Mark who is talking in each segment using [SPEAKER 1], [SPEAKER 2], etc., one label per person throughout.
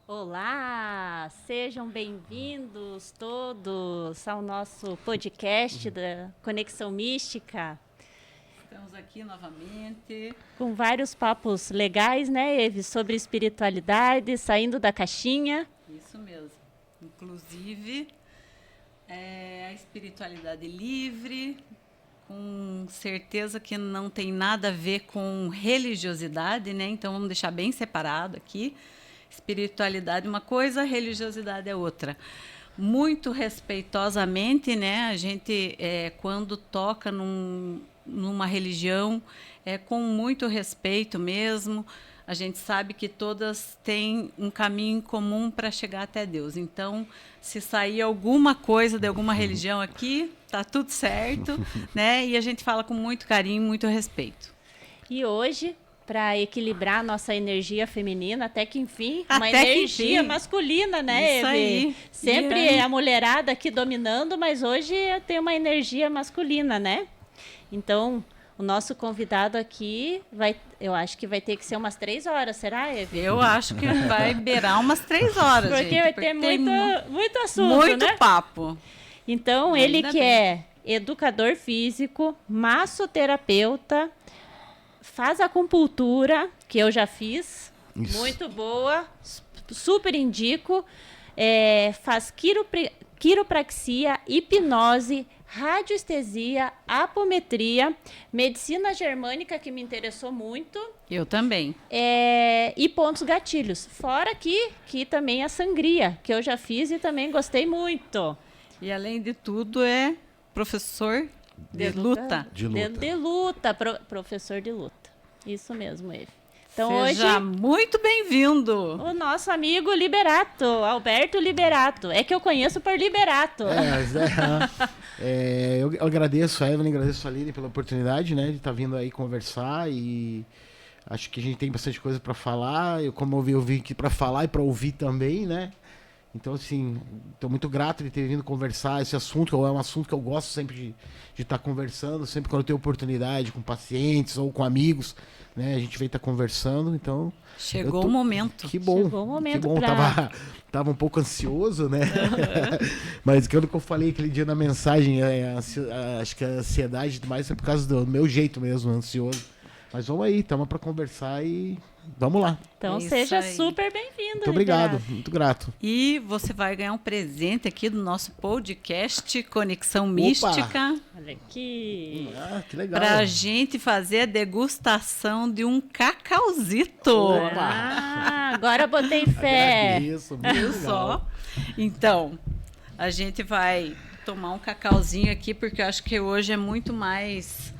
[SPEAKER 1] Olá, sejam bem-vindos todos ao nosso podcast da Conexão Mística.
[SPEAKER 2] Estamos aqui novamente.
[SPEAKER 1] Com vários papos legais, né, Eve? Sobre espiritualidade, saindo da caixinha.
[SPEAKER 2] Isso mesmo. Inclusive, a espiritualidade livre, com certeza que não tem nada a ver com religiosidade, né? Então, vamos deixar bem separado aqui. Espiritualidade é uma coisa, religiosidade é outra. Muito respeitosamente, né? A gente, quando toca numa religião, é com muito respeito mesmo. A gente sabe que todas têm um caminho em comum para chegar até Deus. Então, se sair alguma coisa de alguma religião aqui, tá tudo certo, né? E a gente fala com muito carinho, muito respeito.
[SPEAKER 1] E hoje, para equilibrar a nossa energia feminina, até que enfim, uma energia masculina, né,
[SPEAKER 2] Isso
[SPEAKER 1] Eve?
[SPEAKER 2] aí.
[SPEAKER 1] Sempre a mulherada aqui dominando, mas hoje tem uma energia masculina, né? Então, o nosso convidado aqui, eu acho que vai ter que ser umas 3 horas, será, Eve?
[SPEAKER 2] Eu acho que vai beirar umas 3 horas,
[SPEAKER 1] porque
[SPEAKER 2] gente.
[SPEAKER 1] vai ter muito assunto,
[SPEAKER 2] muito
[SPEAKER 1] né?
[SPEAKER 2] papo.
[SPEAKER 1] Então, ele que é educador físico, massoterapeuta, faz acupuntura, que eu já fiz, isso. Muito boa, super indico, faz quiropraxia, hipnose, radioestesia, apometria, medicina germânica, que me interessou muito.
[SPEAKER 2] Eu também.
[SPEAKER 1] E pontos gatilhos. Fora que também a sangria, que eu já fiz e também gostei muito.
[SPEAKER 2] E além de tudo é professor de luta.
[SPEAKER 1] De luta, professor de luta. Isso mesmo, ele. Então,
[SPEAKER 2] seja
[SPEAKER 1] hoje,
[SPEAKER 2] muito bem-vindo.
[SPEAKER 1] O nosso amigo Liberato, Alberto Liberato. É que eu conheço por Liberato.
[SPEAKER 3] Eu agradeço a Evelyn, agradeço a Lili pela oportunidade, né, de estar vindo aí conversar, e acho que a gente tem bastante coisa para falar. Como eu vim aqui para falar e para ouvir também, né? Então, assim, estou muito grato de ter vindo conversar esse assunto, que é um assunto que eu gosto sempre de estar conversando, sempre quando eu tenho oportunidade com pacientes ou com amigos, né? A gente vem estar conversando, então...
[SPEAKER 2] Chegou o momento.
[SPEAKER 3] Que bom.
[SPEAKER 1] Chegou o momento.
[SPEAKER 3] Que bom, tava um pouco ansioso, né? Mas quando eu falei aquele dia na mensagem, acho que a ansiedade demais é por causa do meu jeito mesmo, ansioso. Mas vamos aí, estamos para conversar e vamos lá.
[SPEAKER 1] Então seja super bem-vindo.
[SPEAKER 3] Muito obrigado, muito grato.
[SPEAKER 2] E você vai ganhar um presente aqui do nosso podcast Conexão Mística.
[SPEAKER 1] Olha aqui.
[SPEAKER 3] Que legal.
[SPEAKER 2] Pra gente fazer a degustação de um cacauzito.
[SPEAKER 1] Agora botei fé.
[SPEAKER 3] Isso,
[SPEAKER 2] viu só? Então, a gente vai tomar um cacauzinho aqui, porque eu acho que hoje é muito mais...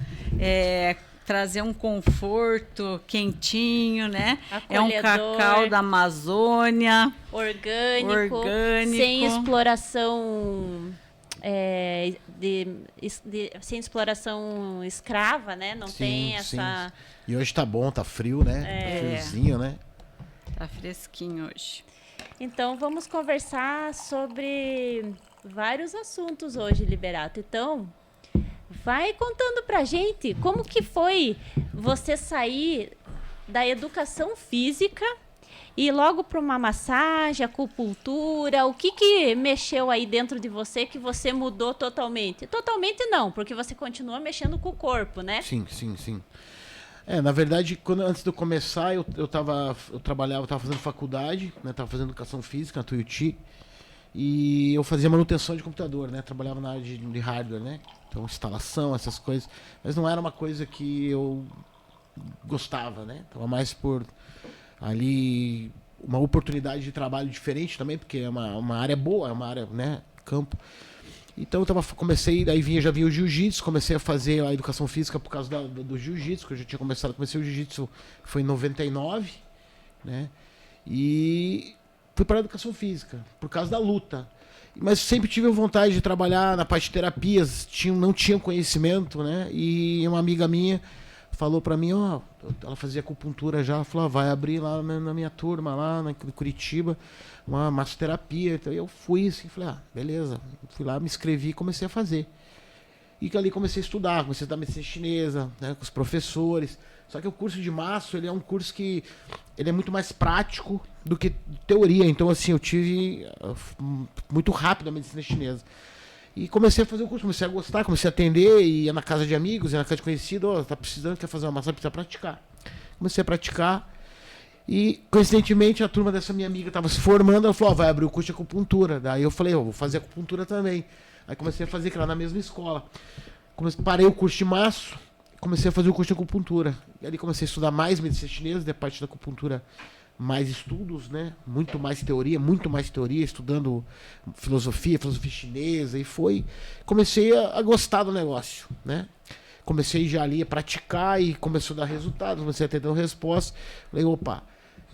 [SPEAKER 2] trazer um conforto quentinho, né?
[SPEAKER 1] Acolhedor,
[SPEAKER 2] é um cacau da Amazônia.
[SPEAKER 1] Orgânico. Sem exploração... sem exploração escrava, né? Não tem essa...
[SPEAKER 3] Sim. E hoje tá bom, tá frio, né? Tá friozinho, né?
[SPEAKER 2] Tá fresquinho hoje.
[SPEAKER 1] Então, vamos conversar sobre vários assuntos hoje, Liberato. Então... vai contando pra gente como que foi você sair da educação física e logo para uma massagem, acupuntura. O que mexeu aí dentro de você que você mudou totalmente? Totalmente não, porque você continua mexendo com o corpo, né?
[SPEAKER 3] Sim. Na verdade, antes de eu começar, eu tava fazendo faculdade, né? Tava fazendo educação física na Tuiuti. E eu fazia manutenção de computador, né? Trabalhava na área de hardware, né? Então, instalação, essas coisas. Mas não era uma coisa que eu gostava, né? Tava mais por ali uma oportunidade de trabalho diferente também, porque é uma área boa, é uma área, né? Campo. Então, comecei, já vinha o jiu-jitsu, comecei a fazer a educação física por causa do jiu-jitsu, que eu já tinha comecei o jiu-jitsu, foi em 99, né? E... fui para a educação física, por causa da luta. Mas sempre tive vontade de trabalhar na parte de terapias, não tinha conhecimento, né? E uma amiga minha falou para mim, ela fazia acupuntura já, falou, vai abrir lá na minha turma, lá em Curitiba, uma massoterapia. Então eu fui assim, falei, beleza. Fui lá, me inscrevi e comecei a fazer. E ali comecei a estudar medicina chinesa, né, com os professores. Só que o curso de março, ele é um curso que ele é muito mais prático do que teoria. Então, assim, eu tive muito rápido a medicina chinesa. E comecei a fazer o curso, comecei a gostar, comecei a atender, ia na casa de amigos, ia na casa de conhecido, tá precisando, quer fazer uma massagem, precisa praticar. Comecei a praticar e, coincidentemente, a turma dessa minha amiga estava se formando, ela falou, vai abrir o curso de acupuntura. Daí eu falei, vou fazer acupuntura também. Aí comecei a fazer, que era na mesma escola. Parei o curso de março, comecei a fazer o curso de acupuntura. E ali comecei a estudar mais medicina chinesa, da parte da acupuntura, mais estudos, né? Muito mais teoria, estudando filosofia chinesa, e comecei a gostar do negócio, né? Comecei já ali a praticar e começou a dar resultados, comecei a ter dando resposta. Falei, opa,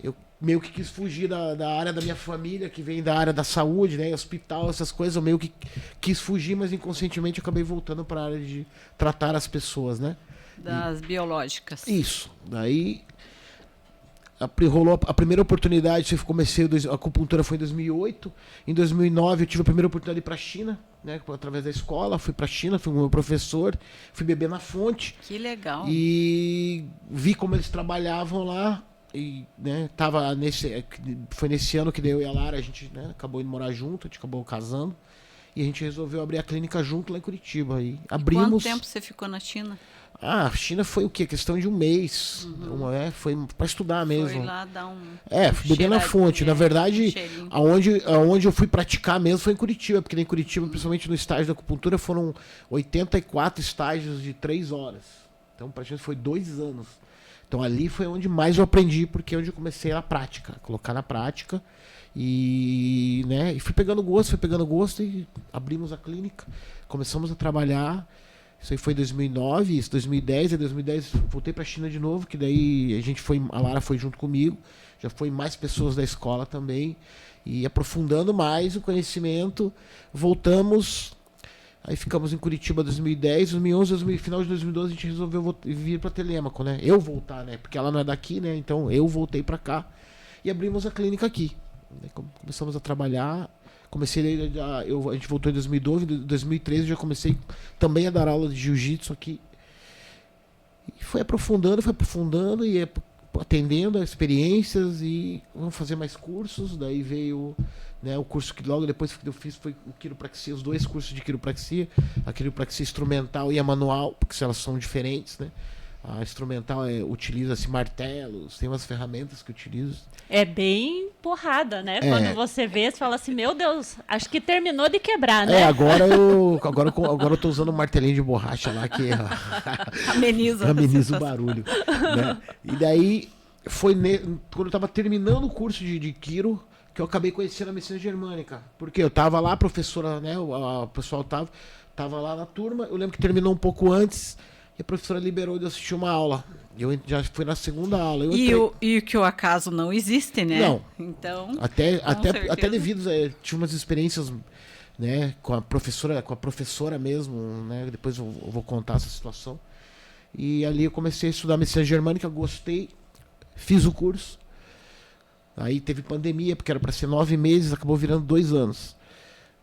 [SPEAKER 3] eu meio que quis fugir da área da minha família, que vem da área da saúde, né? Hospital, essas coisas, eu meio que quis fugir, mas inconscientemente eu acabei voltando para a área de tratar as pessoas, né?
[SPEAKER 2] Das biológicas.
[SPEAKER 3] Isso. Daí rolou a primeira oportunidade, a acupuntura foi em 2008. Em 2009 eu tive a primeira oportunidade de ir para a China, né, através da escola. Fui para a China, fui com o meu professor, fui beber na fonte.
[SPEAKER 2] Que legal.
[SPEAKER 3] E vi como eles trabalhavam lá. E, né, foi nesse ano que eu e a Lara, a gente, né, acabou indo morar junto, a gente acabou casando. E a gente resolveu abrir a clínica junto lá em Curitiba. E abrimos.
[SPEAKER 2] Quanto tempo você ficou na China?
[SPEAKER 3] A China foi o quê? Questão de um mês. Foi para estudar mesmo.
[SPEAKER 2] Foi lá dar um.
[SPEAKER 3] Fui beber na fonte. Na verdade, aonde eu fui praticar mesmo foi em Curitiba, porque em Curitiba, principalmente no estágio da acupuntura, foram 84 estágios de 3 horas. Então, praticamente foi 2 anos. Então, ali foi onde mais eu aprendi, porque é onde eu comecei a prática, colocar na prática. E fui pegando gosto e abrimos a clínica. Começamos a trabalhar. Isso aí foi em 2009, isso 2010, e 2010 voltei para a China de novo, que daí a Lara foi junto comigo, já foi mais pessoas da escola também, e aprofundando mais o conhecimento, voltamos, aí ficamos em Curitiba 2010, 2011, final de 2012 a gente resolveu vir para Telêmaco, né? Eu voltar, né? Porque ela não é daqui, né? Então eu voltei para cá e abrimos a clínica aqui. Começamos a trabalhar. A gente voltou em 2012, em 2013 já comecei também a dar aula de jiu-jitsu aqui. E foi aprofundando e atendendo a experiências, e vamos fazer mais cursos. Daí veio, né, o curso que logo depois que eu fiz foi o quiropraxia, os 2 cursos de quiropraxia, a quiropraxia instrumental e a manual, porque elas são diferentes, né? A instrumental utiliza-se martelos, tem umas ferramentas que utilizo.
[SPEAKER 1] É bem porrada, né? Quando você vê, você fala assim, meu Deus, acho que terminou de quebrar, né?
[SPEAKER 3] Agora eu tô usando um martelinho de borracha lá que ameniza o barulho. Né? E daí, quando eu tava terminando o curso de Quiro, que eu acabei conhecendo a medicina germânica. Porque eu tava lá, a professora, né? O pessoal tava lá na turma, eu lembro que terminou um pouco antes. E a professora liberou de eu assistir uma aula. Eu já fui na segunda aula.
[SPEAKER 2] E que o acaso não existe, né?
[SPEAKER 3] Não.
[SPEAKER 2] Então,
[SPEAKER 3] até devido, tive umas experiências, né, com a professora mesmo, né? Depois eu vou contar essa situação. E ali eu comecei a estudar medicina germânica, gostei, fiz o curso. Aí teve pandemia, porque era para ser 9 meses, acabou virando 2 anos.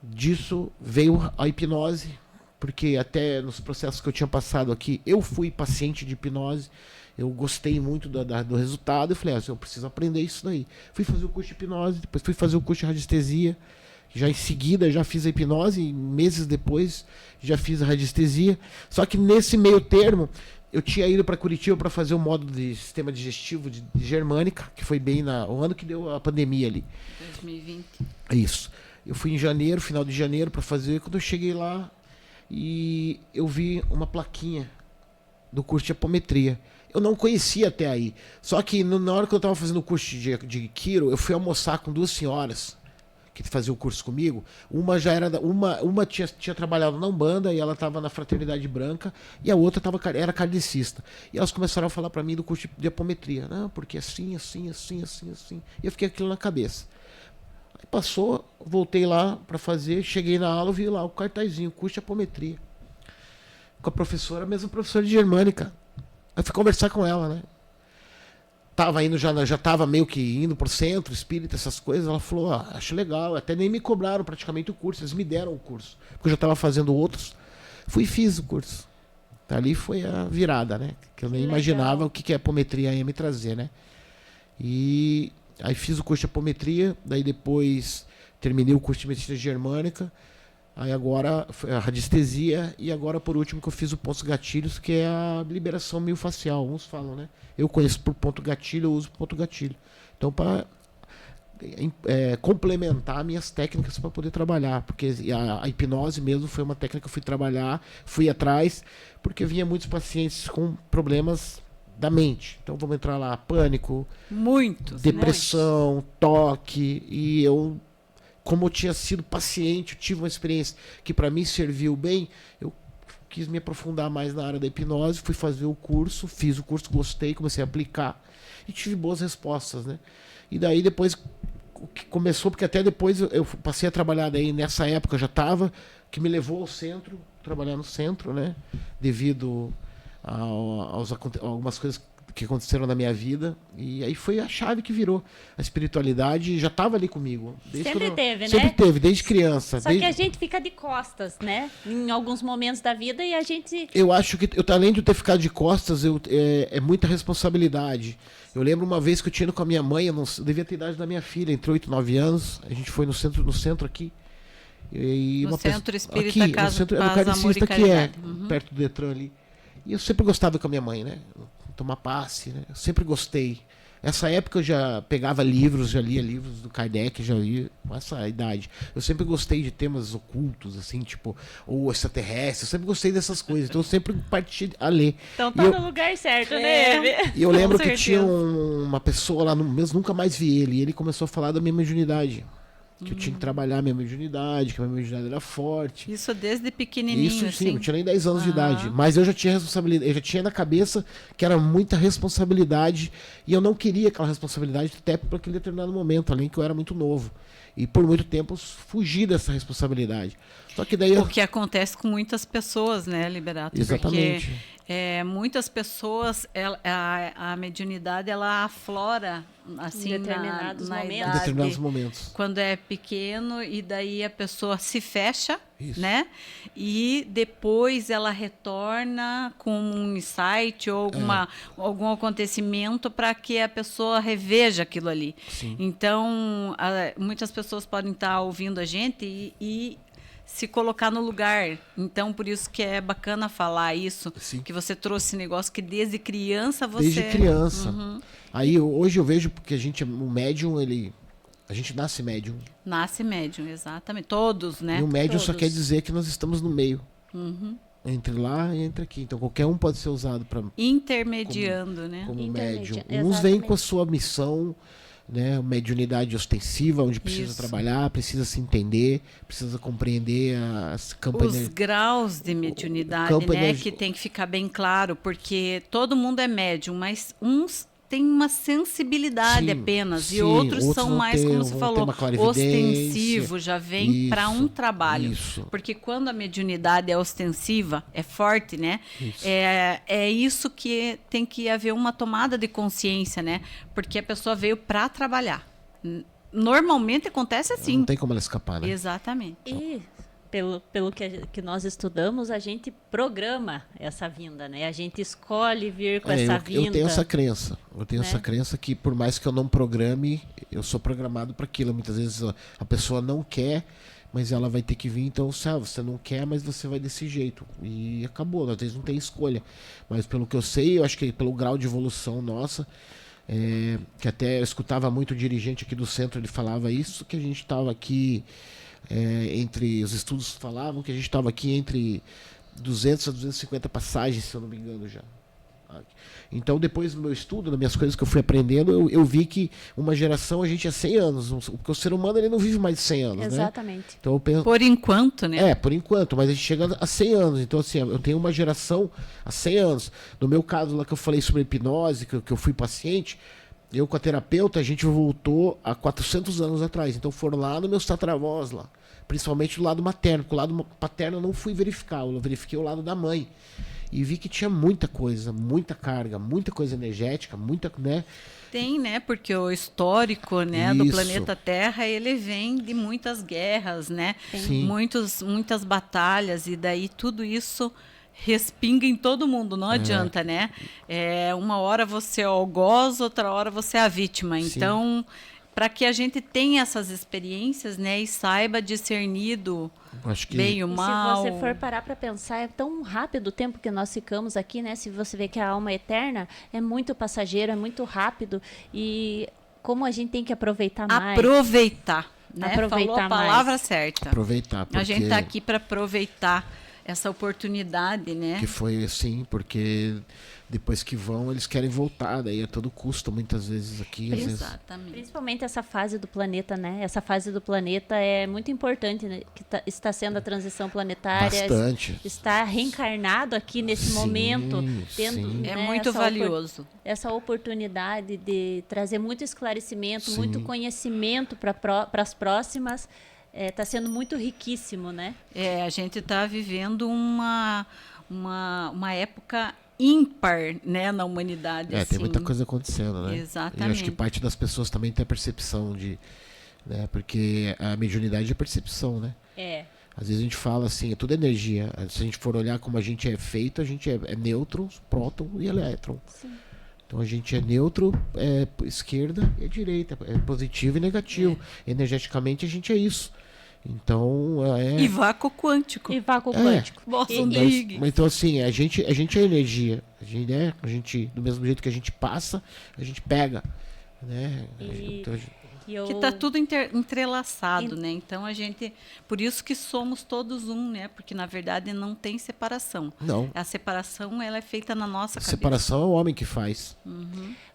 [SPEAKER 3] Disso veio a hipnose. Porque até nos processos que eu tinha passado aqui, eu fui paciente de hipnose, eu gostei muito do resultado, eu falei, eu preciso aprender isso daí. Fui fazer o curso de hipnose, depois fui fazer o curso de radiestesia, já em seguida já fiz a hipnose, e meses depois já fiz a radiestesia. Só que nesse meio termo, eu tinha ido para Curitiba para fazer o módulo de sistema digestivo de germânica, que foi bem o ano que deu a pandemia ali.
[SPEAKER 2] 2020.
[SPEAKER 3] Isso. Eu fui em janeiro, final de janeiro, para fazer. Quando eu cheguei lá, e eu vi uma plaquinha do curso de apometria. Eu não conhecia até aí. Só que na hora que eu estava fazendo o curso de Quiro, eu fui almoçar com 2 senhoras que faziam o curso comigo. Uma já era uma tinha trabalhado na Umbanda e ela estava na Fraternidade Branca, e a outra era kardecista. E elas começaram a falar para mim do curso de apometria. Não, porque assim. E eu fiquei aquilo na cabeça. Passou, voltei lá para fazer, cheguei na aula, vi lá o cartazinho, curso de apometria. Com a professora, a mesma professora de germânica. Eu fui conversar com ela, né? Tava indo, já tava meio que indo pro centro espírita, essas coisas. Ela falou, acho legal. Até nem me cobraram praticamente o curso, eles me deram o curso. Porque eu já tava fazendo outros. Fui e fiz o curso. Ali foi a virada, né? Que eu nem imaginava o que a apometria ia me trazer, né? E aí fiz o curso de apometria, daí depois terminei o curso de medicina germânica, aí agora a radiestesia e agora por último que eu fiz o pontos gatilhos, que é a liberação miofascial, uns falam, né? Eu conheço por ponto gatilho, eu uso por ponto gatilho. Então para complementar minhas técnicas para poder trabalhar, porque a hipnose mesmo foi uma técnica que eu fui trabalhar, fui atrás, porque vinha muitos pacientes com problemas da mente. Então vamos entrar lá, pânico, depressão, toque, e eu, como eu tinha sido paciente, eu tive uma experiência que para mim serviu bem, eu quis me aprofundar mais na área da hipnose, fui fazer o curso, fiz o curso, gostei, comecei a aplicar e tive boas respostas, né? E daí depois o que começou, porque até depois eu passei a trabalhar daí, nessa época eu já estava, que me levou ao centro, trabalhar no centro, né? Devido algumas coisas que aconteceram na minha vida. E aí foi a chave que virou. A espiritualidade já estava ali comigo.
[SPEAKER 1] Sempre teve, né?
[SPEAKER 3] Sempre teve, desde criança.
[SPEAKER 1] Só que a gente fica de costas, né? Em alguns momentos da vida e a gente...
[SPEAKER 3] Eu acho que, além de eu ter ficado de costas, é muita responsabilidade. Eu lembro uma vez que eu tinha ido com a minha mãe, eu devia ter a idade da minha filha, entre 8 e 9 anos. A gente foi no centro aqui.
[SPEAKER 2] No Centro Espírita aqui, Casa
[SPEAKER 3] no centro,
[SPEAKER 2] Paz, Amor e
[SPEAKER 3] que
[SPEAKER 2] Caridade.
[SPEAKER 3] Perto do Detran ali. E eu sempre gostava com a minha mãe, né? Tomar passe, né? Eu sempre gostei. Nessa época eu já pegava livros, já lia livros do Kardec, já li com essa idade. Eu sempre gostei de temas ocultos, assim, tipo, ou extraterrestres, eu sempre gostei dessas coisas, então eu sempre parti a ler.
[SPEAKER 1] Então tá no lugar certo, né?
[SPEAKER 3] E eu lembro que tinha uma pessoa lá no mesmo, nunca mais vi ele, e ele começou a falar da minha mediunidade. Que eu tinha que trabalhar a minha mediunidade, que a minha mediunidade era forte.
[SPEAKER 2] Isso desde pequenininho,
[SPEAKER 3] Isso, sim,
[SPEAKER 2] assim?
[SPEAKER 3] não tinha nem 10 anos de idade. Mas eu já tinha responsabilidade, eu já tinha na cabeça que era muita responsabilidade e eu não queria aquela responsabilidade até por aquele determinado momento, além que eu era muito novo. E por muito tempo eu fugi dessa responsabilidade. Só que daí
[SPEAKER 2] o que acontece com muitas pessoas, né, Liberato?
[SPEAKER 3] Exatamente.
[SPEAKER 2] Porque muitas pessoas, a mediunidade, ela aflora assim,
[SPEAKER 1] em determinados momentos.
[SPEAKER 3] Em determinados momentos.
[SPEAKER 2] Quando é pequeno, e daí a pessoa se fecha,
[SPEAKER 3] Isso.
[SPEAKER 2] né? E depois ela retorna com um insight ou algum acontecimento para que a pessoa reveja aquilo ali.
[SPEAKER 3] Sim.
[SPEAKER 2] Então, muitas pessoas podem estar ouvindo a gente e se colocar no lugar. Então, por isso que é bacana falar isso,
[SPEAKER 3] Sim.
[SPEAKER 2] que você trouxe esse negócio que desde criança você...
[SPEAKER 3] Desde criança. Aí hoje eu vejo porque o médium, a gente nasce médium.
[SPEAKER 2] Nasce médium, exatamente. Todos, né?
[SPEAKER 3] E o médium só
[SPEAKER 1] Todos.
[SPEAKER 3] quer dizer que nós estamos no meio. Entre lá e entre aqui. Então qualquer um pode ser usado para
[SPEAKER 2] Intermediando, né?
[SPEAKER 3] como
[SPEAKER 1] Intermedia-
[SPEAKER 3] médium. Uns vêm
[SPEAKER 1] exatamente.
[SPEAKER 3] com a sua missão, né, mediunidade ostensiva, onde precisa
[SPEAKER 2] Isso.
[SPEAKER 3] trabalhar, precisa se entender, precisa compreender as
[SPEAKER 2] Os
[SPEAKER 3] campanhas.
[SPEAKER 2] graus de mediunidade,
[SPEAKER 3] campo
[SPEAKER 2] né?
[SPEAKER 3] energi-
[SPEAKER 2] Que tem que ficar bem claro, porque todo mundo é médium, mas uns têm uma sensibilidade
[SPEAKER 3] Sim,
[SPEAKER 2] apenas, e
[SPEAKER 3] sim,
[SPEAKER 2] outros
[SPEAKER 3] outros
[SPEAKER 2] são
[SPEAKER 3] vão
[SPEAKER 2] mais,
[SPEAKER 3] ter-
[SPEAKER 2] como você
[SPEAKER 3] vão ter
[SPEAKER 2] falou,
[SPEAKER 3] uma clarividência.
[SPEAKER 2] ostensivo, já vem para um
[SPEAKER 3] Isso,
[SPEAKER 2] trabalho.
[SPEAKER 3] isso.
[SPEAKER 2] Porque quando a mediunidade é ostensiva, é forte, né?
[SPEAKER 3] Isso.
[SPEAKER 2] É isso que tem que haver uma tomada de consciência, né? Porque a pessoa veio para trabalhar. Normalmente acontece assim.
[SPEAKER 3] Não tem como ela escapar, né?
[SPEAKER 2] Exatamente.
[SPEAKER 1] E pelo que nós estudamos, a gente programa essa vinda, né? A gente escolhe vir com essa vinda.
[SPEAKER 3] Eu tenho essa crença. Eu tenho
[SPEAKER 1] né?
[SPEAKER 3] essa crença que por mais que eu não programe, eu sou programado para aquilo. Muitas vezes a pessoa não quer, mas ela vai ter que vir. Então, você não quer, mas você vai desse jeito. E acabou. Às vezes não tem escolha. Mas pelo que eu sei, eu acho que pelo grau de evolução nossa, que até eu escutava muito o dirigente aqui do centro, ele falava isso, que a gente estava aqui, entre os estudos falavam que a gente estava aqui entre 200 a 250 passagens, se eu não me engano já. Então, depois do meu estudo, das minhas coisas que eu fui aprendendo, eu vi que uma geração a gente é 100 anos, porque o ser humano ele não vive mais de 100 anos, né?
[SPEAKER 1] Exatamente.
[SPEAKER 3] Então eu penso,
[SPEAKER 2] Por enquanto, né?
[SPEAKER 3] por enquanto, mas a gente chega a 100 anos. Então, assim, eu tenho uma geração a 100 anos. No meu caso, lá que eu falei sobre hipnose, que eu fui paciente, eu com a terapeuta, a gente voltou a 400 anos atrás. Então, foram lá nos meus tataravós, lá. Principalmente do lado materno, porque o lado paterno eu não fui verificar, eu verifiquei o lado da mãe. e vi que tinha muita coisa, muita carga, muita coisa energética, muita, né?
[SPEAKER 2] Tem, né? Porque o histórico, né, do
[SPEAKER 3] Isso.
[SPEAKER 2] planeta Terra, ele vem de muitas guerras, né?
[SPEAKER 3] Sim.
[SPEAKER 2] Muitas batalhas, e daí tudo isso respinga em todo mundo, não adianta, né? Uma hora você é o algoz, outra hora você é a vítima.
[SPEAKER 3] Sim.
[SPEAKER 2] Então, para que a gente tenha essas experiências, né, e saiba discernir do
[SPEAKER 3] Acho que
[SPEAKER 2] bem e o mal.
[SPEAKER 1] E se você for parar para pensar, é tão rápido o tempo que nós ficamos aqui, né? Se você vê que a alma é eterna, é muito passageiro, é muito rápido. E como a gente tem que aproveitar mais.
[SPEAKER 2] Aproveitar, né?
[SPEAKER 1] Aproveitar
[SPEAKER 2] Falou a palavra
[SPEAKER 1] mais.
[SPEAKER 2] certa.
[SPEAKER 3] aproveitar, porque
[SPEAKER 2] A gente está aqui para aproveitar essa oportunidade, né?
[SPEAKER 3] que foi assim, porque depois que vão, eles querem voltar, daí a todo custo, muitas vezes aqui, às vezes.
[SPEAKER 2] Exatamente.
[SPEAKER 1] Principalmente essa fase do planeta, né? Essa fase do planeta é muito importante, né? Que está sendo a transição planetária.
[SPEAKER 3] Bastante.
[SPEAKER 1] Está reencarnado aqui nesse
[SPEAKER 3] Sim,
[SPEAKER 1] momento, tendo
[SPEAKER 3] sim.
[SPEAKER 1] né,
[SPEAKER 2] É muito
[SPEAKER 1] essa
[SPEAKER 2] valioso.
[SPEAKER 1] essa oportunidade de trazer muito esclarecimento,
[SPEAKER 3] Sim.
[SPEAKER 1] muito conhecimento para as próximas. Está sendo muito riquíssimo, né?
[SPEAKER 2] A gente está vivendo uma época ímpar, né, na humanidade.
[SPEAKER 3] Tem
[SPEAKER 2] assim.
[SPEAKER 3] muita coisa acontecendo, né?
[SPEAKER 2] Exatamente.
[SPEAKER 3] E eu acho que parte das pessoas também tem a percepção de, né, porque a mediunidade é percepção, né? Às vezes a gente fala assim, é tudo energia. Se a gente for olhar como a gente é feito, a gente é nêutron, próton e elétron.
[SPEAKER 1] Sim.
[SPEAKER 3] Então a gente é neutro, é esquerda e direita, é positivo e negativo. Energeticamente a gente é isso. Então
[SPEAKER 2] E vácuo quântico.
[SPEAKER 1] E vácuo quântico.
[SPEAKER 2] Boston
[SPEAKER 3] Mas,
[SPEAKER 2] League.
[SPEAKER 3] então assim, a gente é energia. A gente, do mesmo jeito que a gente passa, a gente pega. Né? Então,
[SPEAKER 2] Que está tudo entrelaçado, né? Então a gente, por isso que somos todos um, né? Porque na verdade não tem separação.
[SPEAKER 3] não.
[SPEAKER 2] A separação ela é feita na nossa
[SPEAKER 3] A
[SPEAKER 2] cabeça.
[SPEAKER 3] separação é o homem que faz.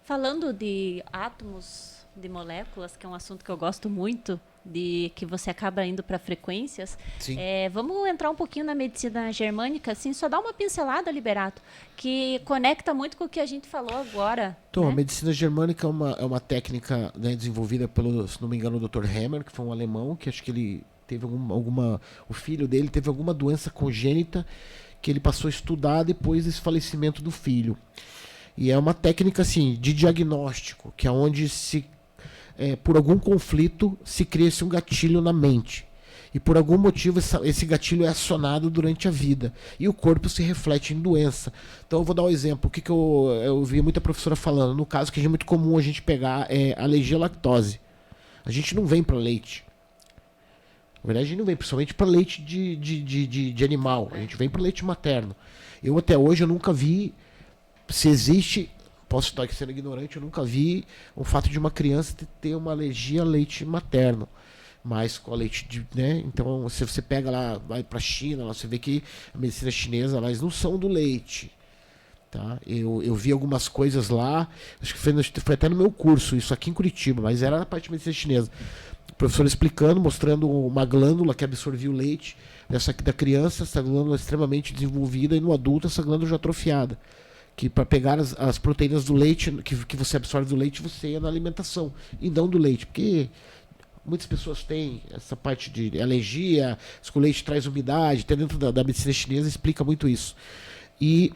[SPEAKER 1] Falando de átomos, de moléculas, que é um assunto que eu gosto muito, de que você acaba indo para frequências,
[SPEAKER 3] Sim.
[SPEAKER 1] vamos entrar um pouquinho na medicina germânica, assim, só dar uma pincelada, Liberato, que conecta muito com o que a gente falou agora.
[SPEAKER 3] Então, a
[SPEAKER 1] né?
[SPEAKER 3] medicina germânica é uma técnica, né, desenvolvida pelo, se não me engano, o Dr. Hammer, que foi um alemão, que acho que ele teve o filho dele teve alguma doença congênita que ele passou a estudar depois desse falecimento do filho. E é uma técnica, assim, de diagnóstico, que é onde por algum conflito se cria um gatilho na mente. E por algum motivo esse gatilho é acionado durante a vida. E o corpo se reflete em doença. Então eu vou dar um exemplo. O que eu vi muita professora falando. No caso que é muito comum a gente pegar alergia à lactose. A gente não vem para leite. Na verdade a gente não vem principalmente para leite de animal. A gente vem para leite materno. Eu até hoje eu nunca vi se existe... Posso estar aqui sendo ignorante, eu nunca vi o fato de uma criança ter uma alergia a leite materno. Mas com a leite né? Então, se você pega lá, vai para a China, lá você vê que a medicina chinesa, elas não são do leite. Tá? Eu vi algumas coisas lá, acho que foi até no meu curso, isso aqui em Curitiba, mas era na parte de medicina chinesa. O professor explicando, mostrando uma glândula que absorvia o leite da criança, essa glândula extremamente desenvolvida, e no adulto essa glândula já atrofiada. Que para pegar as proteínas do leite, que você absorve do leite, você ia na alimentação, e não do leite. Porque muitas pessoas têm essa parte de alergia, que o leite traz umidade, até dentro da medicina chinesa explica muito isso. E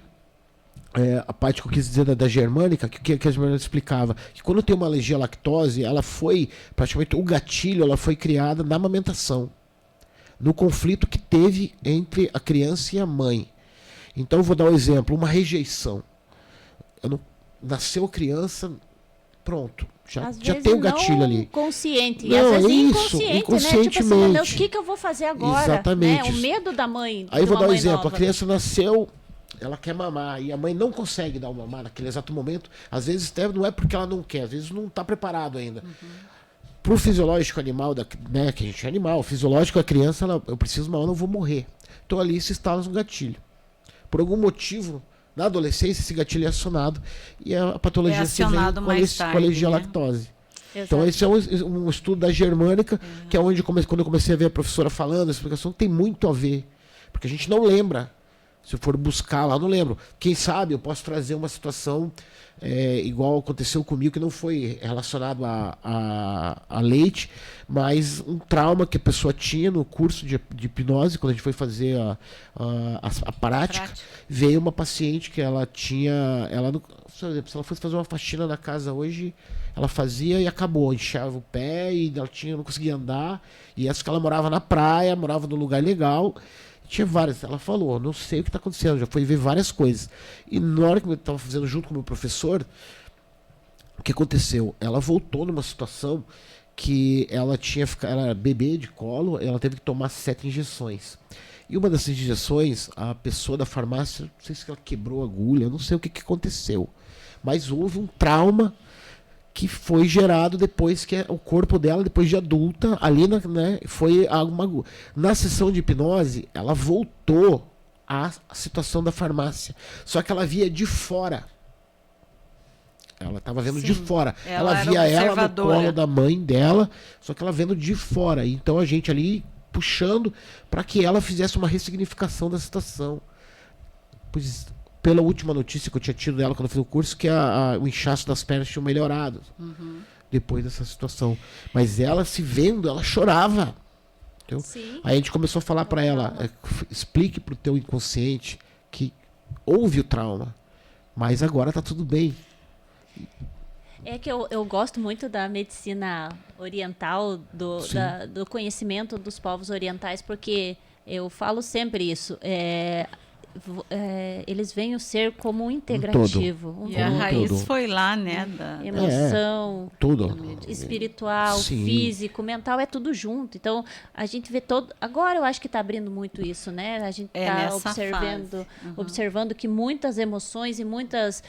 [SPEAKER 3] a parte que eu quis dizer da germânica, que a germânica explicava, que quando tem uma alergia à lactose, ela foi, praticamente o gatilho, ela foi criada na amamentação, no conflito que teve entre a criança e a mãe. Então eu vou dar um exemplo, uma rejeição. Nasceu criança, pronto, já tem o gatilho ali.
[SPEAKER 1] Consciente,
[SPEAKER 3] Não,
[SPEAKER 1] às vezes
[SPEAKER 3] isso,
[SPEAKER 1] inconsciente, né? Tipo assim, meu Deus, o
[SPEAKER 3] inconscientemente.
[SPEAKER 1] que eu vou fazer agora?
[SPEAKER 3] Exatamente.
[SPEAKER 1] Né? O medo da mãe.
[SPEAKER 3] Aí eu
[SPEAKER 1] de
[SPEAKER 3] vou
[SPEAKER 1] uma
[SPEAKER 3] dar um
[SPEAKER 1] mãe
[SPEAKER 3] exemplo,
[SPEAKER 1] nova.
[SPEAKER 3] a criança nasceu, ela quer mamar, e a mãe não consegue dar o mamar naquele exato momento. Às vezes até não é porque ela não quer, às vezes não está preparado ainda. Pro fisiológico animal, né, que a gente é animal, fisiológico, a criança, eu preciso mamar, eu não vou morrer. Então ali se instala um gatilho. Por algum motivo, na adolescência, esse gatilho é acionado e a patologia se vem com a alergia à lactose. Então esse é um estudo da germânica, que é onde quando eu comecei a ver a professora falando, a explicação tem muito a ver. Porque a gente não lembra. Se eu for buscar lá, não lembro. Quem sabe eu posso trazer uma situação igual aconteceu comigo, que não foi relacionado a leite, mas um trauma que a pessoa tinha no curso de hipnose, quando a gente foi fazer a prática. Veio uma paciente que ela tinha. Se ela fosse fazer uma faxina na casa hoje, ela fazia e acabou. Inchava o pé e ela não conseguia andar. E essa que ela morava na praia, morava num lugar legal. Tinha várias. Ela falou, não sei o que está acontecendo, já foi ver várias coisas. E na hora que eu estava fazendo junto com o meu professor, o que aconteceu? Ela voltou numa situação que ela era bebê de colo, ela teve que tomar 7 injeções. E uma dessas injeções, a pessoa da farmácia, não sei se ela quebrou a agulha, não sei o que aconteceu. Mas houve um trauma que foi gerado depois que o corpo dela, depois de adulta, ali foi na sessão de hipnose, ela voltou à situação da farmácia. Só que ela via de fora. Ela estava vendo de fora. Ela via ela no colo da mãe dela, só que ela vendo de fora. Então a gente ali puxando para que ela fizesse uma ressignificação da situação. Pois, pela última notícia que eu tinha tido dela quando eu fiz o curso, que o inchaço das pernas tinha melhorado depois dessa situação. Mas ela se vendo, ela chorava. Aí a gente começou a falar para ela, explique para o teu inconsciente que houve o trauma, mas agora tá tudo bem.
[SPEAKER 1] É que eu gosto muito da medicina oriental, do conhecimento dos povos orientais, porque eu falo sempre isso. Eles veem o ser como um integrativo.
[SPEAKER 2] E a raiz foi lá, né? Da
[SPEAKER 1] emoção,
[SPEAKER 3] tudo.
[SPEAKER 1] Espiritual, físico, mental, é tudo junto. Então, a gente vê todo... Agora eu acho que está abrindo muito isso, né? A gente está observando que muitas emoções e muitos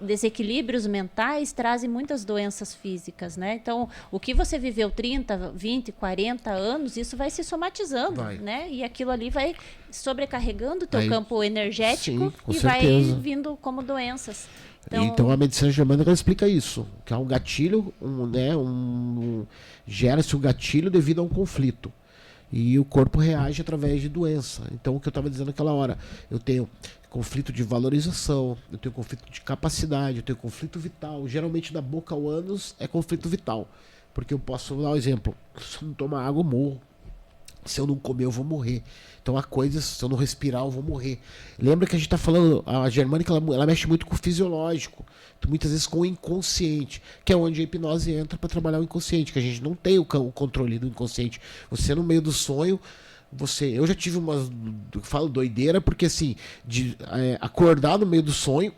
[SPEAKER 1] desequilíbrios mentais trazem muitas doenças físicas, né? Então, o que você viveu 30, 20, 40 anos, isso vai se somatizando, né? E aquilo ali vai sobrecarregando o teu campo energético e vai vindo como doenças.
[SPEAKER 3] Então a medicina germânica explica isso, que há um gatilho, gera-se um gatilho devido a um conflito. E o corpo reage através de doença. Então o que eu estava dizendo naquela hora, eu tenho conflito de valorização, eu tenho conflito de capacidade, eu tenho conflito vital. Geralmente da boca ao ânus é conflito vital. Porque eu posso dar um exemplo, se eu não tomar água eu morro. Se eu não comer, eu vou morrer. Então há coisas, se eu não respirar, eu vou morrer. Lembra que a gente está falando, a germânica ela mexe muito com o fisiológico, muitas vezes com o inconsciente, que é onde a hipnose entra para trabalhar o inconsciente, que a gente não tem o controle do inconsciente. Você no meio do sonho, eu já tive falo doideira, porque assim, acordar no meio do sonho,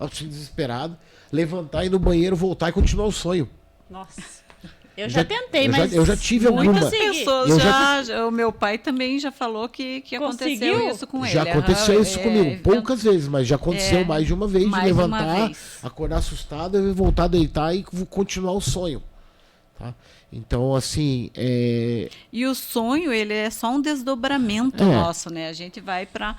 [SPEAKER 3] desesperado, levantar, ir no banheiro, voltar e continuar o sonho.
[SPEAKER 1] Nossa. Eu já tentei, mas
[SPEAKER 3] eu já tive algumas
[SPEAKER 2] pessoas o meu pai também já falou que aconteceu isso com ele.
[SPEAKER 3] Já aconteceu isso comigo, poucas vezes, mas já aconteceu mais de uma vez, de levantar, acordar assustado e voltar a deitar e continuar o sonho. Tá? Então, assim...
[SPEAKER 2] E o sonho, ele é só um desdobramento nosso, né? A gente vai para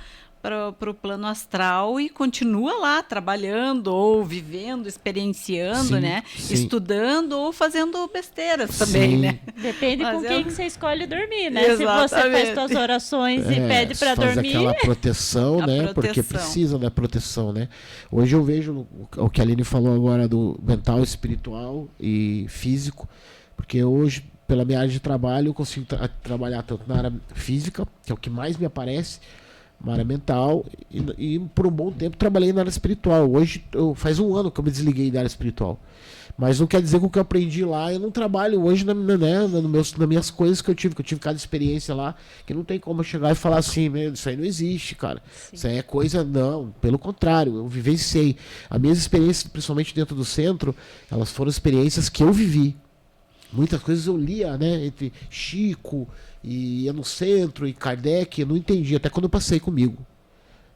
[SPEAKER 2] o plano astral e continua lá trabalhando ou vivendo, experienciando, né? Estudando ou fazendo besteiras também, né?
[SPEAKER 1] Depende com quem que você escolhe dormir, né? Exatamente. Se você faz suas orações e pede para dormir...
[SPEAKER 3] aquela proteção, né? Porque precisa da proteção, né? Hoje eu vejo o que a Aline falou agora do mental, espiritual e físico, porque hoje, pela minha área de trabalho, eu consigo trabalhar tanto na área física, que é o que mais me aparece, uma área mental, e por um bom tempo trabalhei na área espiritual. Hoje, faz um ano que eu me desliguei da área espiritual. Mas não quer dizer que o que eu aprendi lá, eu não trabalho hoje nas minhas coisas que eu tive cada experiência lá, que não tem como eu chegar e falar assim, isso aí não existe, cara. Isso aí é coisa, não, pelo contrário, eu vivenciei. As minhas experiências, principalmente dentro do centro, elas foram experiências que eu vivi. Muitas coisas eu lia, né, entre Chico e ia no centro e Kardec, eu não entendi, até quando eu passei comigo.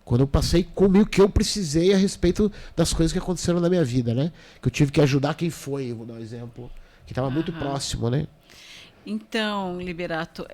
[SPEAKER 3] Quando eu passei comigo, que eu precisei a respeito das coisas que aconteceram na minha vida, né? Que eu tive que ajudar quem foi, eu vou dar um exemplo, que estava muito próximo, né?
[SPEAKER 2] Então, Liberato,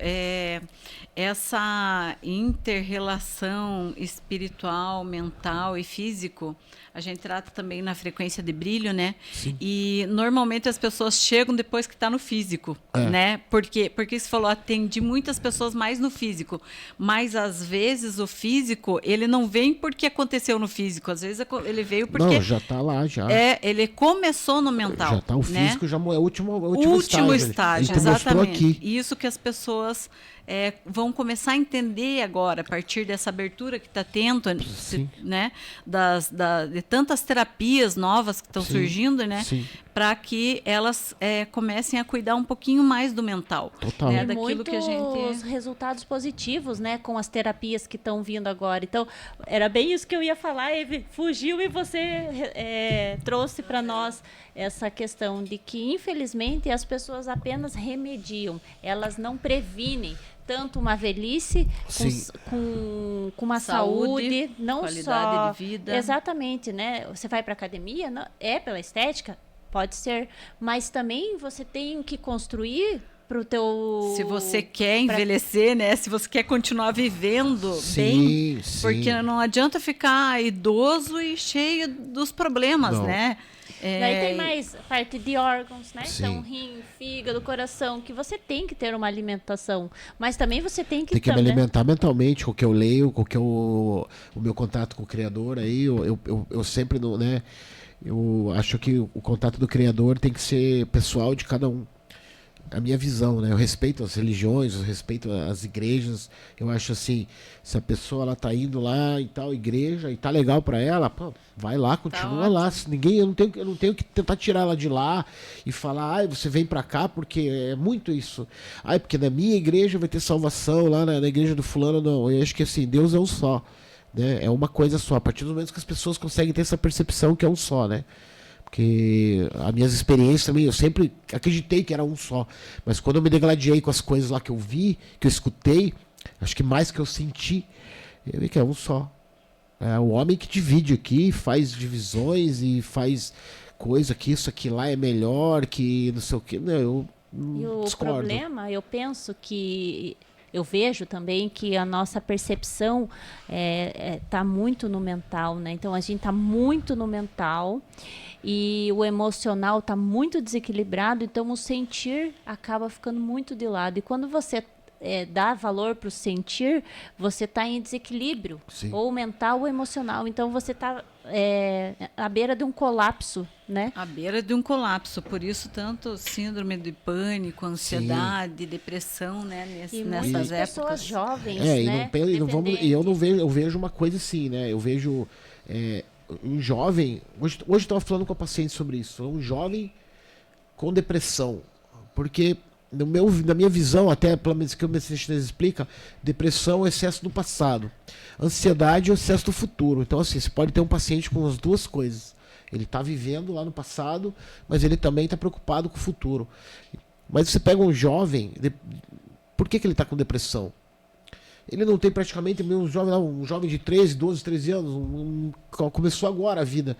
[SPEAKER 2] essa inter-relação espiritual, mental e físico, a gente trata também na frequência de brilho, né?
[SPEAKER 3] Sim.
[SPEAKER 2] E normalmente as pessoas chegam depois que está no físico, né? Porque você falou, atende muitas pessoas mais no físico, mas às vezes o físico, ele não vem porque aconteceu no físico, às vezes ele veio porque...
[SPEAKER 3] Não, já está lá, já.
[SPEAKER 2] Ele começou no mental.
[SPEAKER 3] Já está o físico,
[SPEAKER 2] né?
[SPEAKER 3] já é o último
[SPEAKER 2] estágio,
[SPEAKER 3] ele mostrou
[SPEAKER 2] exatamente.
[SPEAKER 3] aqui.
[SPEAKER 2] Isso que as pessoas vão começar a entender agora, a partir dessa abertura que está tendo, né? De tantas terapias novas que estão surgindo, né? Para que elas comecem a cuidar um pouquinho mais do mental.
[SPEAKER 3] Total.
[SPEAKER 2] Né?
[SPEAKER 1] E
[SPEAKER 2] Daquilo que a gente...
[SPEAKER 1] resultados positivos, né? Com as terapias que estão vindo agora. Então, era bem isso que eu ia falar, Eve. Fugiu e você trouxe para nós essa questão de que, infelizmente, as pessoas apenas remediam. Elas não previnem tanto uma velhice com uma saúde, não
[SPEAKER 2] qualidade
[SPEAKER 1] só
[SPEAKER 2] de vida.
[SPEAKER 1] Exatamente, né? Você vai para academia, não, pela estética, pode ser, mas também você tem que construir pro teu...
[SPEAKER 2] Se você quer envelhecer, né? Se você quer continuar vivendo bem, porque não adianta ficar idoso e cheio dos problemas, né?
[SPEAKER 1] Daí tem mais parte de órgãos, né?
[SPEAKER 3] Sim.
[SPEAKER 1] Então, rim, fígado, coração, que você tem que ter uma alimentação. Mas também você tem que...
[SPEAKER 3] Tem que me alimentar mentalmente, com o que eu leio, com o que o meu contato com o Criador. Aí eu sempre, né? Eu acho que o contato do Criador tem que ser pessoal de cada um. A minha visão, né? Eu respeito as religiões, eu respeito as igrejas. Eu acho assim, se a pessoa ela tá indo lá em tal igreja e tá legal para ela, pô, vai lá, continua lá. Se ninguém, eu não tenho que tentar tirar ela de lá e falar, você vem para cá, porque é muito isso. Porque na minha igreja vai ter salvação, lá na igreja do fulano não. Eu acho que assim, Deus é um só, né? É uma coisa só. A partir do momento que as pessoas conseguem ter essa percepção que é um só, né? Porque as minhas experiências também, eu sempre acreditei que era um só. Mas quando eu me degladiei com as coisas lá que eu vi, que eu escutei, acho que mais que eu senti, eu vi que é um só. É o homem que divide aqui, faz divisões e faz coisa que isso aqui lá é melhor, que não sei o que. Não, eu discordo.
[SPEAKER 1] O problema, eu penso que... Eu vejo também que a nossa percepção está muito no mental, né? Então, a gente está muito no mental e o emocional está muito desequilibrado, então o sentir acaba ficando muito de lado. E quando você dá valor para o sentir, você está em desequilíbrio, ou mental ou emocional. Então, você está à beira de um colapso, né?
[SPEAKER 2] À beira de um colapso. Por isso, tanto síndrome de pânico, ansiedade, depressão, né? Nessas épocas.
[SPEAKER 1] Pessoas jovens,
[SPEAKER 3] né? Eu vejo uma coisa assim, né? Eu vejo um jovem... Hoje eu estava falando com a paciente sobre isso. Um jovem com depressão. Porque... na minha visão, até pelo menos que o Messias explica, depressão é o excesso do passado, ansiedade é o excesso do futuro. Então, assim, você pode ter um paciente com as duas coisas. Ele está vivendo lá no passado, mas ele também está preocupado com o futuro. Mas você pega um jovem, por que ele está com depressão? Ele não tem praticamente um jovem de 13, 12, 13 anos, começou agora a vida.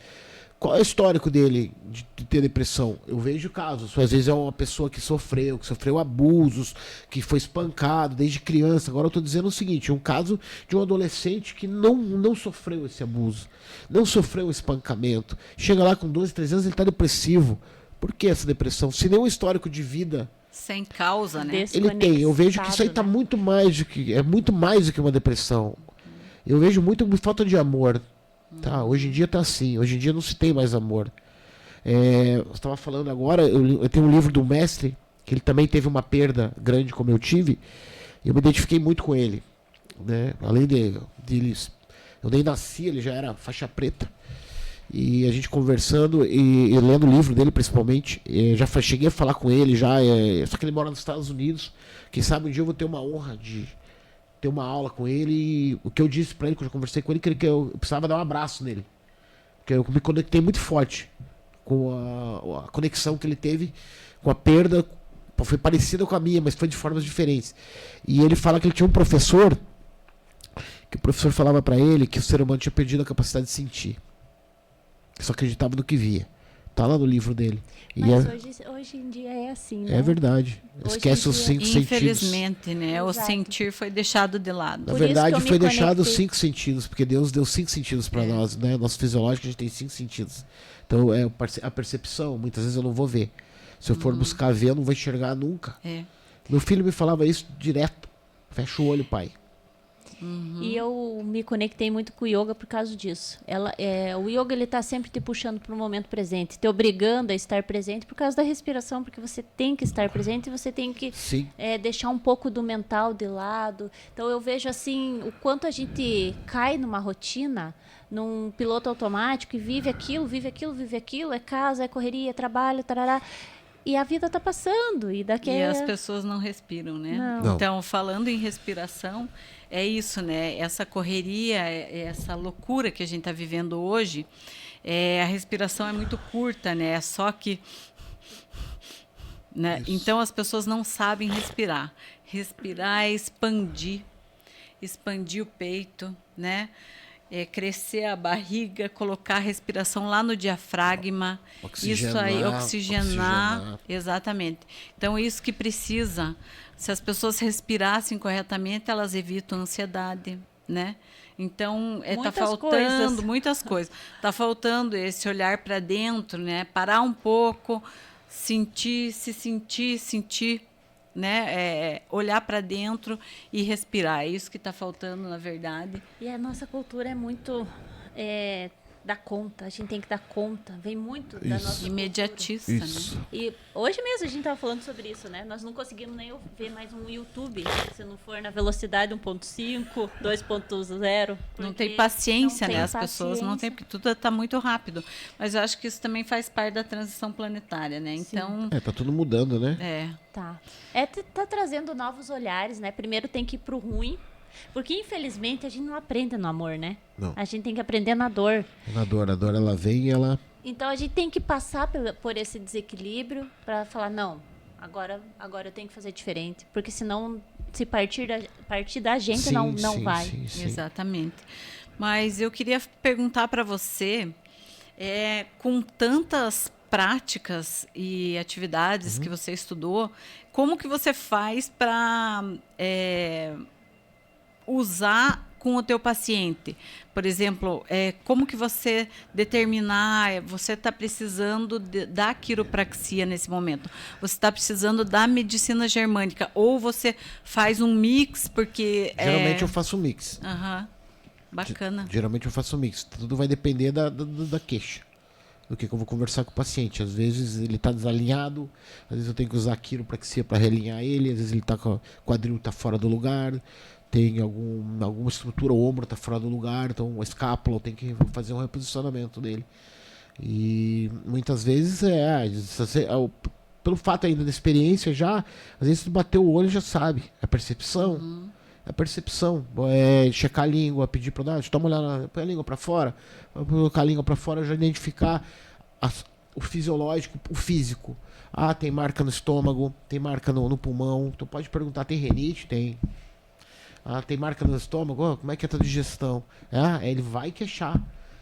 [SPEAKER 3] Qual é o histórico dele de ter depressão? Eu vejo casos. Às vezes é uma pessoa que sofreu abusos, que foi espancado desde criança. Agora eu estou dizendo o seguinte, um caso de um adolescente que não sofreu esse abuso, não sofreu espancamento. Chega lá com 12, 13 anos, ele está depressivo. Por que essa depressão? Se nem um histórico de vida...
[SPEAKER 2] Sem causa, né?
[SPEAKER 3] Ele tem. Eu vejo que isso aí está muito mais do que uma depressão. Eu vejo muito falta de amor. Tá, hoje em dia tá assim, hoje em dia não se tem mais amor. Eu estava falando agora, eu tenho um livro do mestre, que ele também teve uma perda grande como eu tive, e eu me identifiquei muito com ele, né? Além de eu nem nasci, ele já era faixa preta, e a gente conversando e lendo o livro dele principalmente, já cheguei a falar com ele já, só que ele mora nos Estados Unidos, quem sabe um dia eu vou ter uma honra de ter uma aula com ele, e o que eu disse pra ele, quando eu conversei com ele, que eu precisava dar um abraço nele, porque eu me conectei muito forte com a conexão que ele teve com a perda. Foi parecida com a minha, mas foi de formas diferentes. E ele fala que ele tinha um professor, que o professor falava pra ele que o ser humano tinha perdido a capacidade de sentir, só acreditava no que via. Tá lá no livro dele. E
[SPEAKER 1] Mas hoje em dia é assim, né?
[SPEAKER 3] é verdade.
[SPEAKER 1] Hoje
[SPEAKER 3] Esquece
[SPEAKER 1] em
[SPEAKER 3] os
[SPEAKER 1] dia,
[SPEAKER 3] 5 sentidos.
[SPEAKER 2] Infelizmente, né? O
[SPEAKER 1] Exato.
[SPEAKER 2] sentir foi deixado de lado.
[SPEAKER 3] Na
[SPEAKER 1] Por isso
[SPEAKER 3] verdade,
[SPEAKER 1] que eu me
[SPEAKER 3] foi deixado os
[SPEAKER 1] conectei.
[SPEAKER 3] 5 sentidos, porque Deus deu 5 sentidos para nós, né? Nosso fisiológico, a gente tem 5 sentidos. Então, é a percepção. Muitas vezes eu não vou ver. Se eu for buscar ver, eu não vou enxergar nunca.
[SPEAKER 2] É.
[SPEAKER 3] Meu filho me falava isso direto. Fecha o olho, pai.
[SPEAKER 1] E eu me conectei muito com o yoga por causa disso. O yoga ele tá sempre te puxando para o momento presente, te obrigando a estar presente por causa da respiração, porque você tem que estar presente e você tem que
[SPEAKER 3] Sim.
[SPEAKER 1] deixar um pouco do mental de lado. Então eu vejo assim o quanto a gente cai numa rotina, num piloto automático e vive aquilo, é casa, é correria, é trabalho, tarará. E a vida tá passando e daqui
[SPEAKER 2] E as pessoas não respiram, né?
[SPEAKER 3] Não.
[SPEAKER 2] Então, falando em respiração, é isso, né? Essa correria, essa loucura que a gente está vivendo hoje, a respiração é muito curta, né? Só que... Né? Então, as pessoas não sabem respirar. Respirar é expandir o peito, né? Crescer a barriga, colocar a respiração lá no diafragma, isso aí, oxigenar, exatamente. Então, isso que precisa. Se as pessoas respirassem corretamente, elas evitam a ansiedade, né? Então, está faltando muitas coisas. Está faltando esse olhar para dentro, né? Parar um pouco, sentir, né? Olhar para dentro e respirar. É isso que está faltando, na verdade.
[SPEAKER 1] E a nossa cultura é muito dar conta. A gente tem que dar conta. Vem muito da nossa
[SPEAKER 2] imediatista,
[SPEAKER 3] Isso.
[SPEAKER 2] né?
[SPEAKER 1] E hoje mesmo a gente estava falando sobre isso, né? Nós não conseguimos nem ver mais um YouTube se não for na velocidade 1.5, 2.0.
[SPEAKER 2] Não tem paciência,
[SPEAKER 1] não
[SPEAKER 2] né?
[SPEAKER 1] tem
[SPEAKER 2] As pessoas não têm, porque tudo está muito rápido. Mas eu acho que isso também faz parte da transição planetária, né? Então...
[SPEAKER 3] tá tudo mudando, né?
[SPEAKER 1] Tá. Tá trazendo novos olhares, né? Primeiro tem que ir pro ruim, porque infelizmente a gente não aprende no amor, né?
[SPEAKER 3] Não.
[SPEAKER 1] A gente tem que aprender na dor.
[SPEAKER 3] A dor ela vem e ela...
[SPEAKER 1] Então a gente tem que passar por esse desequilíbrio para falar, não, agora eu tenho que fazer diferente. Porque senão, se partir da gente, não vai.
[SPEAKER 3] Sim.
[SPEAKER 2] Exatamente. Mas eu queria perguntar para você, com tantas práticas e atividades que você estudou, como que você faz para usar com o teu paciente? Por exemplo, como que você determinar, você está precisando da quiropraxia nesse momento, você está precisando da medicina germânica, ou você faz um mix, porque...
[SPEAKER 3] Geralmente eu faço um mix.
[SPEAKER 2] Bacana.
[SPEAKER 3] Geralmente eu faço um mix. Tudo vai depender da queixa. Do que eu vou conversar com o paciente. Às vezes ele está desalinhado, às vezes eu tenho que usar quiropraxia para realinhar ele, às vezes ele está com o quadril tá fora do lugar, tem alguma estrutura, o ombro está fora do lugar, então a escápula, eu tenho que fazer um reposicionamento dele. E muitas vezes pelo fato ainda da experiência já, às vezes tu bateu o olho já sabe, é percepção. É percepção, checar a língua, pedir para dar, toma uma olhada, põe a língua para fora, colocar a língua para fora, já identificar o fisiológico, o físico. Tem marca no estômago, tem marca no pulmão, tu pode perguntar, tem renite? Tem. Tem marca no estômago, como é que é a tua digestão? Ele vai queixar.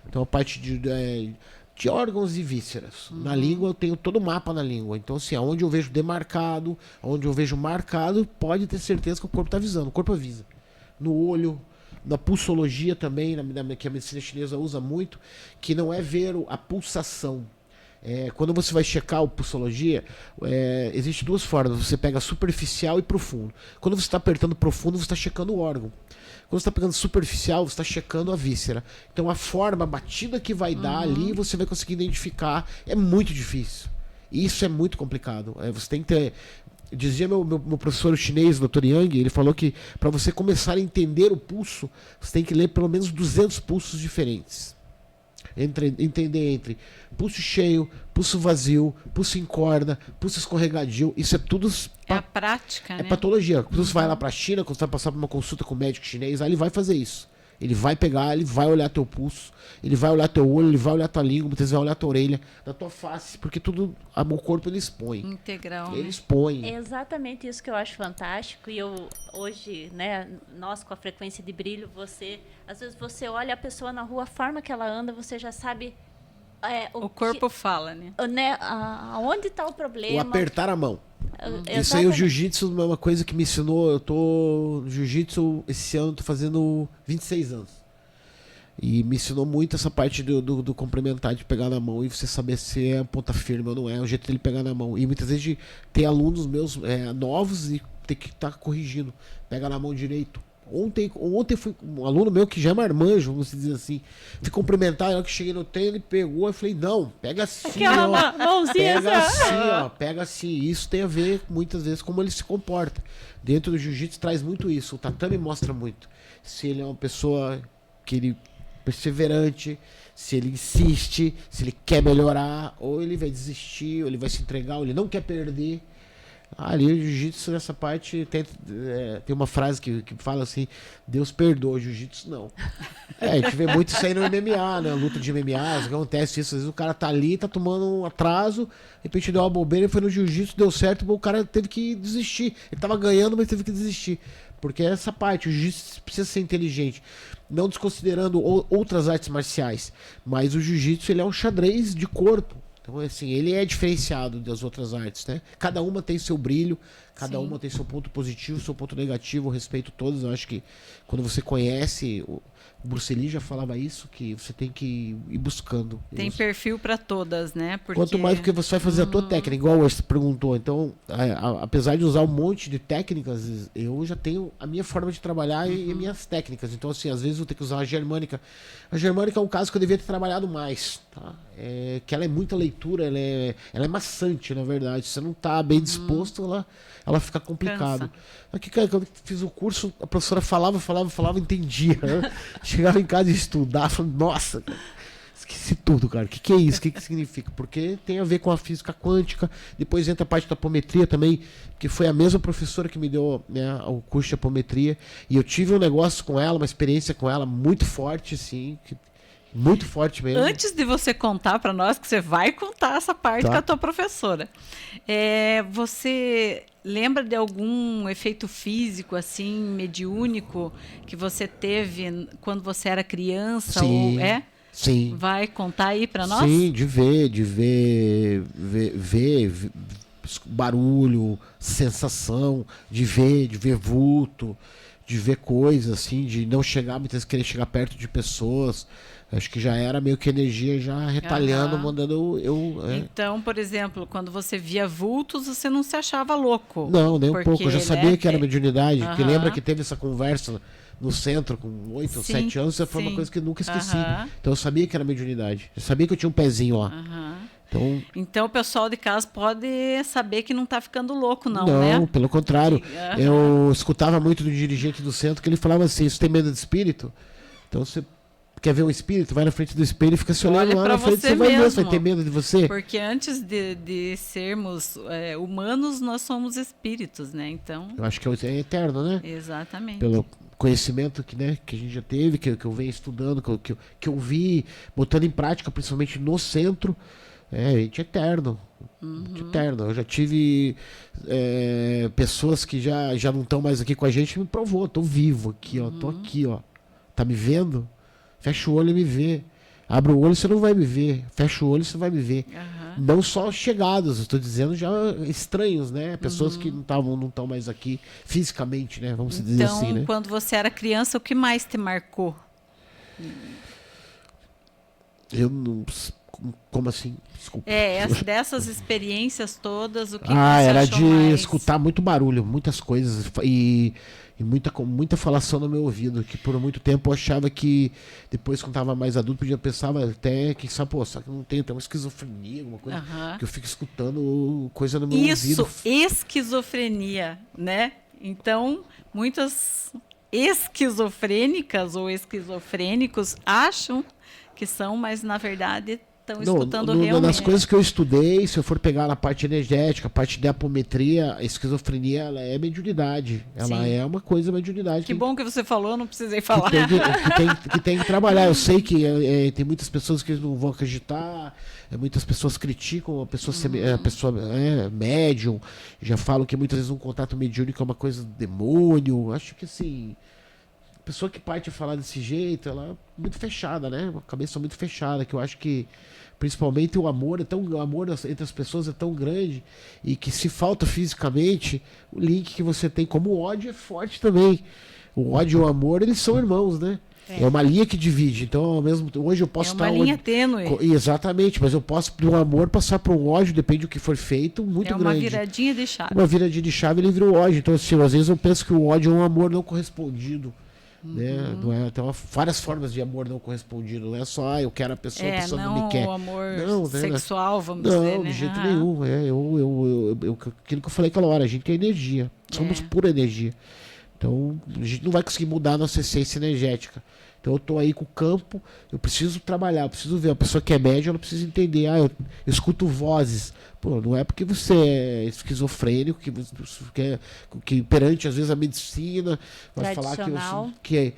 [SPEAKER 3] Então a parte de órgãos e vísceras. Na língua eu tenho todo o mapa na língua. Então, assim, aonde eu vejo demarcado, onde eu vejo marcado, pode ter certeza que o corpo está avisando. O corpo avisa. No olho, na pulsologia também, que a medicina chinesa usa muito, que não é ver a pulsação. Quando você vai checar a pulsologia, existe duas formas. Você pega superficial e profundo. Quando você está apertando profundo, você está checando o órgão. Quando você está pegando superficial, você está checando a víscera. Então a forma, a batida que vai dar ali, você vai conseguir identificar. É muito difícil. Isso é muito complicado. Você tem que ter... Dizia meu professor chinês, Dr. Yang, ele falou que para você começar a entender o pulso, você tem que ler pelo menos 200 pulsos diferentes. Entender entre pulso cheio, pulso vazio, pulso em corda, pulso escorregadio, isso é tudo
[SPEAKER 2] a prática, né?
[SPEAKER 3] Patologia. Quando você vai lá para a China, quando você vai passar por uma consulta com o médico chinês, aí ele vai fazer isso. Ele vai pegar, ele vai olhar teu pulso, ele vai olhar teu olho, ele vai olhar tua língua, muitas vezes vai olhar tua orelha, da tua face, porque tudo, o corpo ele expõe.
[SPEAKER 2] Integral.
[SPEAKER 3] Ele expõe.
[SPEAKER 1] É exatamente isso que eu acho fantástico. E eu hoje, né, nós com a frequência de brilho, às vezes você olha a pessoa na rua, a forma que ela anda, você já sabe
[SPEAKER 2] O corpo fala, né?
[SPEAKER 1] Né, onde está o
[SPEAKER 3] O
[SPEAKER 1] problema?
[SPEAKER 3] apertar a mão. Isso aí, o
[SPEAKER 1] Exatamente.
[SPEAKER 3] jiu-jitsu é uma coisa que me ensinou. Eu tô no jiu-jitsu esse ano, tô fazendo 26 anos. E me ensinou muito essa parte do complementar, de pegar na mão e você saber se é ponta firme ou não é, o jeito dele pegar na mão. E muitas vezes de ter alunos meus novos e ter que estar corrigindo. Pega na mão direito. Ontem foi um aluno meu que já é marmanjo, vamos dizer assim. Fui cumprimentar, na hora que cheguei no treino, ele pegou, eu falei, não, pega assim,
[SPEAKER 1] Aquela
[SPEAKER 3] ó.
[SPEAKER 1] mãozinha
[SPEAKER 3] Pega
[SPEAKER 1] assim,
[SPEAKER 3] assim, ó, pega assim. Isso tem a ver, muitas vezes, como ele se comporta. Dentro do jiu-jitsu traz muito isso. O tatame mostra muito. Se ele é uma pessoa que ele perseverante, se ele insiste, se ele quer melhorar, ou ele vai desistir, ou ele vai se entregar, ou ele não quer perder. Ali o jiu-jitsu nessa parte tem uma frase que fala assim: Deus perdoa, o jiu-jitsu não. A gente vê muito isso aí no MMA, né? Luta de MMA, acontece isso. Às vezes o cara tá ali, tá tomando um atraso, de repente deu uma bobeira, ele foi no jiu-jitsu, deu certo, o cara teve que desistir. Ele tava ganhando, mas teve que desistir. Porque essa parte, o jiu-jitsu precisa ser inteligente. Não desconsiderando outras artes marciais. Mas o jiu-jitsu ele é um xadrez de corpo. Então, assim, ele é diferenciado das outras artes, né? Cada uma tem seu brilho, cada uma tem seu ponto positivo, seu ponto negativo, eu respeito todos. Eu acho que quando você conhece, o Bruce Lee já falava isso, que você tem que ir buscando.
[SPEAKER 2] Tem perfil para todas, né? Porque...
[SPEAKER 3] Quanto mais do que você vai fazer a tua técnica, igual você perguntou. Então, apesar de usar um monte de técnicas, eu já tenho a minha forma de trabalhar e minhas técnicas. Então, assim, às vezes eu tenho que usar a germânica. A germânica é um caso que eu devia ter trabalhado mais, tá? Que ela é muita leitura, ela é maçante, na verdade. Se você não tá bem disposto, ela fica complicado. Aqui, cara, quando eu fiz o curso, a professora falava, entendia. Né? Chegava em casa e estudava, falava, nossa, cara, esqueci tudo, cara. O que é isso? O que significa? Porque tem a ver com a física quântica. Depois entra a parte da apometria também, que foi a mesma professora que me deu, né, o curso de apometria. E eu tive um negócio com ela, uma experiência com ela muito forte, assim, muito forte mesmo.
[SPEAKER 2] Antes de você contar para nós, que você vai contar essa parte com a tua professora, você lembra de algum efeito físico, assim, mediúnico, que você teve quando você era criança?
[SPEAKER 3] Sim,
[SPEAKER 2] ou
[SPEAKER 3] sim.
[SPEAKER 2] Vai contar aí para nós?
[SPEAKER 3] Sim, de ver barulho, sensação, de ver vulto, de ver coisas, assim, de não chegar, muitas vezes querer chegar perto de pessoas. Acho que já era meio que energia já retalhando, mandando
[SPEAKER 2] Então, por exemplo, quando você via vultos, você não se achava louco?
[SPEAKER 3] Não, nem um pouco. Eu já sabia que era mediunidade. Porque lembra que teve essa conversa no centro com 8 ou 7 anos? Isso foi uma coisa que eu nunca esqueci. Então eu sabia que era mediunidade. Eu sabia que eu tinha um pezinho lá.
[SPEAKER 2] Então o pessoal de casa pode saber que não está ficando louco, né?
[SPEAKER 3] Não, pelo contrário. Eu escutava muito do dirigente do centro que ele falava assim: você tem medo de espírito? Então você quer ver um espírito? Vai na frente do espelho e fica se olhando lá na frente, você vai ver, você vai ter medo de você.
[SPEAKER 2] Porque antes de sermos humanos, nós somos espíritos, né? Então...
[SPEAKER 3] Eu acho que é eterno, né?
[SPEAKER 2] Exatamente.
[SPEAKER 3] Pelo conhecimento que a gente já teve, que eu venho estudando, que eu vi, botando em prática, principalmente no centro. A gente é eterno. Eterno. Eu já tive pessoas que já não estão mais aqui com a gente, me provou. Tô vivo aqui, ó. Tô aqui, ó. Tá me vendo? Fecha o olho e me vê. Abre o olho, você não vai me ver. Fecha o olho, você vai me ver. Não só chegados, estou dizendo já estranhos, né? Pessoas que não estão mais aqui fisicamente, né? Vamos dizer assim, né?
[SPEAKER 2] Então, quando você era criança, o que mais te marcou?
[SPEAKER 3] Eu não... Como assim? Desculpa.
[SPEAKER 2] Dessas experiências todas, o que você
[SPEAKER 3] era
[SPEAKER 2] achou
[SPEAKER 3] de
[SPEAKER 2] mais?
[SPEAKER 3] escutar muito barulho, muitas coisas e muita falação no meu ouvido, que por muito tempo eu achava que depois quando estava mais adulto eu pensava até que só que não tem até uma esquizofrenia, alguma coisa, que eu fico escutando coisa no meu ouvido.
[SPEAKER 2] Isso, esquizofrenia, né? Então, muitas esquizofrênicas ou esquizofrênicos acham que são, mas na verdade estão escutando realmente.
[SPEAKER 3] Nas coisas que eu estudei, se eu for pegar na parte energética, a parte de apometria, a esquizofrenia ela é mediunidade. Ela é uma coisa mediunidade.
[SPEAKER 2] Que bom que você falou, não precisei falar.
[SPEAKER 3] Que tem que trabalhar. Eu sei que tem muitas pessoas que não vão acreditar, muitas pessoas criticam a pessoa, médium, já falam que muitas vezes um contato mediúnico é uma coisa do demônio. Acho que assim... A pessoa que parte a falar desse jeito, ela é muito fechada, né? Uma cabeça muito fechada, que eu acho que principalmente o amor entre as pessoas é tão grande e que se falta fisicamente, o link que você tem como o ódio é forte também. O ódio e o amor, eles são irmãos, né? É uma linha que divide. Então, ao mesmo hoje eu posso estar.
[SPEAKER 2] É uma linha tênue.
[SPEAKER 3] Exatamente, mas eu posso, do amor, passar para um ódio, depende do que for feito, muito grande.
[SPEAKER 2] É uma viradinha de chave.
[SPEAKER 3] Uma viradinha de chave, ele vira o ódio. Então, assim, às vezes eu penso que o ódio é um amor não correspondido. Né? Não é, tem várias formas de amor não correspondido. Não é só, eu quero a pessoa não me quer.
[SPEAKER 2] O amor
[SPEAKER 3] não,
[SPEAKER 2] sexual, vamos
[SPEAKER 3] dizer.
[SPEAKER 2] Não,
[SPEAKER 3] de jeito nenhum. Aquilo que eu falei aquela hora, a gente é energia. Somos pura energia. Então, a gente não vai conseguir mudar a nossa essência energética. Então, eu tô aí com o campo, eu preciso trabalhar, eu preciso ver. A pessoa que é médium, ela precisa entender. Eu escuto vozes. Pô, não é porque você é esquizofrênico que perante, às vezes, a medicina vai falar que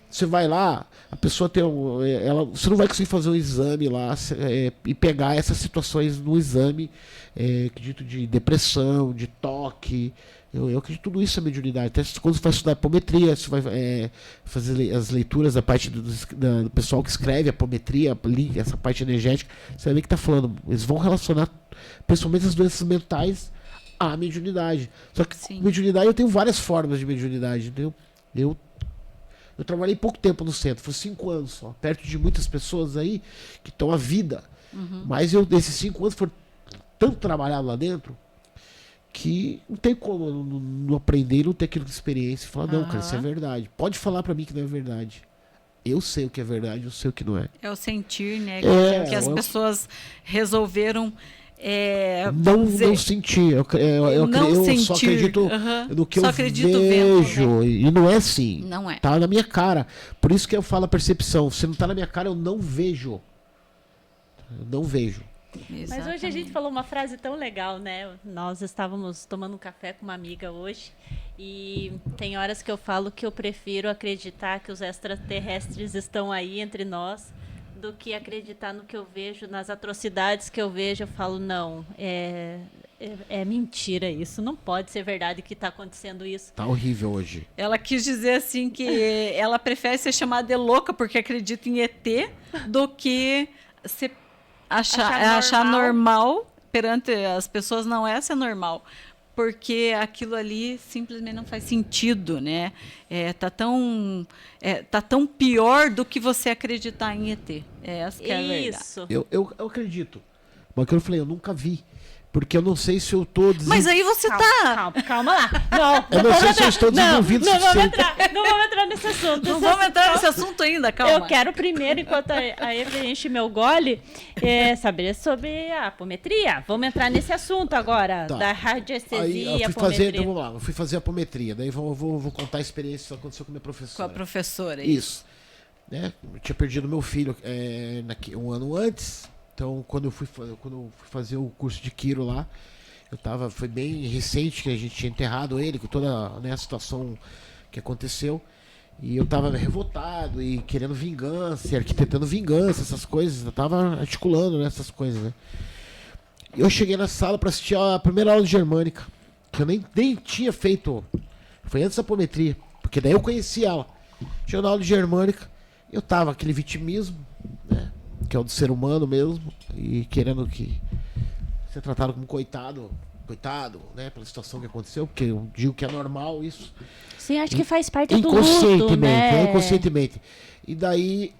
[SPEAKER 3] você vai lá, a pessoa tem você não vai conseguir fazer um exame lá e pegar essas situações no exame, acredito, de depressão, de toque. Eu acredito que tudo isso é mediunidade. Até quando você vai estudar apometria, você vai fazer as leituras da parte do pessoal que escreve apometria, essa parte energética, você vai ver que está falando. Eles vão relacionar principalmente as doenças mentais à mediunidade. Só que mediunidade, eu tenho várias formas de mediunidade. Entendeu? Eu trabalhei pouco tempo no centro, foi 5 anos só, perto de muitas pessoas aí que estão à vida. Mas desses 5 anos, foram tanto trabalhado lá dentro que não tem como não aprender, não ter aquilo de experiência e falar, não, cara, isso é verdade. Pode falar pra mim que não é verdade. Eu sei o que é verdade, eu sei o que não é.
[SPEAKER 2] É o sentir, né? Que as pessoas resolveram
[SPEAKER 3] não sentir. Eu só acredito no que eu vejo. E não é assim.
[SPEAKER 2] Não é.
[SPEAKER 3] Tá na minha cara. Por isso que eu falo a percepção. Se não tá na minha cara, eu não vejo. Eu não vejo.
[SPEAKER 1] Exatamente. Mas hoje a gente falou uma frase tão legal, né? Nós estávamos tomando um café com uma amiga hoje e tem horas que eu falo que eu prefiro acreditar que os extraterrestres estão aí entre nós do que acreditar no que eu vejo, nas atrocidades que eu vejo. Eu falo, não, é mentira isso, não pode ser verdade que está acontecendo isso.
[SPEAKER 3] Tá horrível hoje.
[SPEAKER 2] Ela quis dizer assim que ela prefere ser chamada de louca porque acredita em ET do que achar normal perante as pessoas. Não é ser normal, porque aquilo ali simplesmente não faz sentido, né? Tá tão pior do que você acreditar em ET. Essa que é a verdade.
[SPEAKER 1] Isso.
[SPEAKER 3] Eu acredito. Mas que eu falei, eu nunca vi. Porque eu não sei se eu tô...
[SPEAKER 2] Mas aí você
[SPEAKER 1] Calma lá. Não,
[SPEAKER 3] eu não sei se eu estou desenvolvido o suficiente.
[SPEAKER 1] Não vamos entrar nesse assunto.
[SPEAKER 2] Não vamos entrar nesse assunto ainda, calma.
[SPEAKER 1] Eu quero primeiro, enquanto a Eva enche meu gole, saber sobre a apometria. Vamos entrar nesse assunto agora, da radiestesia e apometria.
[SPEAKER 3] Então vamos lá, eu fui fazer a apometria. Daí vou contar a experiência que aconteceu com a minha professora.
[SPEAKER 2] Com a professora.
[SPEAKER 3] Isso. Né? Eu tinha perdido meu filho um ano antes. Então, quando eu fui fazer o curso de Quiro lá, foi bem recente que a gente tinha enterrado ele, com toda a situação que aconteceu. E eu estava revoltado e querendo vingança, arquitetando vingança, essas coisas. Eu estava articulando essas coisas, né? E eu cheguei na sala para assistir a primeira aula de germânica, que eu nem tinha feito. Foi antes da apometria, porque daí eu conheci ela. Tinha na aula de germânica, eu tava aquele vitimismo, né? Que é o do ser humano mesmo, e querendo ser tratado como coitado, né, pela situação que aconteceu, porque eu digo que é normal isso.
[SPEAKER 1] Sim, acho que faz parte do luto, né?
[SPEAKER 3] Inconscientemente. E daí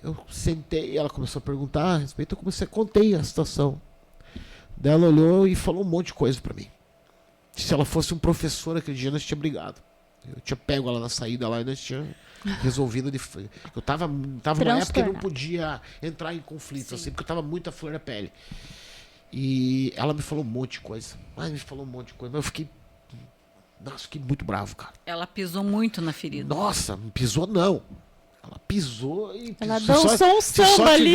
[SPEAKER 3] eu sentei, ela começou a perguntar a respeito, eu contei a situação. Daí ela olhou e falou um monte de coisa pra mim. Se ela fosse um professor aquele dia, nós tínhamos brigado. Eu tinha pego ela na saída lá e nós tínhamos resolvido eu tava numa época que eu não podia entrar em conflito, assim, porque eu tava muito à flor da pele. E ela me falou um monte de coisa. Mas eu fiquei muito bravo, cara.
[SPEAKER 2] Ela pisou muito na ferida.
[SPEAKER 3] Nossa, não pisou não. Ela pisou e...
[SPEAKER 1] Ela dançou um samba ali.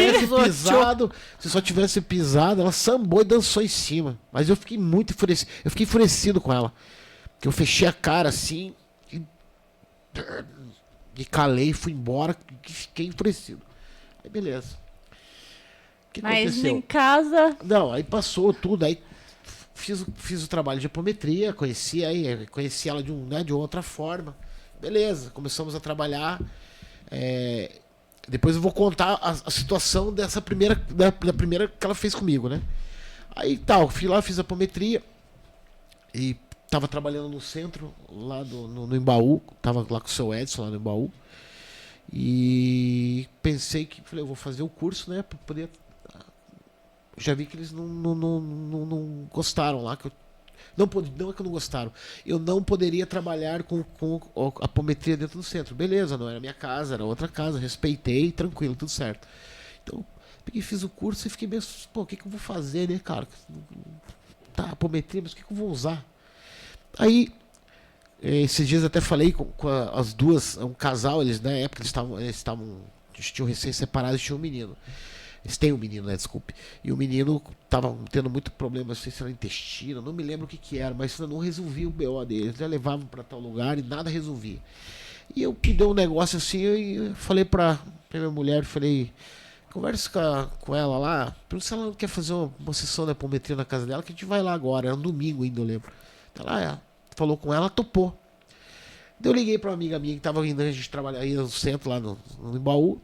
[SPEAKER 3] Se só tivesse pisado, ela sambou e dançou em cima. Mas eu fiquei muito enfurecido. Eu fiquei enfurecido com ela. Porque eu fechei a cara assim... E calei, fui embora, fiquei enfurecido. Aí beleza.
[SPEAKER 1] Mas
[SPEAKER 3] aconteceu?
[SPEAKER 1] Em casa...
[SPEAKER 3] Não, aí passou tudo, aí fiz o trabalho de apometria, conheci ela de outra forma. Beleza, começamos a trabalhar. Depois eu vou contar a situação dessa primeira, da primeira que ela fez comigo, né? Aí tal, fui lá, fiz a apometria e tava trabalhando no centro, lá no Embaú, tava lá com o seu Edson lá no Embaú. E pensei que, falei, eu vou fazer o curso, né, pra poder... Já vi que eles não gostaram lá, que eu não é que não gostaram. Eu não poderia trabalhar com a apometria dentro do centro. Beleza, não era minha casa, era outra casa. Respeitei, tranquilo, tudo certo. Então, peguei, fiz o curso e fiquei meio... Pô, o que eu vou fazer, né, cara? Tá, apometria, mas o que eu vou usar? Aí, esses dias até falei com as duas, um casal, eles na época eles tinham recém-separados e tinham um menino. Eles têm um menino, né? Desculpe. E o menino tava tendo muito problema, não sei se era intestino, não me lembro o que era, mas não resolvia o BO dele. Eles já levavam para tal lugar e nada resolvia. E eu me deu um negócio assim, e falei pra minha mulher, falei, conversa com ela lá, pergunta se ela não quer fazer uma sessão de apometria na casa dela, que a gente vai lá agora, era um domingo ainda, eu lembro. Então ela falou com ela, topou. Daí eu liguei pra uma amiga minha que tava vindo, a gente trabalhar aí no centro, lá no Embaú.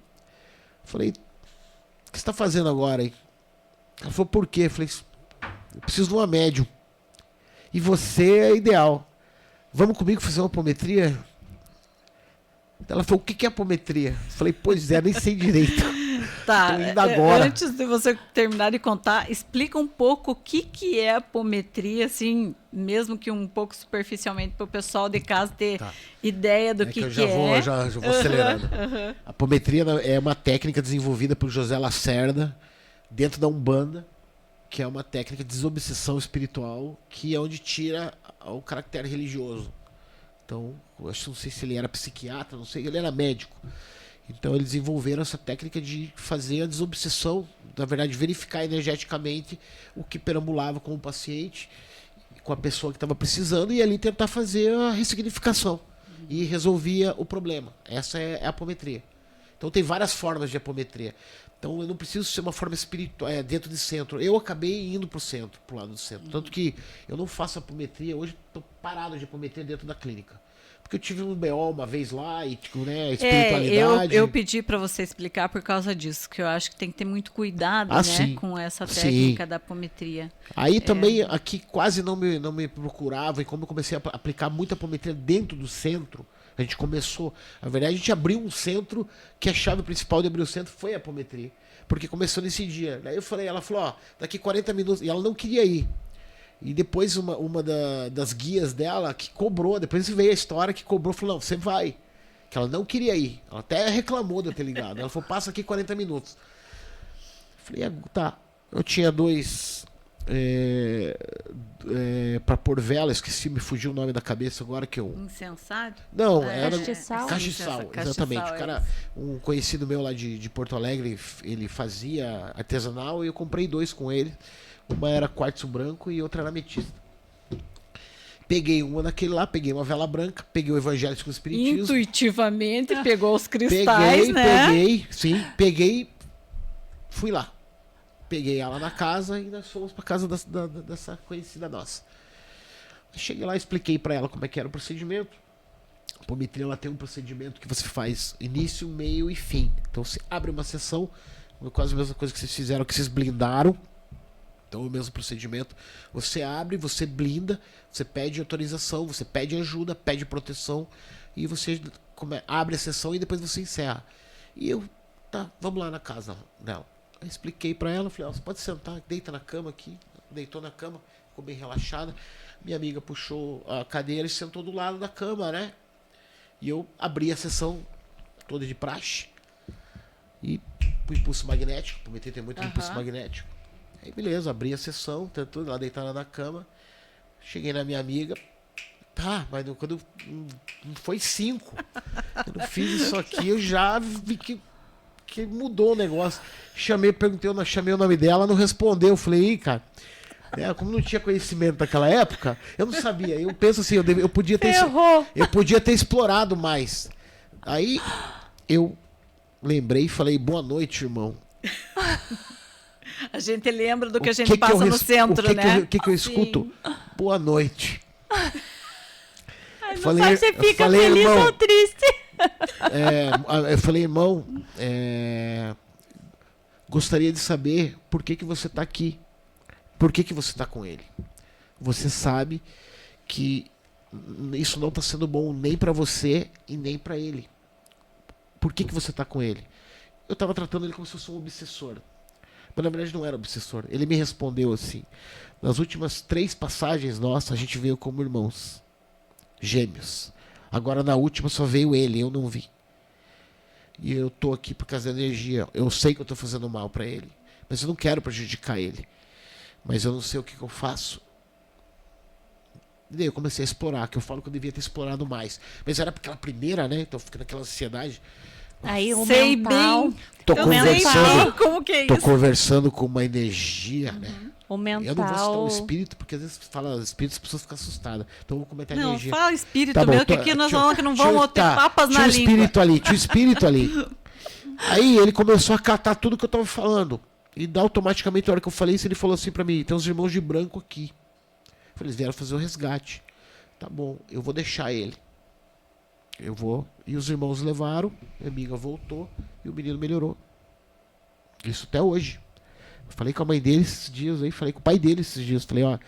[SPEAKER 3] Falei, o que você tá fazendo agora aí? Ela falou, por quê? Eu falei, eu preciso de uma médium. E você é ideal. Vamos comigo fazer uma apometria? Ela falou, o que é apometria? Eu falei, pois é, nem sei direito.
[SPEAKER 2] Tá,
[SPEAKER 3] tô indo agora.
[SPEAKER 2] Antes de você terminar de contar, explica um pouco o que é apometria, assim, mesmo que um pouco superficialmente, para o pessoal de casa ter ideia do que
[SPEAKER 3] eu já vou acelerando. A apometria é uma técnica desenvolvida por José Lacerda dentro da Umbanda, que é uma técnica de desobsessão espiritual, que é onde tira o caráter religioso. Então, eu acho, não sei se ele era psiquiatra, não sei, ele era médico. Então eles desenvolveram essa técnica de fazer a desobsessão, na verdade verificar energeticamente o que perambulava com o paciente, com a pessoa que estava precisando, e ali tentar fazer a ressignificação. E resolvia o problema. Essa é a apometria. Então tem várias formas de apometria. Então eu não preciso ser uma forma espiritual dentro do centro. Eu acabei indo pro centro, pro lado do centro. Tanto que eu não faço apometria, hoje estou parado de apometria dentro da clínica. Porque eu tive um BO uma vez lá e, né, espiritualidade.
[SPEAKER 2] Eu pedi para você explicar por causa disso, que eu acho que tem que ter muito cuidado, né,
[SPEAKER 3] sim.
[SPEAKER 2] com essa técnica da apometria.
[SPEAKER 3] Aí também aqui quase não me procurava, e como eu comecei a aplicar muita apometria dentro do centro, a gente começou, na verdade a gente abriu um centro, que a chave principal de abrir o centro foi a apometria, porque começou nesse dia. Daí eu falei, ela falou, ó, daqui 40 minutos, e ela não queria ir. E depois uma das guias dela que cobrou, depois veio a história que cobrou, falou, não, você vai. Que ela não queria ir. Ela até reclamou de eu ter ligado. Ela falou, passa aqui 40 minutos. Falei, tá. Eu tinha dois pra pôr vela, esqueci, me fugiu o nome da cabeça agora que eu...
[SPEAKER 2] Insensado?
[SPEAKER 3] Não, era...
[SPEAKER 1] Castiçal?
[SPEAKER 3] Castiçal, exatamente. O cara, um conhecido meu lá de Porto Alegre, ele fazia artesanal e eu comprei dois com ele. Uma era quartzo branco e outra era ametista. Peguei uma daquele lá, peguei uma vela branca, peguei o Evangelho com o Espiritismo.
[SPEAKER 2] Intuitivamente pegou os cristais,
[SPEAKER 3] Peguei, fui lá. Peguei ela na casa e nós fomos pra casa dessa conhecida nossa. Cheguei lá, expliquei pra ela como é que era o procedimento. A apometria, ela tem um procedimento que você faz início, meio e fim. Então você abre uma sessão, quase a mesma coisa que vocês fizeram, que vocês blindaram. Então, o mesmo procedimento, você abre, você blinda, você pede autorização, você pede ajuda, pede proteção, e você abre a sessão e depois você encerra. E eu, tá, vamos lá na casa dela. Eu expliquei pra ela, falei, ó, você pode sentar, deita na cama aqui. Deitou na cama, ficou bem relaxada. Minha amiga puxou a cadeira e sentou do lado da cama, né? E eu abri a sessão toda de praxe. E o impulso magnético, prometi ter muito impulso magnético. Aí beleza, abri a sessão, tudo lá deitada na cama. Cheguei na minha amiga. Tá, mas quando não foi 5. Quando eu fiz isso aqui, eu já vi que mudou o negócio. Chamei o nome dela, não respondeu. Falei, ih, cara, como não tinha conhecimento naquela época, eu não sabia. Eu penso assim, eu podia ter explorado mais. Aí eu lembrei e falei, boa noite, irmão.
[SPEAKER 2] A gente lembra do que a gente passa no centro, né?
[SPEAKER 3] O que eu escuto? Boa noite.
[SPEAKER 1] Não
[SPEAKER 3] Falei-
[SPEAKER 1] sabe se
[SPEAKER 3] eu
[SPEAKER 1] fica
[SPEAKER 3] falei,
[SPEAKER 1] feliz
[SPEAKER 3] irmão.
[SPEAKER 1] ou triste.
[SPEAKER 3] Eu falei, irmão, gostaria de saber por que você está aqui. Por que você está com ele? Você sabe que isso não está sendo bom nem para você e nem para ele. Por que você está com ele? Eu estava tratando ele como se fosse um obsessor. Mas na verdade não era obsessor. Ele me respondeu assim: nas últimas 3 passagens nossas, a gente veio como irmãos. Gêmeos. Agora na última só veio ele, eu não vi. E eu tô aqui por causa da energia. Eu sei que eu tô fazendo mal para ele. Mas eu não quero prejudicar ele. Mas eu não sei o que eu faço. E daí eu comecei a explorar, que eu falo que eu devia ter explorado mais. Mas era aquela primeira, né? Então fica naquela ansiedade.
[SPEAKER 1] Aí o
[SPEAKER 2] Sei
[SPEAKER 1] mental,
[SPEAKER 2] bem.
[SPEAKER 3] Tô
[SPEAKER 2] Eu sei
[SPEAKER 3] conversando.
[SPEAKER 2] bem como que é
[SPEAKER 3] Tô
[SPEAKER 2] isso.
[SPEAKER 3] conversando com uma energia, né?
[SPEAKER 1] o
[SPEAKER 3] Eu não vou citar
[SPEAKER 1] mental.
[SPEAKER 3] o espírito, porque às vezes fala espírito, as pessoas ficam assustadas. Então eu vou comentar a
[SPEAKER 2] Não,
[SPEAKER 3] energia.
[SPEAKER 2] fala espírito
[SPEAKER 3] Tá bom,
[SPEAKER 2] mesmo, que
[SPEAKER 3] tô-
[SPEAKER 2] aqui nós
[SPEAKER 3] tinha-
[SPEAKER 2] falamos que não
[SPEAKER 3] tinha-
[SPEAKER 2] vamos ter
[SPEAKER 3] tá,
[SPEAKER 2] papas
[SPEAKER 3] tinha
[SPEAKER 2] na
[SPEAKER 3] um
[SPEAKER 2] língua.
[SPEAKER 3] tinha um espírito ali. Aí ele começou a catar tudo que eu tava falando. E automaticamente, na hora que eu falei isso, ele falou assim pra mim: tem uns irmãos de branco aqui. Eu falei: eles vieram fazer o resgate. Tá bom, eu vou deixar ele. Eu vou. E os irmãos levaram, minha amiga voltou e o menino melhorou. Isso até hoje. Eu falei com a mãe dele esses dias aí, falei com o pai dele esses dias. Falei: ó, o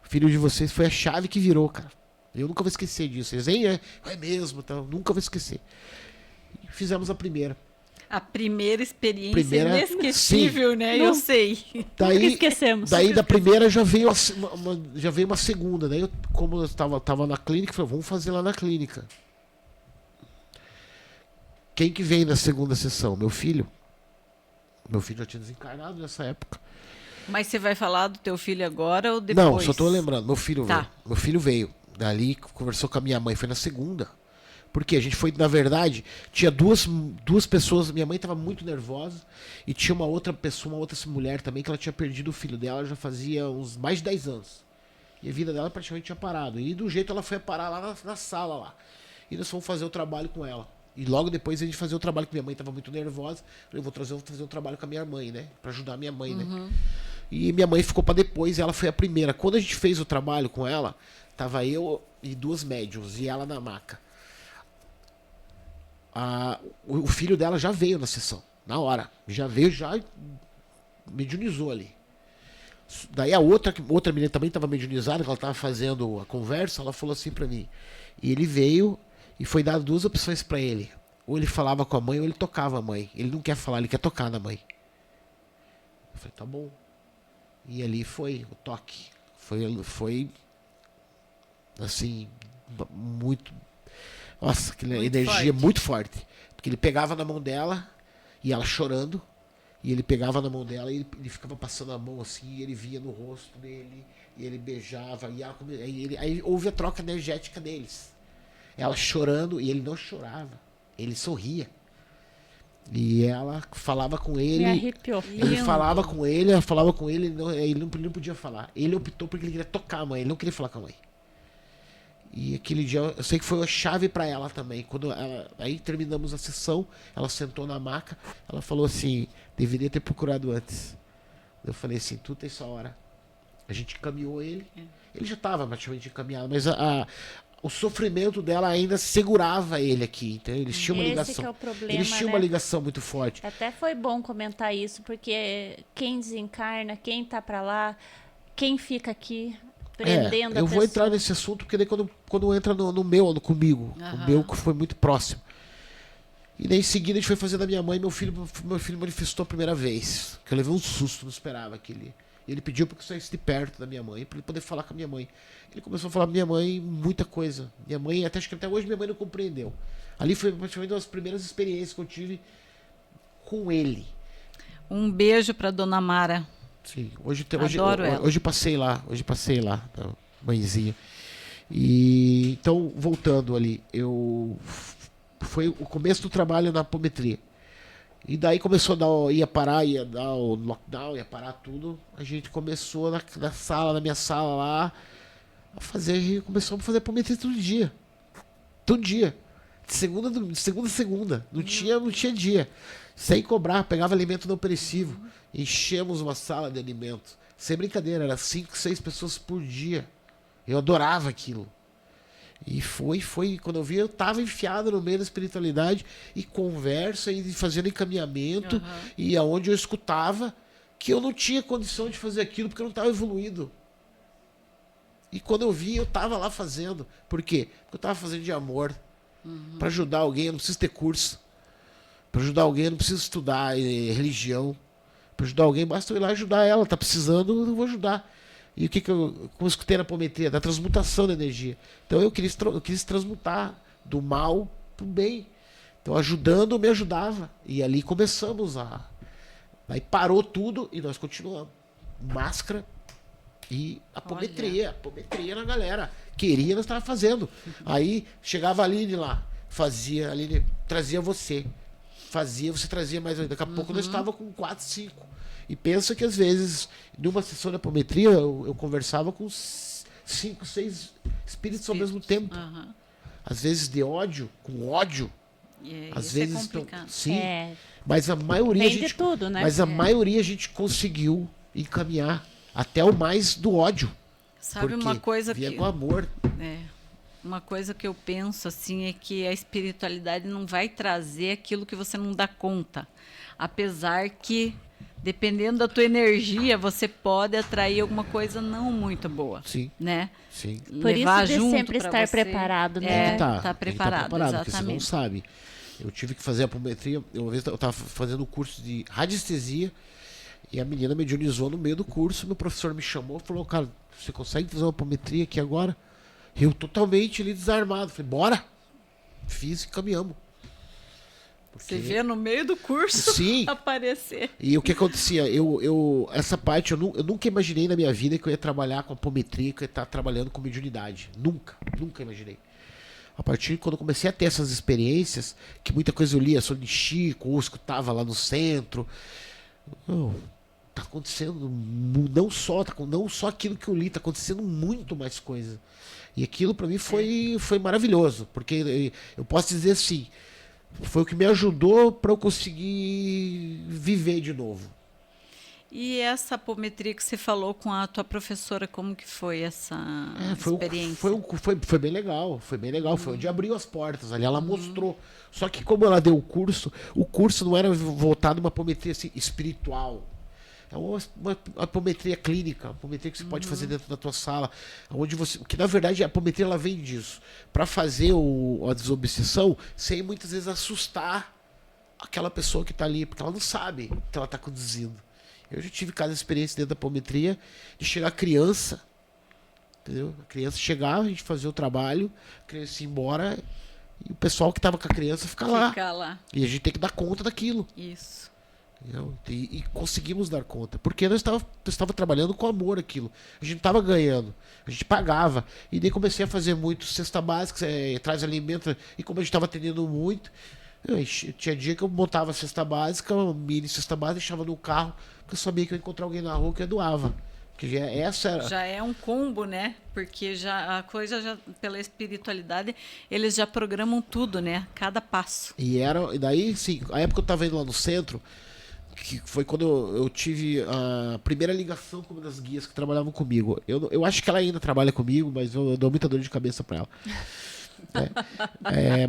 [SPEAKER 3] filho de vocês foi a chave que virou, cara. Eu nunca vou esquecer disso. Eles nem é mesmo, então, nunca vou esquecer. E fizemos a primeira.
[SPEAKER 2] A primeira experiência
[SPEAKER 3] Primeira-
[SPEAKER 2] inesquecível, né? Eu
[SPEAKER 1] Não.
[SPEAKER 2] sei.
[SPEAKER 1] Nunca
[SPEAKER 3] Daí,
[SPEAKER 1] esquecemos.
[SPEAKER 3] daí da primeira já veio já veio uma segunda. Daí eu, como eu tava na clínica, eu falei: vamos fazer lá na clínica. Quem que veio na segunda sessão? Meu filho. Meu filho já tinha desencarnado nessa época.
[SPEAKER 2] Mas você vai falar do teu filho agora ou depois?
[SPEAKER 3] Não, só tô lembrando. Meu filho
[SPEAKER 2] Tá.
[SPEAKER 3] veio. Meu filho veio. Dali conversou com a minha mãe. Foi na segunda. Porque a gente foi, na verdade, tinha duas pessoas. Minha mãe estava muito nervosa. E tinha uma outra pessoa, uma outra mulher também, que ela tinha perdido o filho dela já fazia uns mais de 10 anos. E a vida dela praticamente tinha parado. E do jeito ela foi parar lá na sala lá. E nós fomos fazer o trabalho com ela. E logo depois a gente fazia o trabalho com minha mãe, estava muito nervosa. Eu vou fazer um trabalho com a minha mãe, né? Pra ajudar a minha mãe, né? E minha mãe ficou pra depois, e ela foi a primeira. Quando a gente fez o trabalho com ela, tava eu e 2 médiums, e ela na maca. O filho dela já veio na sessão, na hora. Já veio, já mediunizou ali. Daí a outra menina também estava mediunizada, que ela estava fazendo a conversa, ela falou assim pra mim. E ele veio e foi dado 2 opções pra ele. Ou ele falava com a mãe ou ele tocava a mãe. Ele não quer falar, ele quer tocar na mãe. Eu falei: tá bom. E ali foi o toque. Foi assim, muito. Nossa, aquela
[SPEAKER 2] Muito
[SPEAKER 3] energia
[SPEAKER 2] forte.
[SPEAKER 3] muito forte. Porque ele pegava na mão dela e ela chorando. E ele pegava na mão dela e ele ficava passando a mão assim. E ele via no rosto dele. E ele beijava. E aí houve a troca energética deles. Ela chorando e ele não chorava. Ele sorria. E ela falava com ele.
[SPEAKER 1] Me arrepiou.
[SPEAKER 3] Ele
[SPEAKER 2] Lindo.
[SPEAKER 3] falava com ele, ela falava com ele, ele não podia falar. Ele optou porque ele queria tocar a mãe, ele não queria falar com a mãe. E aquele dia, eu sei que foi a chave pra ela também. Aí terminamos a sessão, ela sentou na maca, ela falou assim: deveria ter procurado antes. Eu falei assim: tudo tem sua hora. A gente encaminhou ele. Ele já estava praticamente encaminhado, mas o sofrimento dela ainda segurava ele aqui. Então eles tinham uma
[SPEAKER 1] Esse
[SPEAKER 3] ligação.
[SPEAKER 1] que é o problema,
[SPEAKER 3] Eles tinham
[SPEAKER 1] né?
[SPEAKER 3] uma ligação muito forte.
[SPEAKER 1] Até foi bom comentar isso, porque quem desencarna, quem tá pra lá, quem fica aqui, prendendo a
[SPEAKER 3] eu
[SPEAKER 1] pessoa.
[SPEAKER 3] vou entrar nesse assunto porque daí quando entra no meu, comigo,
[SPEAKER 2] Aham.
[SPEAKER 3] o meu que foi muito próximo. E daí em seguida a gente foi fazer da minha mãe, meu filho manifestou a primeira vez. Que eu levei um susto, não esperava aquele. Ele pediu para que eu saísse de perto da minha mãe, para ele poder falar com a minha mãe. Ele começou a falar pra minha mãe muita coisa. Minha mãe, acho que até hoje minha mãe não compreendeu. Ali foi praticamente uma das primeiras experiências que eu tive com ele.
[SPEAKER 2] Um beijo pra dona Mara.
[SPEAKER 3] Sim,
[SPEAKER 2] Adoro ela.
[SPEAKER 3] hoje passei lá, a mãezinha. E então, voltando ali, foi o começo do trabalho na apometria. E daí começou ia dar o lockdown, ia parar tudo. A gente começou na minha sala lá, começamos a fazer apometria todo dia. Todo dia. De segunda a segunda. Não tinha dia. Sem cobrar, pegava alimento não perecível. Enchemos uma sala de alimento. Sem brincadeira, era 5, 6 pessoas por dia. Eu adorava aquilo. E foi, quando eu vi, eu estava enfiado no meio da espiritualidade e conversa e fazendo encaminhamento, e aonde eu escutava que eu não tinha condição de fazer aquilo porque eu não estava evoluído. E quando eu vi, eu estava lá fazendo. Por quê? Porque eu estava fazendo de amor. Para ajudar alguém, eu não preciso ter curso. Para ajudar alguém, eu não preciso estudar religião. Para ajudar alguém, basta eu ir lá ajudar ela. Tá precisando, eu vou ajudar. E o que eu como eu escutei na apometria? Da transmutação da energia. Então eu quis transmutar do mal para o bem. Então ajudando, me ajudava. E ali começamos a... Aí parou tudo e nós continuamos. Máscara e apometria. Apometria na galera. Queria, nós estávamos fazendo. Aí chegava a Aline lá. Fazia, a Aline trazia você. Fazia, você trazia mais. Daqui a pouco nós estávamos com 4, 5. E pensa que às vezes, numa sessão de apometria, eu conversava com 5, 6 espíritos ao mesmo tempo. Às vezes de ódio, com ódio. Às vezes estão. Sim. Mas a maioria.
[SPEAKER 1] Tem de tudo, né?
[SPEAKER 3] Mas a maioria a gente conseguiu encaminhar até o mais do ódio.
[SPEAKER 2] Sabe uma coisa
[SPEAKER 3] via
[SPEAKER 2] que.
[SPEAKER 3] com amor.
[SPEAKER 2] Uma coisa que eu penso assim é que a espiritualidade não vai trazer aquilo que você não dá conta. Apesar que, dependendo da tua energia, você pode atrair alguma coisa não muito boa.
[SPEAKER 3] Sim.
[SPEAKER 2] Né?
[SPEAKER 3] Sim.
[SPEAKER 1] Por
[SPEAKER 2] Levar
[SPEAKER 1] isso de
[SPEAKER 2] junto
[SPEAKER 1] sempre
[SPEAKER 2] pra
[SPEAKER 1] estar
[SPEAKER 2] você.
[SPEAKER 1] preparado, né?
[SPEAKER 2] Tá preparado,
[SPEAKER 3] porque você não
[SPEAKER 2] exatamente.
[SPEAKER 3] sabe. Eu tive que fazer a apometria. Uma vez eu estava fazendo um curso de radiestesia e a menina mediunizou no meio do curso. Meu professor me chamou e falou: cara, você consegue fazer uma apometria aqui agora? Eu totalmente ali desarmado. Falei: bora! Fiz e caminhamos.
[SPEAKER 2] Você vê no meio do curso
[SPEAKER 3] Sim.
[SPEAKER 2] aparecer.
[SPEAKER 3] E o que acontecia? Essa parte eu nunca imaginei na minha vida que eu ia trabalhar com apometria, que eu ia estar trabalhando com mediunidade. Nunca imaginei. A partir de quando eu comecei a ter essas experiências, que muita coisa eu lia sobre Chico, ou escutava lá no centro. Tá acontecendo não só aquilo que eu li, tá acontecendo muito mais coisa. E aquilo para mim foi maravilhoso, porque eu posso dizer assim, foi o que me ajudou para eu conseguir viver de novo.
[SPEAKER 2] E essa apometria que você falou com a tua professora, como que foi essa experiência?
[SPEAKER 3] Foi bem legal, foi onde abriu as portas ali, ela mostrou. Só que como ela deu o curso não era voltado uma apometria assim, espiritual. É uma apometria clínica, uma apometria que você pode fazer dentro da tua sala, onde que na verdade a apometria ela vem disso, para fazer a desobsessão sem muitas vezes assustar aquela pessoa que está ali, porque ela não sabe o que ela está conduzindo. Eu já tive cada experiência dentro da apometria de chegar criança, entendeu? A criança chegava, a gente fazia o trabalho, a criança ia embora e o pessoal que estava com a criança fica lá. E a gente tem que dar conta daquilo.
[SPEAKER 2] Isso.
[SPEAKER 3] E conseguimos dar conta, porque nós estava trabalhando com amor aquilo. A gente não estava ganhando, a gente pagava. E daí comecei a fazer muito cesta básica, traz alimento, e como a gente estava atendendo muito, tinha dia que eu montava a cesta básica, uma mini cesta básica, deixava no carro, porque eu sabia que eu ia encontrar alguém na rua que eu doava. Porque
[SPEAKER 2] já é um combo, né? Porque já a coisa pela espiritualidade, eles já programam tudo, né? Cada passo.
[SPEAKER 3] E daí, sim, a época que eu estava indo lá no centro, que foi quando eu tive a primeira ligação com uma das guias que trabalhavam comigo. Eu acho que ela ainda trabalha comigo, mas eu dou muita dor de cabeça para ela.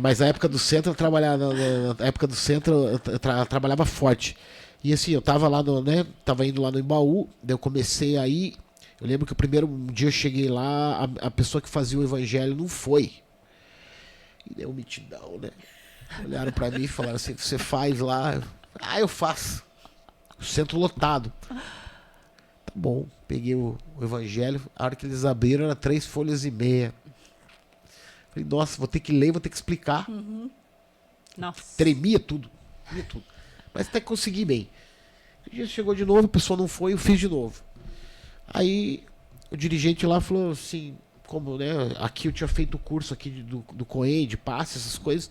[SPEAKER 3] Mas na época do centro, eu trabalhava forte. E assim, eu tava lá tava indo lá no Embaú, daí eu comecei aí. Eu lembro que o primeiro dia eu cheguei lá, a pessoa que fazia o evangelho não foi. E deu mitidão, né? Olharam para mim e falaram assim: você faz lá? Eu faço. O centro lotado. Tá bom, peguei o evangelho. A hora que eles abriram era 3 folhas e meia. Falei: nossa, vou ter que ler, vou ter que explicar.
[SPEAKER 1] Nossa.
[SPEAKER 3] Tremia tudo. Mas até que consegui bem. O dia chegou de novo, a pessoa não foi, eu fiz de novo. Aí o dirigente lá falou assim, como, né, aqui eu tinha feito o curso aqui do COEN, de passe, essas coisas.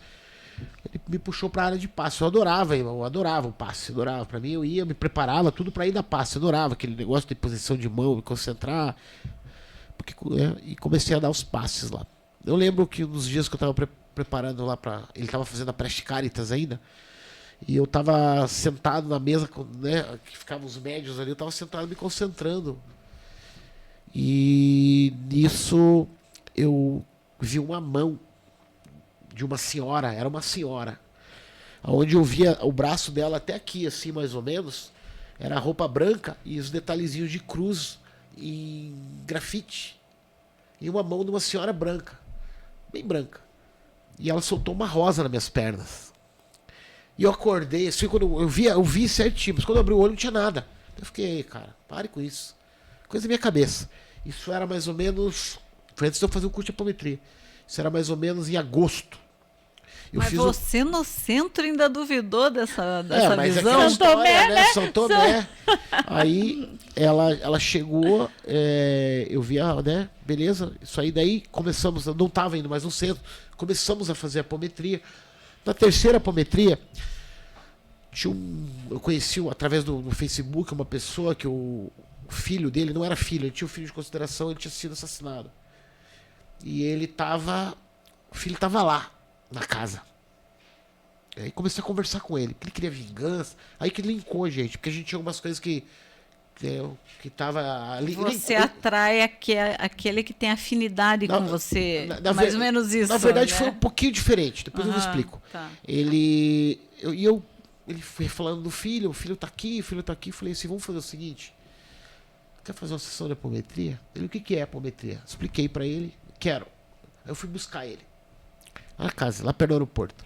[SPEAKER 3] Ele me puxou para a área de passe. Eu adorava o passe, adorava. Para mim, eu ia, me preparava tudo para ir dar passe. Eu adorava aquele negócio de posição de mão, me concentrar. E comecei a dar os passes lá. Eu lembro que nos dias que eu estava preparando lá para... Ele estava fazendo a Preste Caritas ainda. E eu estava sentado na mesa, né, que ficavam os médios ali. Eu estava sentado me concentrando. E nisso eu vi uma mão de uma senhora, era uma senhora, onde eu via o braço dela até aqui, assim, mais ou menos, era a roupa branca e os detalhezinhos de cruz em grafite. E uma mão de uma senhora branca, bem branca. E ela soltou uma rosa nas minhas pernas. E eu acordei, assim, quando eu vi certinho, mas quando eu abri o olho não tinha nada. Eu fiquei, cara, pare com isso. Coisa da minha cabeça. Isso era mais ou menos, foi antes de eu fazer o curso de apometria. Isso era mais ou menos em agosto.
[SPEAKER 2] Mas você no centro ainda duvidou dessa
[SPEAKER 3] mas
[SPEAKER 2] visão?
[SPEAKER 3] É
[SPEAKER 1] São Tomé, né?
[SPEAKER 3] São Tomé. Aí ela chegou, eu vi, né? Beleza, isso aí daí começamos, eu não estava indo mais no centro, começamos a fazer a apometria. Na terceira apometria, eu conheci através do Facebook uma pessoa que o filho dele não era filho, ele tinha um filho de consideração, ele tinha sido assassinado. E o filho estava lá, na casa. Aí comecei a conversar com ele, porque ele queria vingança. Aí que linkou, gente, porque a gente tinha algumas coisas que tava ali.
[SPEAKER 2] Você atrai aquele que tem afinidade com você. Mais ou menos isso.
[SPEAKER 3] Na verdade,
[SPEAKER 2] né?
[SPEAKER 3] foi um pouquinho diferente. Depois eu explico.
[SPEAKER 2] Tá.
[SPEAKER 3] Ele foi falando do filho, o filho tá aqui, o filho tá aqui. Eu falei assim, vamos fazer o seguinte. Quer fazer uma sessão de apometria? Ele, o que é apometria? Expliquei pra ele, quero. Aí eu fui buscar ele. Na casa, lá perto do aeroporto.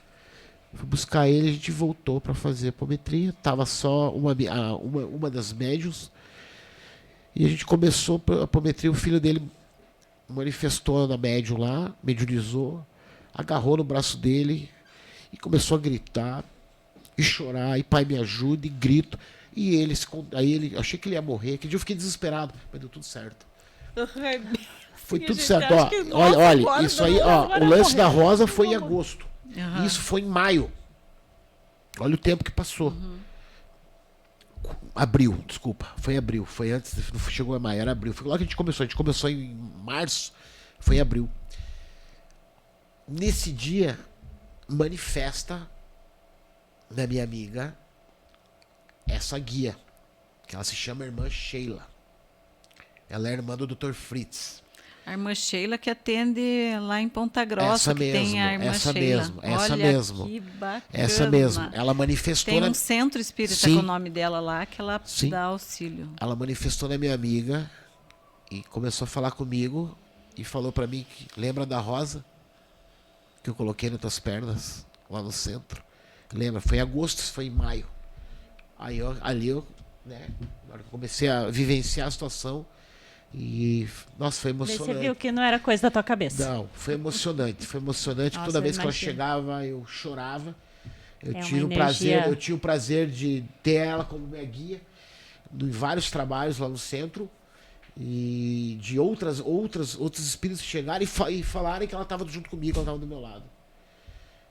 [SPEAKER 3] Fui buscar ele, a gente voltou para fazer apometria. Tava só uma das médiums. E a gente começou a apometria. O filho dele manifestou na médium lá, mediunizou, agarrou no braço dele e começou a gritar e chorar. E pai, me ajuda, e grito. E aí achei que ele ia morrer. Aquele dia eu fiquei desesperado, mas deu tudo certo. Foi tudo certo. Ó, olha, isso aí, ó, o lance da rosa foi em agosto. Isso foi em maio. Olha o tempo que passou. Abril, desculpa. Foi abril. Foi antes, não chegou a maio, era abril. Foi lá que a gente começou. A gente começou em março, foi em abril. Nesse dia, manifesta na minha amiga essa guia, que ela se chama Irmã Sheila. Ela é irmã do Dr. Fritz.
[SPEAKER 2] A irmã Sheila que atende lá em Ponta Grossa, tem a irmã Sheila.
[SPEAKER 3] Essa
[SPEAKER 2] Olha,
[SPEAKER 3] mesmo.
[SPEAKER 2] Que bacana.
[SPEAKER 3] Essa mesmo. Ela manifestou.
[SPEAKER 2] Tem um centro espírita com o nome dela lá que ela dá auxílio.
[SPEAKER 3] Ela manifestou na minha amiga e começou a falar comigo e falou pra mim que lembra da rosa que eu coloquei nas tuas pernas lá no centro. Lembra? Foi em agosto, foi em maio. Aí eu, né, agora eu comecei a vivenciar a situação. E, nossa, foi emocionante.
[SPEAKER 1] Você viu que não era coisa da tua cabeça.
[SPEAKER 3] Não, foi emocionante. Foi emocionante. Nossa, toda vez que ela chegava, eu chorava. Eu tinha o prazer de ter ela como minha guia em vários trabalhos lá no centro. E de outros espíritos chegarem e falarem que ela estava junto comigo, que ela estava do meu lado.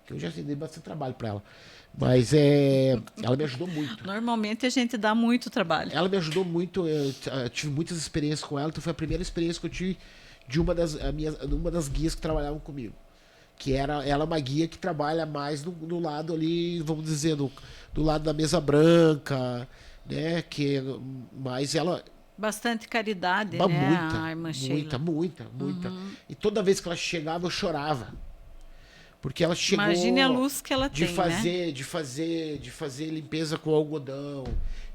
[SPEAKER 3] Que eu já dei bastante trabalho para ela. Mas ela me ajudou muito.
[SPEAKER 2] Normalmente a gente dá muito trabalho.
[SPEAKER 3] Ela me ajudou muito. Eu tive muitas experiências com ela. Então foi a primeira experiência que eu tive de uma das guias que trabalhavam comigo. Que ela é uma guia que trabalha mais no lado ali, vamos dizer, do lado da mesa branca, né? Mas ela...
[SPEAKER 2] Bastante caridade,
[SPEAKER 3] né?
[SPEAKER 2] A irmã Sheila.
[SPEAKER 3] Muita. E toda vez que ela chegava, eu chorava. Porque ela chegou.
[SPEAKER 2] Imagine a luz que ela tem, né?
[SPEAKER 3] De fazer limpeza com algodão,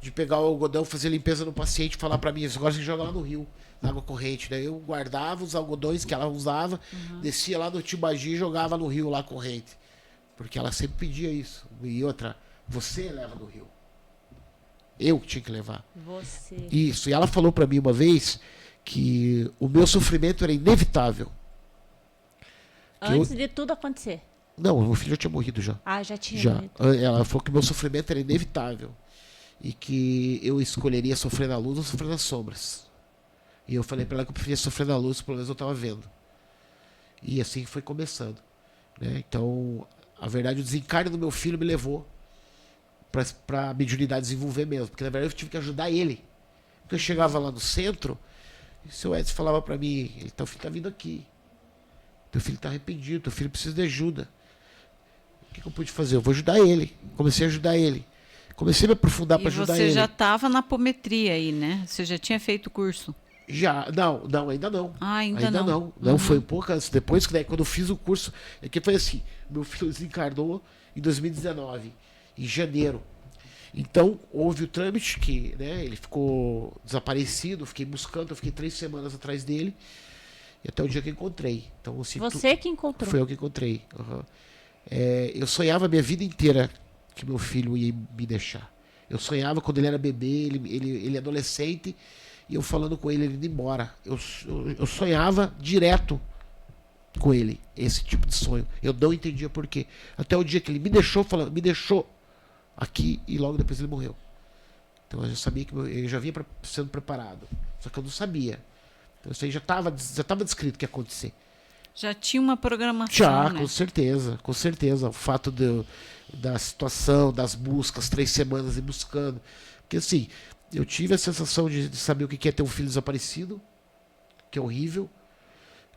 [SPEAKER 3] de pegar o algodão, fazer limpeza no paciente, falar pra mim, agora você joga lá no rio, na água corrente. Daí eu guardava os algodões que ela usava, descia lá no Tibagi e jogava no rio lá corrente. Porque ela sempre pedia isso. E outra, você leva no rio. Eu que tinha que levar.
[SPEAKER 1] Você.
[SPEAKER 3] Isso. E ela falou pra mim uma vez que o meu sofrimento era inevitável.
[SPEAKER 1] Antes de tudo acontecer.
[SPEAKER 3] Não, o meu filho já tinha morrido já.
[SPEAKER 1] Ah, já tinha
[SPEAKER 3] já.
[SPEAKER 1] morrido.
[SPEAKER 3] Ela falou que o meu sofrimento era inevitável. E que eu escolheria sofrer na luz ou sofrer nas sombras. E eu falei pra ela que eu preferia sofrer na luz, pelo menos eu estava vendo. E assim foi começando. Né? Então, a verdade, o desencarne do meu filho me levou pra a mediunidade desenvolver mesmo. Porque na verdade eu tive que ajudar ele. Porque eu chegava lá no centro, e o seu Edson falava pra mim, teu filho tá vindo aqui. Teu filho está arrependido, teu filho precisa de ajuda. O que eu pude fazer? Eu vou ajudar ele. Comecei a ajudar ele. Comecei a me aprofundar para ajudar ele.
[SPEAKER 2] E você já estava na apometria aí, né? Você já tinha feito o curso?
[SPEAKER 3] Já, não, ainda não.
[SPEAKER 2] Ah, ainda não.
[SPEAKER 3] Não, foi um pouco antes. Depois, que daí, quando eu fiz o curso, é que foi assim, meu filho desencarnou em 2019, em janeiro. Então, houve o trâmite que, né, ele ficou desaparecido, fiquei buscando, eu fiquei 3 semanas atrás dele, e até o dia que eu encontrei. Então, assim,
[SPEAKER 1] Você que encontrou.
[SPEAKER 3] foi eu que encontrei. Uhum. Eu sonhava a minha vida inteira que meu filho ia me deixar. Eu sonhava quando ele era bebê, ele adolescente, e eu falando com ele indo embora. Eu sonhava direto com ele, esse tipo de sonho. Eu não entendia por quê. Até o dia que ele me deixou, me deixou aqui, e logo depois ele morreu. Então eu já sabia que eu já vinha sendo preparado. Só que eu não sabia. Então isso aí já estava descrito que ia acontecer.
[SPEAKER 2] Já tinha uma programação,
[SPEAKER 3] Já,
[SPEAKER 2] né?
[SPEAKER 3] com certeza, com certeza. O fato da situação, das buscas, 3 semanas e buscando. Porque assim, eu tive a sensação de saber o que é ter um filho desaparecido, que é horrível,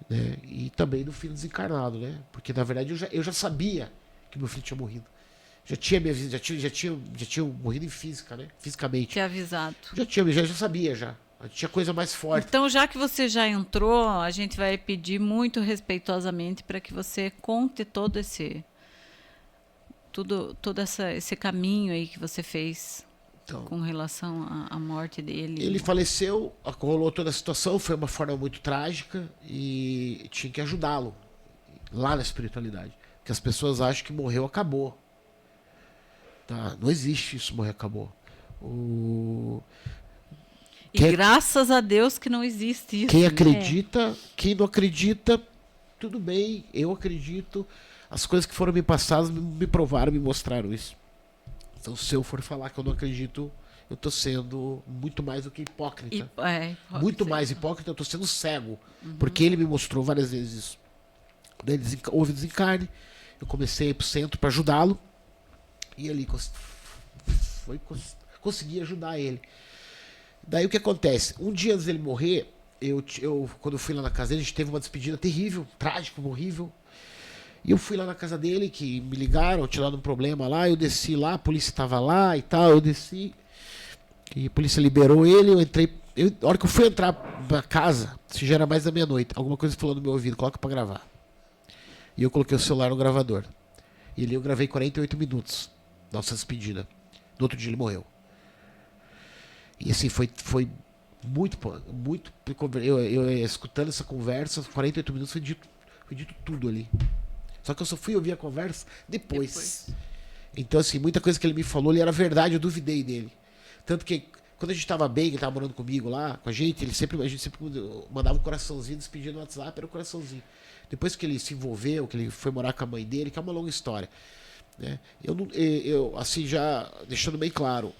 [SPEAKER 3] né? E também do filho desencarnado, né? Porque na verdade eu já sabia que meu filho tinha morrido. Já tinha minha vida, já tinha morrido em física, né? Fisicamente.
[SPEAKER 2] Te avisado.
[SPEAKER 3] Já sabia já. Tinha coisa mais forte.
[SPEAKER 2] Então, já que você já entrou, a gente vai pedir muito respeitosamente para que você conte todo esse esse caminho aí que você fez
[SPEAKER 3] Então,
[SPEAKER 2] com relação à morte dele.
[SPEAKER 3] ele faleceu, rolou toda a situação, foi uma forma muito trágica e tinha que ajudá-lo lá na espiritualidade. Porque as pessoas acham que morreu, acabou. Tá? Não existe isso, morreu, acabou.
[SPEAKER 2] E graças a Deus que não existe isso.
[SPEAKER 3] Quem acredita, quem não acredita, tudo bem, eu acredito. As coisas que foram me passadas me provaram, me mostraram isso. Então, se eu for falar que eu não acredito, eu estou sendo muito mais do que hipócrita. Muito mais hipócrita, eu estou sendo cego. Porque ele me mostrou várias vezes isso. Daí houve desencarne, eu comecei a ir para o centro para ajudá-lo. E ali consegui ajudar ele. Daí o que acontece? Um dia antes dele morrer, quando eu fui lá na casa dele, a gente teve uma despedida terrível, trágica, horrível. E eu fui lá na casa dele, que me ligaram, tiraram um problema lá, eu desci lá, a polícia estava lá e tal, eu desci. E a polícia liberou ele, eu entrei. A hora que eu fui entrar na casa, se já era mais da meia-noite, alguma coisa falou no meu ouvido, coloca pra gravar. E eu coloquei o celular no gravador. E ali eu gravei 48 minutos, nossa despedida. No outro dia ele morreu. E assim, foi muito. Eu escutando essa conversa, 48 minutos foi dito tudo ali. Só que eu só fui ouvir a conversa depois. Então, assim, muita coisa que ele me falou, ele era verdade, eu duvidei dele. Tanto que, quando a gente tava bem, ele tava morando comigo lá, com a gente sempre mandava um coraçãozinho, despedia no WhatsApp, era um coraçãozinho. Depois que ele se envolveu, que ele foi morar com a mãe dele, que é uma longa história. Né? Eu assim, já deixando bem claro,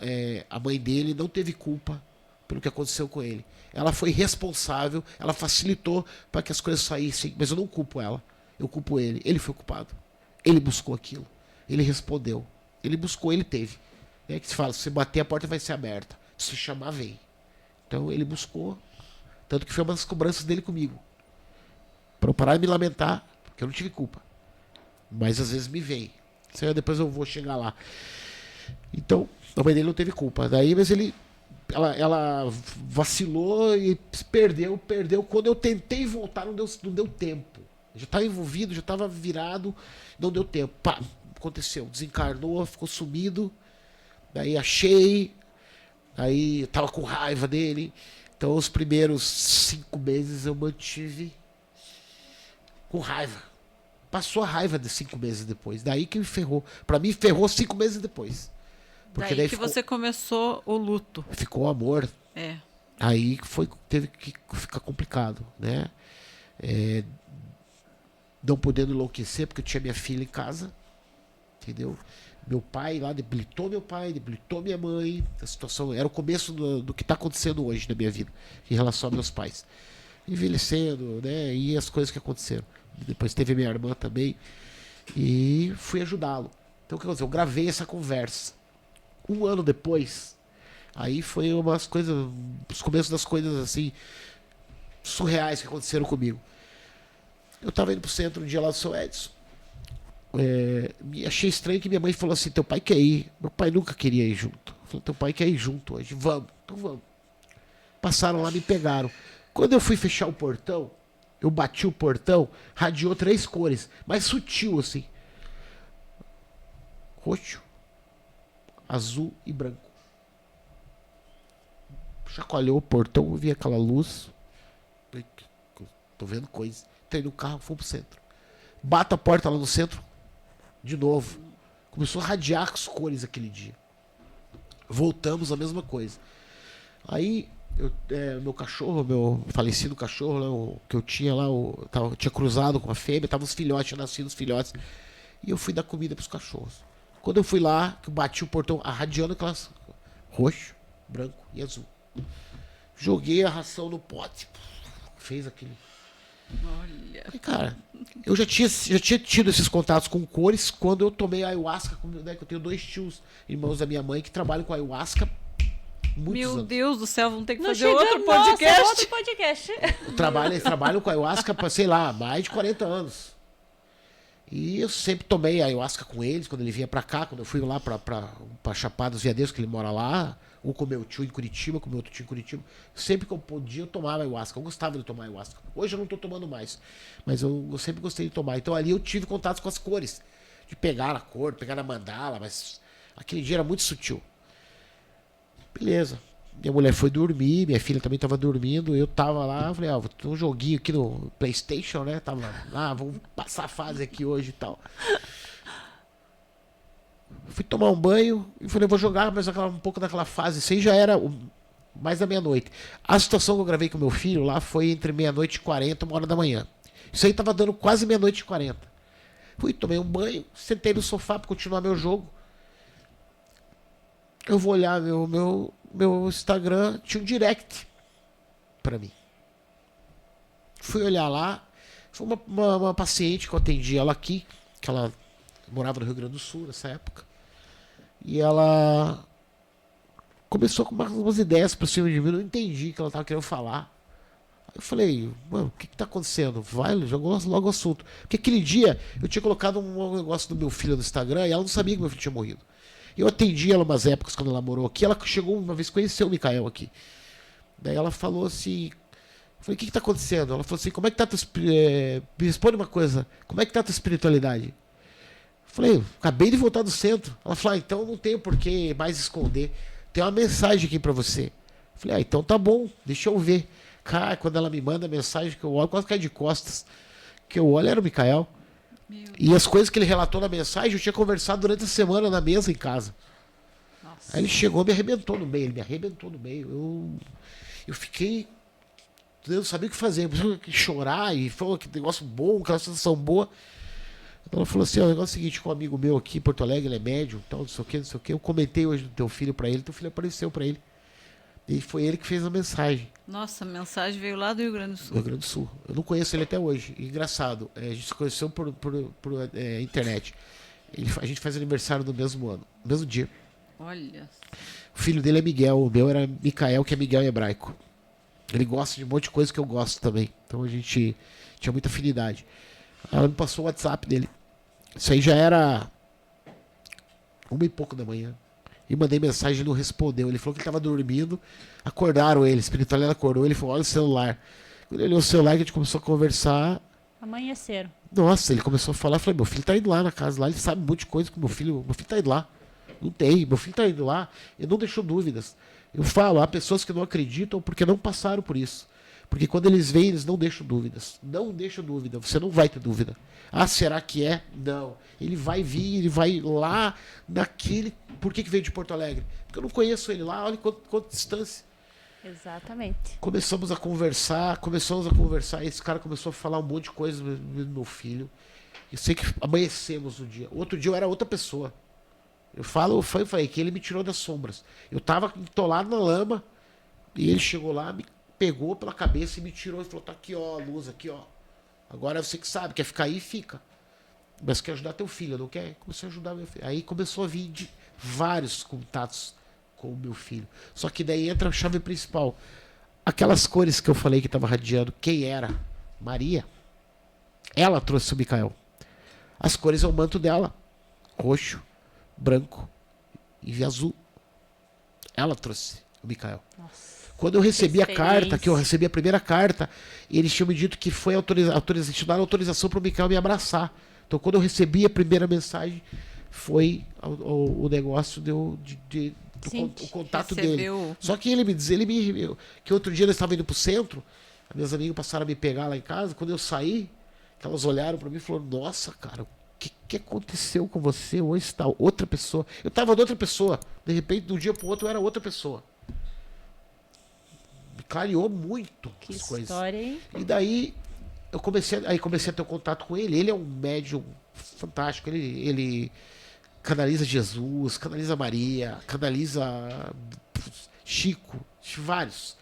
[SPEAKER 3] a mãe dele não teve culpa pelo que aconteceu com ele. Ela foi responsável, ela facilitou para que as coisas saíssem, mas eu não culpo ela, eu culpo ele. Ele foi culpado, ele buscou aquilo, ele respondeu, ele buscou, ele teve. Que se fala, se você bater a porta vai ser aberta, se chamar vem. Então ele buscou, tanto que foi uma das cobranças dele comigo, para eu parar de me lamentar, porque eu não tive culpa, mas às vezes me vem. Depois eu vou chegar lá. Então, a mãe dele não teve culpa. Daí, mas ela vacilou e perdeu. Quando eu tentei voltar, não deu tempo. Eu já estava envolvido, já estava virado, não deu tempo. Pá, aconteceu. Desencarnou, ficou sumido. Daí achei. Aí eu tava com raiva dele. Então, os primeiros 5 meses eu mantive com raiva. Passou a raiva de 5 meses depois. Daí que me ferrou. Pra mim, ferrou 5 meses depois.
[SPEAKER 2] Porque daí que você começou o luto.
[SPEAKER 3] Ficou o amor. Aí teve que ficar complicado, né? Não podendo enlouquecer, porque eu tinha minha filha em casa. Entendeu? Meu pai lá debilitou meu pai, debilitou minha mãe. A situação era o começo do que está acontecendo hoje na minha vida, em relação aos meus pais. Envelhecendo, né? E as coisas que aconteceram. Depois teve minha irmã também. E fui ajudá-lo. Então o que aconteceu? Eu gravei essa conversa. 1 ano depois, aí foi umas coisas, os começos das coisas assim, surreais que aconteceram comigo. Eu estava indo pro centro um dia lá do São Edson. Achei estranho que minha mãe falou assim: teu pai quer ir. Meu pai nunca queria ir junto. Falou: teu pai quer ir junto hoje. Vamos. Então vamos. Passaram lá, me pegaram. Quando eu fui fechar o portão, eu bati o portão, radiou 3 cores, mas sutil assim. Roxo, azul e branco. Chacoalhou o portão, eu vi aquela luz. Tô vendo coisa. Entrei no carro, fui pro centro. Bato a porta lá no centro, de novo. Começou a radiar as cores aquele dia. Voltamos a mesma coisa. Aí, meu cachorro, meu falecido cachorro, né, que eu tinha lá, eu tinha cruzado com a fêmea, tava os filhotes, tinha nascido os filhotes. E eu fui dar comida pros cachorros. Quando eu fui lá, que eu bati o portão, radiando aquelas roxo, branco e azul. Joguei a ração no pote. Fez aquele.
[SPEAKER 2] Olha.
[SPEAKER 3] E, cara, eu já tinha tido esses contatos com cores quando eu tomei ayahuasca, né, que eu tenho 2 tios, irmãos da minha mãe, que trabalham com ayahuasca muitos
[SPEAKER 2] Meu
[SPEAKER 3] anos.
[SPEAKER 2] Deus do céu, vamos ter que
[SPEAKER 1] Não
[SPEAKER 2] fazer
[SPEAKER 1] chegamos,
[SPEAKER 2] outro podcast.
[SPEAKER 1] nossa, outro podcast.
[SPEAKER 3] Eles trabalham com ayahuasca para, sei lá, mais de 40 anos. E eu sempre tomei ayahuasca com eles, quando ele vinha pra cá, quando eu fui lá pra Chapada dos Veadeiros, que ele mora lá, ou com meu tio em Curitiba, com meu outro tio em Curitiba. Sempre que eu podia, eu tomava ayahuasca. Eu gostava de tomar ayahuasca. Hoje eu não tô tomando mais, mas eu sempre gostei de tomar. Então ali eu tive contatos com as cores, de pegar a cor, pegar na mandala, mas aquele dia era muito sutil. Beleza. Minha mulher foi dormir, minha filha também tava dormindo, eu tava lá, falei, vou ter um joguinho aqui no PlayStation, né? Tava lá, vamos passar a fase aqui hoje e tal. Fui tomar um banho e falei, vou jogar mais um pouco daquela fase. Isso aí já era mais da meia-noite. A situação que eu gravei com meu filho lá foi entre 00:40 e 1h da manhã. Isso aí tava dando quase 00:40. Fui, tomei um banho, sentei no sofá pra continuar meu jogo. Eu vou olhar meu Instagram, tinha um direct pra mim. Fui olhar lá, foi uma paciente que eu atendi ela aqui, que ela morava no Rio Grande do Sul nessa época. E ela começou com umas ideias pra cima de mim, eu não entendi o que ela tava querendo falar. Aí eu falei, mano, o que tá acontecendo? Vai, jogou logo o assunto. Porque aquele dia eu tinha colocado um negócio do meu filho no Instagram e ela não sabia que meu filho tinha morrido. Eu atendi ela umas épocas quando ela morou aqui. Ela chegou uma vez, conheceu o Mikael aqui. Daí ela falou assim... Eu falei, o que tá acontecendo? Ela falou assim, como é que tá tua... me responde uma coisa. Como é que tá a tua espiritualidade? Eu falei, acabei de voltar do centro. Ela falou, então não tenho por que mais esconder. Tem uma mensagem aqui pra você. Eu falei, então tá bom, deixa eu ver. Cara, quando ela me manda a mensagem que eu olho, quase cai de costas. Que eu olho era o Mikael. E as coisas que ele relatou na mensagem, eu tinha conversado durante a semana na mesa em casa.
[SPEAKER 2] Nossa.
[SPEAKER 3] Aí ele chegou e me arrebentou no meio. Ele me arrebentou no meio. Eu fiquei... Eu não sabia o que fazer. Eu chorar e falou que negócio bom, aquela sensação boa. Então ela falou assim, o negócio é o seguinte, com um amigo meu aqui em Porto Alegre, ele é médium, então, não sei o que, não sei o que. Eu comentei hoje do teu filho pra ele, teu filho apareceu pra ele. E foi ele que fez a mensagem.
[SPEAKER 2] Nossa, a mensagem veio lá do Rio Grande do
[SPEAKER 3] Do
[SPEAKER 2] Sul.
[SPEAKER 3] Rio Grande do Sul. Eu não conheço ele até hoje. Engraçado. A gente se conheceu por internet. A gente faz aniversário no mesmo ano, no mesmo dia.
[SPEAKER 2] Olha.
[SPEAKER 3] O filho dele é Miguel, o meu era Mikael, que é Miguel em hebraico. Ele gosta de um monte de coisa que eu gosto também. Então a gente tinha muita afinidade. Ela me passou o WhatsApp dele. Isso aí já era 1h pouco da manhã. E mandei mensagem, ele não respondeu. Ele falou que ele estava dormindo. Acordaram ele, a espiritualidade acordou. Ele falou, olha o celular. Quando ele olhou o celular, que a gente começou a conversar.
[SPEAKER 1] Amanheceram.
[SPEAKER 3] Nossa, ele começou a falar. Eu falei, meu filho tá indo lá na casa lá. Ele sabe um monte de coisa com meu filho tá indo lá. Não tem, meu filho tá indo lá. Ele não deixou dúvidas. Eu falo, há pessoas que não acreditam porque não passaram por isso. Porque quando eles vêm, eles não deixam dúvidas. Não deixam dúvida. Você não vai ter dúvida. Ah, será que é? Não. Ele vai vir, ele vai lá naquele... Por que veio de Porto Alegre? Porque eu não conheço ele lá. Olha quanta distância.
[SPEAKER 1] Exatamente.
[SPEAKER 3] Começamos a conversar. E esse cara começou a falar um monte de coisa do meu filho. Eu sei que amanhecemos no dia. Outro dia eu era outra pessoa. Eu falei que ele me tirou das sombras. Eu tava entolado na lama e ele chegou lá, me pegou pela cabeça e me tirou e falou, tá aqui ó, a luz aqui ó. Agora você que sabe, quer ficar aí, fica. Mas quer ajudar teu filho, não quer? Comecei a ajudar meu filho. Aí começou a vir vários contatos com o meu filho. Só que daí entra a chave principal. Aquelas cores que eu falei que estava radiando, quem era? Maria. Ela trouxe o Mikael. As cores é o manto dela. Roxo, branco e azul. Ela trouxe o Mikael.
[SPEAKER 1] Nossa.
[SPEAKER 3] Quando eu recebi a carta,
[SPEAKER 1] Experiência.
[SPEAKER 3] que eu recebi a primeira carta, eles tinham me dito que foi tinham autorização para o Michael me abraçar. Então, quando eu recebi a primeira mensagem, foi o negócio o contato dele.
[SPEAKER 2] Recebeu.
[SPEAKER 3] Só que ele me dizia, que outro dia eles estavam indo pro centro, meus amigos passaram a me pegar lá em casa, quando eu saí, que elas olharam para mim e falaram, nossa, cara, o que aconteceu com você? Hoje está outra pessoa. Eu tava de outra pessoa. De repente, de um dia pro outro, eu era outra pessoa. Me clareou muito
[SPEAKER 1] Que
[SPEAKER 3] as coisas.
[SPEAKER 1] história, hein?
[SPEAKER 3] E daí eu comecei a ter um contato com ele. Ele é um médium fantástico. Ele canaliza Jesus, canaliza Maria, canaliza Chico, vários.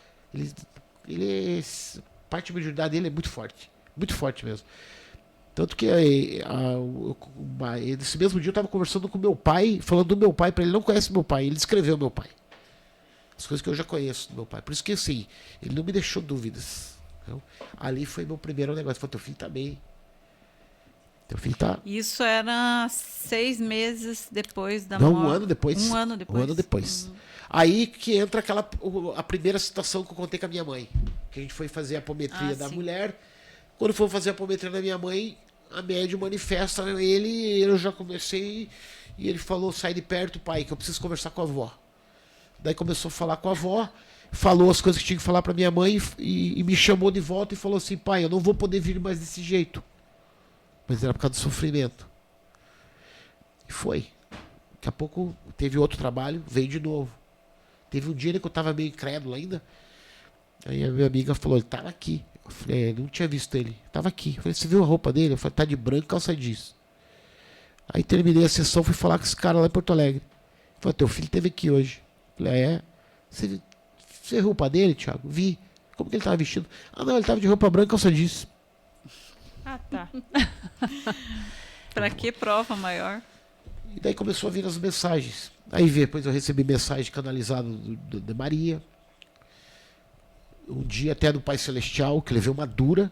[SPEAKER 3] Parte da mediunidade dele é muito forte mesmo. Tanto que nesse mesmo dia eu estava conversando com meu pai, falando do meu pai, para ele não conhece meu pai, ele descreveu meu pai. As coisas que eu já conheço do meu pai. Por isso que assim, ele não me deixou dúvidas. Então, ali foi meu primeiro negócio. Falei, teu filho tá bem. Teu filho tá.
[SPEAKER 2] Isso era 6 meses depois da
[SPEAKER 3] Não,
[SPEAKER 2] morte.
[SPEAKER 3] 1 ano depois.
[SPEAKER 2] Um ano depois.
[SPEAKER 3] 1 ano depois. Aí que entra a primeira situação que eu contei com a minha mãe. Que a gente foi fazer a apometria da
[SPEAKER 2] sim.
[SPEAKER 3] mulher. Quando foi fazer a apometria da minha mãe, a médium manifesta ele, eu já comecei, e ele falou, sai de perto, pai, que eu preciso conversar com a avó. Daí começou a falar com a avó, falou as coisas que tinha que falar para minha mãe e me chamou de volta e falou assim, pai, eu não vou poder vir mais desse jeito. Mas era por causa do sofrimento. E foi. Daqui a pouco teve outro trabalho, veio de novo. Teve um dia que eu estava meio incrédulo ainda. Aí a minha amiga falou, ele estava aqui. Eu falei, não tinha visto ele. Estava aqui. Eu falei, você viu a roupa dele? Eu falei, tá de branco, calça jeans. Aí terminei a sessão, fui falar com esse cara lá em Porto Alegre. Ele falou, teu filho esteve aqui hoje. Eu falei, é? Você viu a roupa dele, Thiago? Vi. Como que ele estava vestido? Ah, não, ele estava de roupa branca, calça jeans.
[SPEAKER 1] Ah, tá.
[SPEAKER 2] Pra que prova maior?
[SPEAKER 3] E daí começou a vir as mensagens. Aí depois eu recebi mensagem canalizada de Maria. Um dia até do Pai Celestial, que levei uma dura,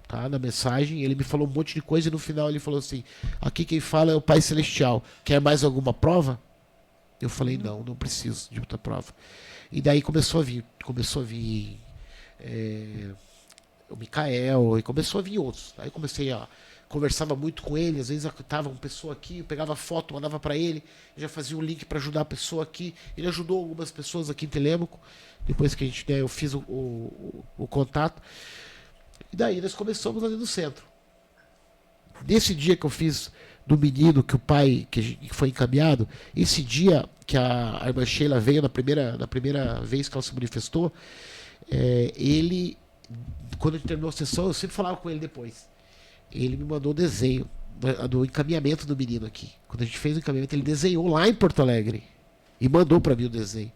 [SPEAKER 3] tá, na mensagem. Ele me falou um monte de coisa e no final ele falou assim, aqui quem fala é o Pai Celestial. Quer mais alguma prova? Eu falei, não preciso de outra prova. E daí começou a vir o Michael, e começou a vir outros. Aí comecei a conversava muito com ele, às vezes estava uma pessoa aqui, eu pegava foto, mandava para ele, eu já fazia um link para ajudar a pessoa aqui. Ele ajudou algumas pessoas aqui em Telêmaco, depois que eu fiz o contato. E daí nós começamos ali no centro. Nesse dia que eu fiz do menino, que o pai que foi encaminhado, esse dia que a irmã Sheila veio na primeira vez que ela se manifestou, ele, quando a gente terminou a sessão, eu sempre falava com ele depois. Ele me mandou o desenho do encaminhamento do menino aqui. Quando a gente fez o encaminhamento, ele desenhou lá em Porto Alegre e mandou para mim o desenho.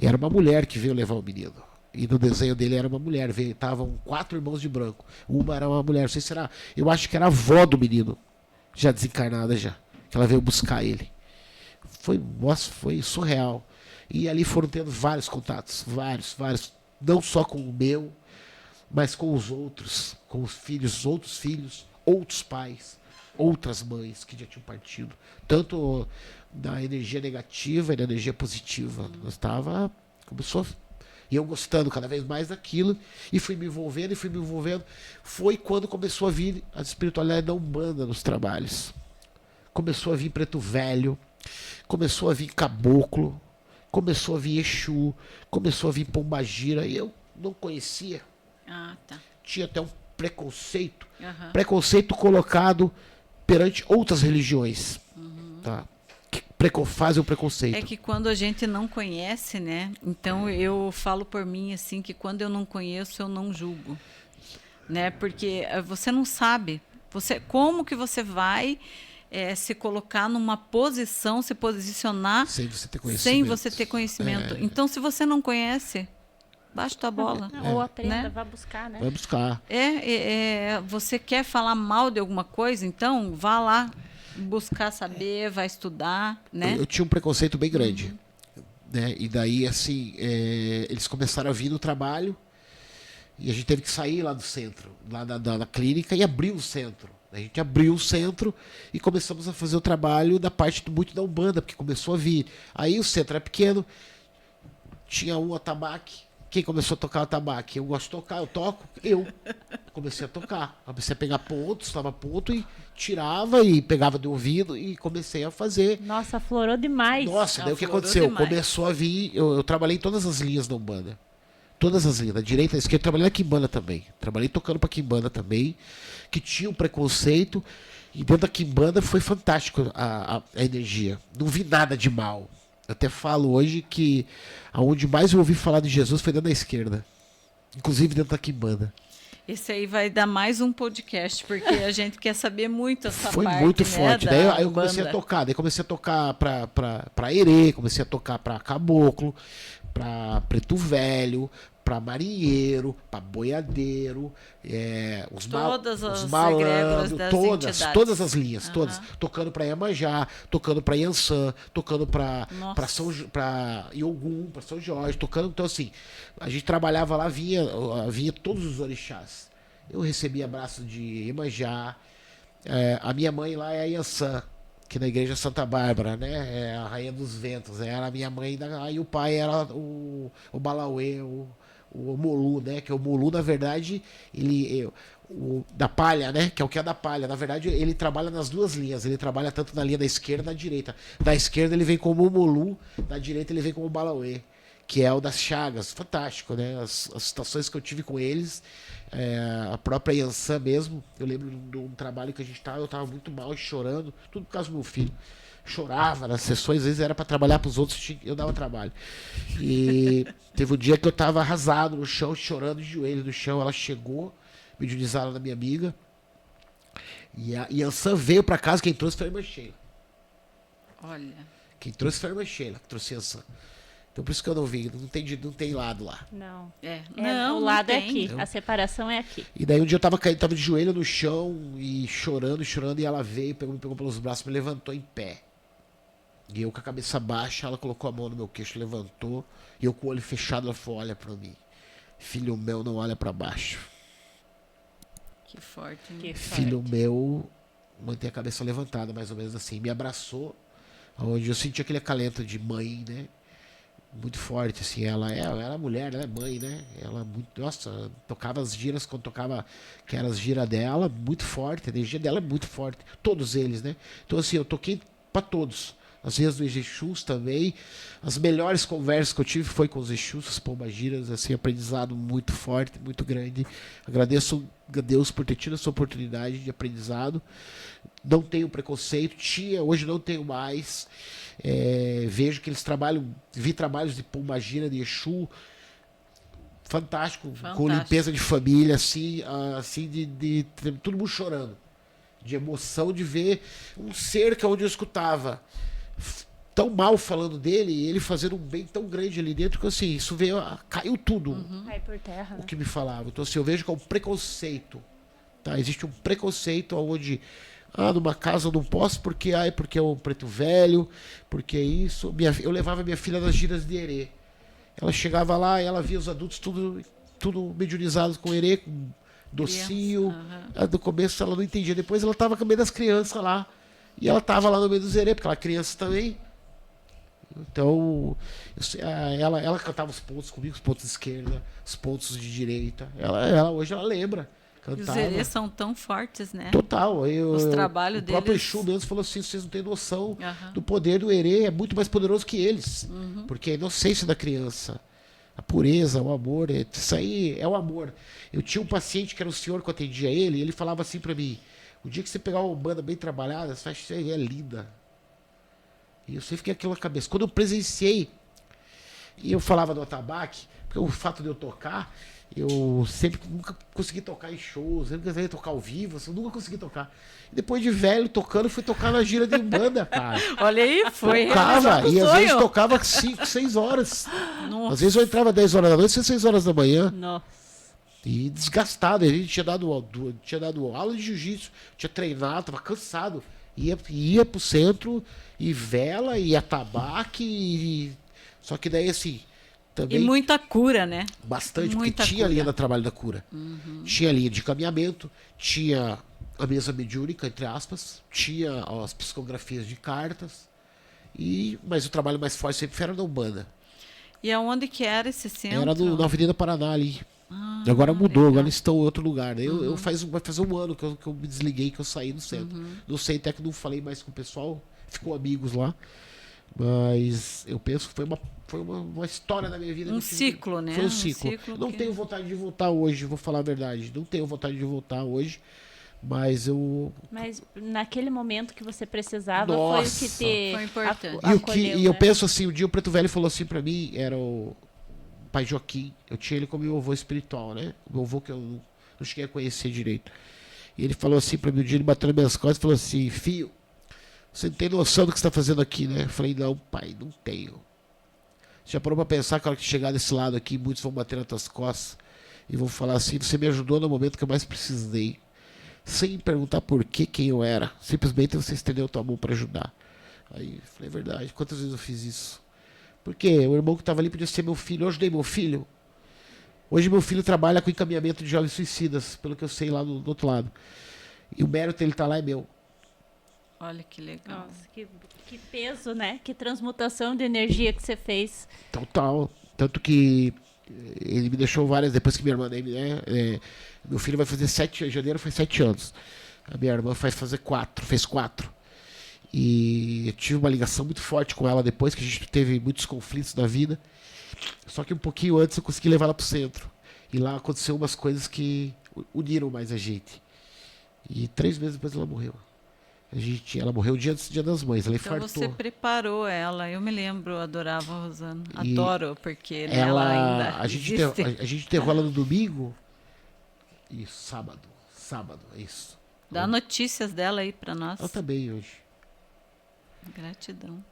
[SPEAKER 3] E era uma mulher que veio levar o menino. E no desenho dele era uma mulher. Estavam 4 irmãos de branco. Uma era uma mulher. Não sei se era. Eu acho que era a avó do menino. Já desencarnada já. Que ela veio buscar ele. Nossa, foi surreal. E ali foram tendo vários contatos. Vários. Não só com o meu, mas com os outros. Com os filhos, outros filhos, outros pais, outras mães que já tinham partido. Tanto da energia negativa e da energia positiva. Começou e eu gostando cada vez mais daquilo, e fui me envolvendo. Foi quando começou a vir a espiritualidade da Umbanda nos trabalhos. Começou a vir Preto Velho, começou a vir Caboclo, começou a vir Exu, começou a vir Pombagira, e eu não conhecia.
[SPEAKER 2] Ah, tá.
[SPEAKER 3] Tinha até um preconceito.
[SPEAKER 2] Aham.
[SPEAKER 3] Preconceito colocado perante outras religiões. Tá? Que fazem o preconceito.
[SPEAKER 2] É que quando a gente não conhece, né? Então eu falo por mim assim que quando eu não conheço, eu não julgo, né? Porque você não sabe. Como que você vai se colocar numa posição, se posicionar
[SPEAKER 3] Sem você ter conhecimento.
[SPEAKER 2] sem você ter conhecimento? Então, se você não conhece, baixa tua bola.
[SPEAKER 1] Ou aprenda,
[SPEAKER 2] né?
[SPEAKER 1] vá buscar, né?
[SPEAKER 3] Vai buscar.
[SPEAKER 2] Você quer falar mal de alguma coisa? Então, vá lá buscar saber, vai estudar, né?
[SPEAKER 3] Eu tinha um preconceito bem grande. Né? E daí, assim, eles começaram a vir no trabalho e a gente teve que sair lá do centro, lá da clínica, e abrir o centro. A gente abriu o centro e começamos a fazer o trabalho da parte muito da Umbanda, porque começou a vir. Aí o centro era pequeno, tinha um atabaque, Quem começou a tocar o atabaque? Eu gosto de tocar, eu toco, eu comecei a tocar. Comecei a pegar pontos, estava ponto e tirava e pegava do ouvido e comecei a fazer.
[SPEAKER 1] Nossa, florou demais.
[SPEAKER 3] Nossa, daí o que
[SPEAKER 2] Aflorou
[SPEAKER 3] aconteceu?
[SPEAKER 2] demais.
[SPEAKER 3] Começou a vir. Eu trabalhei em todas as linhas da Umbanda. Todas as linhas, da direita à esquerda, trabalhei na Quimbanda também. Trabalhei tocando pra Quimbanda também, que tinha um preconceito. E dentro da Quimbanda foi fantástico a energia. Não vi nada de mal. Eu até falo hoje que aonde mais eu ouvi falar de Jesus foi dentro da esquerda. Inclusive dentro da Quimbanda.
[SPEAKER 2] Esse aí vai dar mais um podcast, porque a gente quer saber muito essa
[SPEAKER 3] Foi
[SPEAKER 2] parte,
[SPEAKER 3] muito
[SPEAKER 2] né,
[SPEAKER 3] forte.
[SPEAKER 2] da
[SPEAKER 3] Daí aí eu comecei a
[SPEAKER 2] Umbanda.
[SPEAKER 3] tocar. Daí comecei a tocar pra Herê, comecei a tocar pra Caboclo, pra Preto Velho, pra Marinheiro, pra Boiadeiro,
[SPEAKER 2] Todas as
[SPEAKER 3] os malandros,
[SPEAKER 2] egrégoras das entidades.
[SPEAKER 3] todas as linhas,
[SPEAKER 2] Aham.
[SPEAKER 3] todas. Tocando pra Iemanjá, tocando pra Yansan, tocando pra
[SPEAKER 2] Nossa.
[SPEAKER 3] pra Iogum, pra São Jorge, tocando. Então, assim, a gente trabalhava lá, vinha todos os orixás. Eu recebi abraço de Iemanjá. A minha mãe lá é a Yansan, que na igreja Santa Bárbara, né? É a Rainha dos Ventos. Era a minha mãe, e o pai era o Balauê, o Molu, né? Que o Molu, na verdade, da palha, né? Que é o que é da palha. Na verdade, ele trabalha nas duas linhas. Ele trabalha tanto na linha da esquerda e da direita. Da esquerda ele vem como o Molu, da direita ele vem como o Balauê, que é o das chagas. Fantástico, né? As situações que eu tive com eles. A própria Yansan mesmo, eu lembro de um trabalho que eu tava muito mal e chorando, tudo por causa do meu filho. Chorava nas sessões, às vezes era para trabalhar para os outros, eu dava trabalho. E teve um dia que eu tava arrasado no chão, chorando de joelho no chão. Ela chegou, mediunizada da minha amiga, e a Yansan veio para casa. Quem trouxe foi a irmã Sheila.
[SPEAKER 2] Olha,
[SPEAKER 3] Quem trouxe foi a irmã Sheila, que trouxe a Yansan. Então por isso que eu não vi, não tem lado lá.
[SPEAKER 1] Não.
[SPEAKER 2] não,
[SPEAKER 1] o lado é
[SPEAKER 2] tem.
[SPEAKER 1] aqui. A separação é aqui.
[SPEAKER 3] E daí um dia eu tava caindo, tava de joelho no chão e chorando, e ela veio, me pegou pelos braços, me levantou em pé. E eu com a cabeça baixa, ela colocou a mão no meu queixo, levantou, e eu com o olho fechado, ela falou: olha pra mim, filho meu, não olha pra baixo.
[SPEAKER 2] Que forte, né?
[SPEAKER 1] Que
[SPEAKER 3] Filho
[SPEAKER 1] forte.
[SPEAKER 3] meu, mantém a cabeça levantada, mais ou menos assim. Me abraçou, onde eu senti aquele acalento de mãe, né? Muito forte, assim. Ela era mulher, ela é mãe, né? Ela muito, nossa, tocava as giras quando tocava, que eram as giras dela, muito forte, a energia dela é muito forte. Todos eles, né? Então, assim, eu toquei pra todos. As vezes do Exus também. As melhores conversas que eu tive foi com os Exus, as pombagiras, assim, aprendizado muito forte, muito grande. Agradeço a Deus por ter tido essa oportunidade de aprendizado. Não tenho preconceito, hoje não tenho mais. Vejo que eles trabalham, vi trabalhos de pombagira, de Exu, fantástico, com limpeza de família, assim de todo mundo chorando, de emoção de ver um ser que onde eu escutava tão mal falando dele, e ele fazendo um bem tão grande ali dentro, que assim, isso caiu tudo.
[SPEAKER 1] Cai por terra,
[SPEAKER 3] O
[SPEAKER 1] né?
[SPEAKER 3] que me falava. Então, assim, eu vejo que é um preconceito. Tá? Existe um preconceito onde, numa casa eu não posso porque é um preto velho, porque é isso. Eu levava minha filha nas giras de Herê. Ela chegava lá e ela via os adultos tudo mediunizados com Herê, com docinho. No começo ela não entendia. Depois ela tava com o meio das crianças lá. E ela tava lá no meio dos Herê, porque ela é criança também. Então, ela cantava os pontos comigo, os pontos de esquerda, os pontos de direita. Hoje ela lembra.
[SPEAKER 2] E os
[SPEAKER 3] Cantava.
[SPEAKER 2] herês são tão fortes, né?
[SPEAKER 3] Total.
[SPEAKER 2] Os trabalhos
[SPEAKER 3] o próprio
[SPEAKER 2] deles-
[SPEAKER 3] Exu mesmo falou assim: vocês não têm noção
[SPEAKER 2] Aham.
[SPEAKER 3] do poder do Herê, é muito mais poderoso que eles. Porque a inocência da criança, a pureza, o amor, isso aí é o amor. Eu tinha um paciente que era o senhor que eu atendia ele, e ele falava assim pra mim: o dia que você pegar uma banda bem trabalhada, você acha que é linda. E eu sempre fiquei aquilo na cabeça. Quando eu presenciei, e eu falava do atabaque, porque o fato de eu tocar, eu sempre nunca consegui tocar em shows, sempre consegui tocar ao vivo, eu nunca consegui tocar. E depois de velho, tocando, fui tocar na gira de banda, cara.
[SPEAKER 2] Olha aí, foi
[SPEAKER 3] Tocava,
[SPEAKER 2] realizado o
[SPEAKER 3] e às vezes
[SPEAKER 2] sonho.
[SPEAKER 3] tocava 5, 6 horas.
[SPEAKER 2] Nossa.
[SPEAKER 3] Às vezes eu entrava 10 horas da noite, 6 horas da manhã.
[SPEAKER 1] Nossa.
[SPEAKER 3] E desgastado, a gente tinha dado aula de jiu-jitsu, tinha treinado, tava cansado. Ia pro centro, e vela, e atabaque, só que daí assim,
[SPEAKER 2] E
[SPEAKER 3] também
[SPEAKER 2] muita cura, né?
[SPEAKER 3] bastante,
[SPEAKER 2] muita
[SPEAKER 3] porque tinha a
[SPEAKER 2] cura.
[SPEAKER 3] linha do trabalho da cura. Tinha a linha de caminhamento, tinha a mesa mediúnica, entre aspas, tinha as psicografias de cartas, mas o trabalho mais forte sempre era da Umbanda.
[SPEAKER 2] E aonde que era esse centro?
[SPEAKER 3] Era na Avenida Paraná ali.
[SPEAKER 2] Ah,
[SPEAKER 3] Agora mudou,
[SPEAKER 2] legal.
[SPEAKER 3] agora estão em outro lugar. Né? Vai fazer um ano que eu me desliguei, que eu saí do centro. Não sei, até que não falei mais com o pessoal, ficou amigos lá. Mas eu penso que foi uma história da minha vida.
[SPEAKER 2] Um
[SPEAKER 3] que eu tive que-
[SPEAKER 2] ciclo, né?
[SPEAKER 3] Foi um
[SPEAKER 2] Um
[SPEAKER 3] ciclo.
[SPEAKER 2] ciclo
[SPEAKER 3] Não
[SPEAKER 2] que-
[SPEAKER 3] tenho vontade de voltar hoje, vou falar a verdade. Não tenho vontade de voltar hoje. Mas eu.
[SPEAKER 1] Mas naquele momento que você precisava
[SPEAKER 3] Nossa,
[SPEAKER 1] foi o que te
[SPEAKER 2] foi importante.
[SPEAKER 1] acolheu,
[SPEAKER 3] E eu
[SPEAKER 1] né?
[SPEAKER 3] penso assim, o dia o Preto Velho falou assim pra mim, era o pai Joaquim, eu tinha ele como meu avô espiritual, né? Meu avô que eu não cheguei a conhecer direito. E ele falou assim pra mim, um dia ele bateu nas minhas costas e falou assim, filho, você não tem noção do que você tá fazendo aqui, né? Eu falei, não, pai, não tenho. Você já parou pra pensar que a hora que chegar desse lado aqui, muitos vão bater nas tuas costas e vão falar assim, você me ajudou no momento que eu mais precisei. Sem perguntar por que, quem eu era. Simplesmente você estendeu tua mão para ajudar. Aí eu falei, é verdade. Quantas vezes eu fiz isso? Porque o irmão que estava ali podia ser meu filho. Eu ajudei meu filho. Hoje meu filho trabalha com encaminhamento de jovens suicidas, pelo que eu sei lá do outro lado. E o mérito dele tá lá é meu.
[SPEAKER 2] Olha que legal.
[SPEAKER 1] Nossa, que peso, né? Que transmutação de energia que você fez.
[SPEAKER 3] Total. Tanto que ele me deixou várias, depois que minha irmã, né, meu filho vai fazer 7, em janeiro faz 7 anos. A minha irmã fez 4. E eu tive uma ligação muito forte com ela depois, que a gente teve muitos conflitos na vida. Só que um pouquinho antes eu consegui levar ela pro centro. E lá aconteceu umas coisas que uniram mais a gente. E 3 meses depois ela morreu. Ela morreu o dia antes do Dia das Mães, ela
[SPEAKER 2] Então
[SPEAKER 3] infartou.
[SPEAKER 2] você preparou ela. Eu me lembro, eu adorava a Rosana.
[SPEAKER 3] E
[SPEAKER 2] Adoro, porque ela ainda
[SPEAKER 3] a gente
[SPEAKER 2] existe.
[SPEAKER 3] a gente enterrou ela no domingo. Isso, sábado, é isso.
[SPEAKER 2] Dá notícias dela aí pra nós.
[SPEAKER 3] Ela também hoje.
[SPEAKER 2] Gratidão.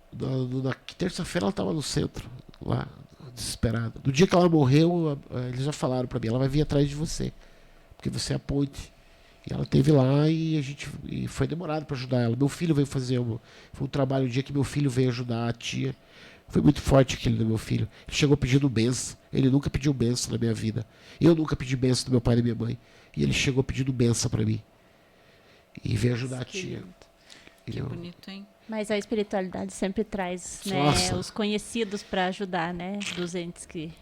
[SPEAKER 3] Na terça-feira ela estava no centro, lá, desesperada. No dia que ela morreu, eles já falaram pra mim, ela vai vir atrás de você, porque você é a ponte. E ela esteve lá e foi demorado para ajudar ela. Meu filho veio fazer foi um trabalho, o dia que meu filho veio ajudar a tia. Foi muito forte aquele do meu filho. Ele chegou pedindo benção. Ele nunca pediu benção na minha vida. Eu nunca pedi benção do meu pai e da minha mãe. E ele chegou pedindo benção para mim. E veio ajudar a
[SPEAKER 2] Que
[SPEAKER 3] tia.
[SPEAKER 2] lindo. Que
[SPEAKER 3] Entendeu?
[SPEAKER 2] bonito, hein?
[SPEAKER 1] Mas a espiritualidade sempre traz, né,
[SPEAKER 3] Nossa.
[SPEAKER 1] os conhecidos para ajudar, né, dos entes que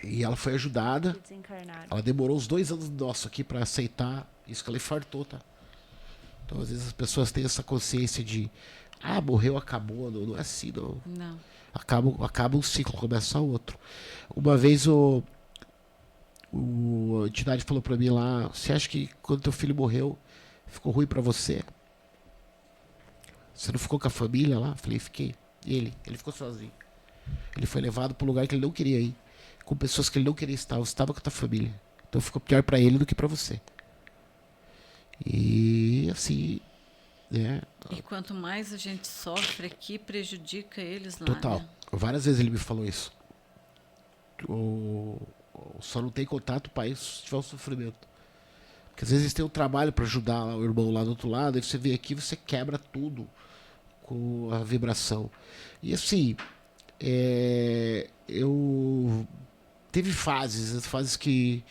[SPEAKER 3] E ela foi ajudada.
[SPEAKER 1] desencarnaram.
[SPEAKER 3] Ela demorou uns 2 anos nosso aqui para aceitar isso que ela infartou, tá? Então, às vezes, as pessoas têm essa consciência de morreu, acabou. Não é assim, não.
[SPEAKER 2] Não.
[SPEAKER 3] Acaba um ciclo, começa outro. Uma vez a entidade falou pra mim lá, você acha que quando teu filho morreu, ficou ruim pra você? Você não ficou com a família lá? Eu falei, fiquei. E ele ficou sozinho. Ele foi levado para um lugar que ele não queria ir, com pessoas que ele não queria estar. Você estava com a tua família. Então ficou pior pra ele do que pra você. E assim, né?
[SPEAKER 2] E quanto mais a gente sofre aqui, prejudica eles lá.
[SPEAKER 3] Total.
[SPEAKER 2] Né?
[SPEAKER 3] Várias vezes ele me falou isso. Só não tem contato para isso se tiver um sofrimento. Porque às vezes tem um trabalho para ajudar lá, o irmão lá do outro lado, aí você vem aqui e você quebra tudo com a vibração. E assim, eu teve fases que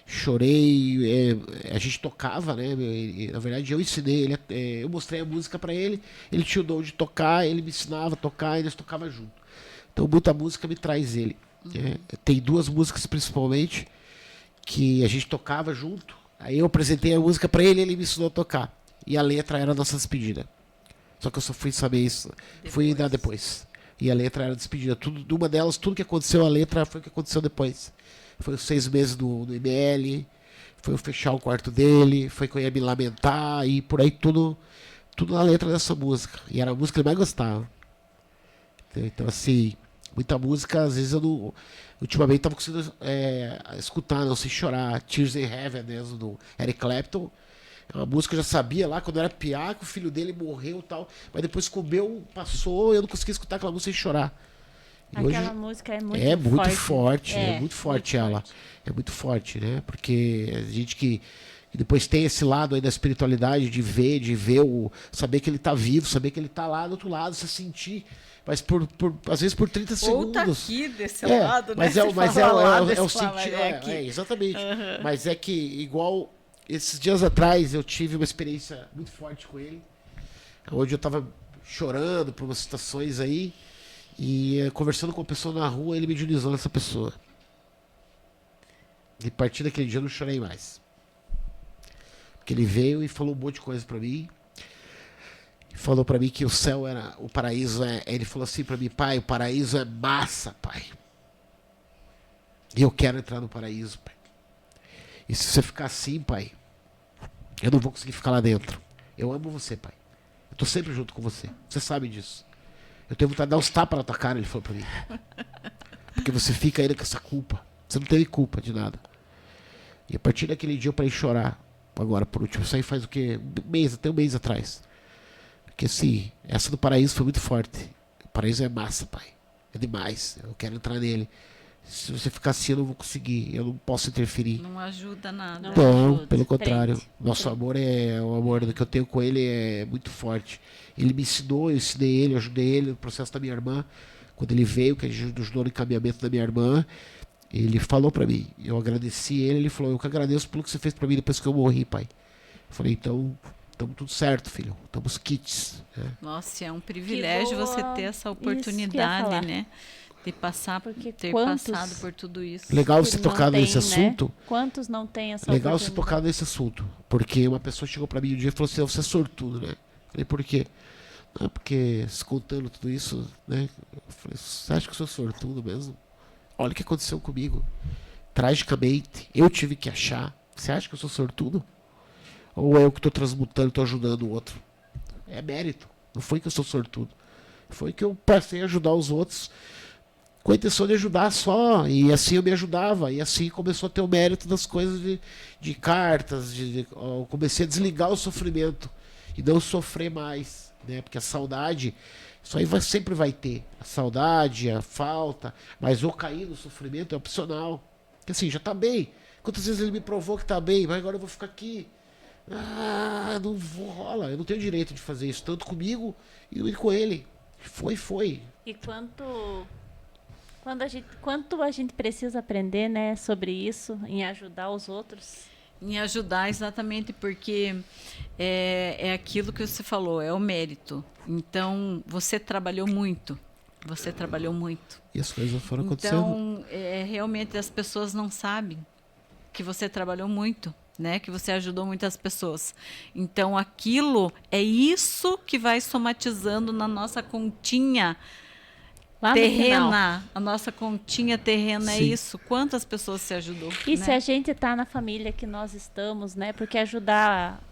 [SPEAKER 3] chorei, a gente tocava, né? Na verdade, eu ensinei ele, eu mostrei a música para ele, ele tinha o dom de tocar, ele me ensinava a tocar e nós tocava junto. Então, muita música me traz ele. Tem 2 músicas principalmente que a gente tocava junto. Aí eu apresentei a música para ele, ele me ensinou a tocar. E a letra era a nossa despedida. Só que eu só fui saber isso, fui dar depois. E a letra era a despedida. Uma delas, tudo que aconteceu, a letra foi o que aconteceu depois. Foi os 6 meses no ML, foi eu fechar o quarto dele, foi que eu ia me lamentar e por aí tudo na letra dessa música. E era a música que ele mais gostava. Então assim, muita música, às vezes eu não. Ultimamente estava conseguindo escutar, Não Sei Chorar, Tears in Heaven mesmo, do Eric Clapton. É uma música que eu já sabia lá quando eu era piá, que o filho dele morreu e tal. Mas depois comeu, passou, eu não consegui escutar aquela música sem chorar. E
[SPEAKER 1] Aquela
[SPEAKER 3] hoje,
[SPEAKER 1] música é muito
[SPEAKER 3] forte. É muito forte ela.
[SPEAKER 1] forte.
[SPEAKER 3] É muito forte, né? Porque a gente que depois tem esse lado aí da espiritualidade, de ver, saber que ele tá vivo, saber que ele tá lá do outro lado, se sentir, mas às vezes por 30
[SPEAKER 2] Ou
[SPEAKER 3] segundos.
[SPEAKER 2] tá aqui desse lado, né?
[SPEAKER 3] Mas
[SPEAKER 2] Se fala lá,
[SPEAKER 3] é o
[SPEAKER 2] desse fala,
[SPEAKER 3] sentir,
[SPEAKER 2] aqui.
[SPEAKER 3] exatamente. Mas é que, igual esses dias atrás, eu tive uma experiência muito forte com ele, onde eu tava chorando por umas situações aí, E conversando com uma pessoa na rua, ele mediunizou essa pessoa. E a partir daquele dia eu não chorei mais. Porque ele veio e falou um monte de coisa pra mim. Falou pra mim que o céu era... O paraíso é... Ele falou assim pra mim: pai, o paraíso é massa, pai. E eu quero entrar no paraíso, pai. E se você ficar assim, pai, eu não vou conseguir ficar lá dentro. Eu amo você, pai. Eu tô sempre junto com você. Você sabe disso. Eu tenho vontade de dar uns tapas na tua cara, ele falou pra mim. Porque você fica ainda com essa culpa. Você não teve culpa de nada. E a partir daquele dia eu parei de chorar. Agora, por último, isso aí faz o quê? Até um mês atrás. Porque assim, essa do paraíso foi muito forte. O paraíso é massa, pai. É demais. Eu quero entrar nele. Se você ficar assim, eu não vou conseguir. Eu não posso interferir.
[SPEAKER 2] Não ajuda nada.
[SPEAKER 3] Não,
[SPEAKER 1] ajuda.
[SPEAKER 3] pelo contrário.
[SPEAKER 1] Prende.
[SPEAKER 3] Nosso amor é o amor que eu tenho com ele é muito forte. Ele me ensinou, eu ensinei ele, eu ajudei ele no processo da minha irmã. Quando ele veio, que a gente ajudou no encaminhamento da minha irmã, ele falou pra mim. Eu agradeci ele falou: eu que agradeço pelo que você fez pra mim depois que eu morri, pai. Eu falei: então, estamos tudo certo, filho. Estamos kits.
[SPEAKER 2] Nossa, é um privilégio
[SPEAKER 1] boa.
[SPEAKER 2] você ter essa
[SPEAKER 1] Isso que eu ia
[SPEAKER 2] oportunidade,
[SPEAKER 1] falar.
[SPEAKER 2] né? De passar,
[SPEAKER 1] Porque
[SPEAKER 2] ter
[SPEAKER 1] quantos-
[SPEAKER 2] passado por tudo isso.
[SPEAKER 3] Legal
[SPEAKER 1] Que
[SPEAKER 3] você
[SPEAKER 1] não
[SPEAKER 3] tocar
[SPEAKER 1] tem,
[SPEAKER 3] nesse
[SPEAKER 1] né?
[SPEAKER 3] assunto.
[SPEAKER 1] Quantos não tem essa
[SPEAKER 3] Legal você
[SPEAKER 1] oportunidade?
[SPEAKER 3] tocar nesse assunto. Porque uma pessoa chegou pra mim um dia e falou assim: você é sortudo, né? Eu falei: por quê? Não, porque se contando tudo isso, né? Eu falei: você acha que eu sou sortudo mesmo? Olha o que aconteceu comigo. Tragicamente, eu tive que achar. Você acha que eu sou sortudo? Ou é eu que estou transmutando, estou ajudando o outro? É mérito. Não foi que eu sou sortudo. Foi que eu passei a ajudar os outros com a intenção de ajudar só. E assim eu me ajudava. E assim começou a ter o mérito das coisas de cartas. Eu comecei a desligar o sofrimento. E não sofrer mais. Né? Porque a saudade, isso aí sempre vai ter. A saudade, a falta. Mas eu cair no sofrimento é opcional. Porque assim, já está bem. Quantas vezes ele me provou que está bem, mas agora eu vou ficar aqui. Não vou, rola. Eu não tenho direito de fazer isso, tanto comigo e com ele. Foi.
[SPEAKER 1] E quanto a gente precisa aprender, né, sobre isso, em ajudar os outros.
[SPEAKER 2] Em ajudar, exatamente, porque é aquilo que você falou, é o mérito. Então, você trabalhou muito. Você trabalhou muito.
[SPEAKER 3] E as coisas foram acontecendo.
[SPEAKER 2] Então, realmente as pessoas não sabem que você trabalhou muito, né? Que você ajudou muitas pessoas. Então, aquilo é isso que vai somatizando na nossa continha
[SPEAKER 1] Lá no final.
[SPEAKER 2] terrena. A nossa continha terrena é
[SPEAKER 3] Sim.
[SPEAKER 2] isso. Quantas pessoas você ajudou?
[SPEAKER 1] E
[SPEAKER 2] né?
[SPEAKER 1] se a gente tá na família que nós estamos, né? Porque ajudar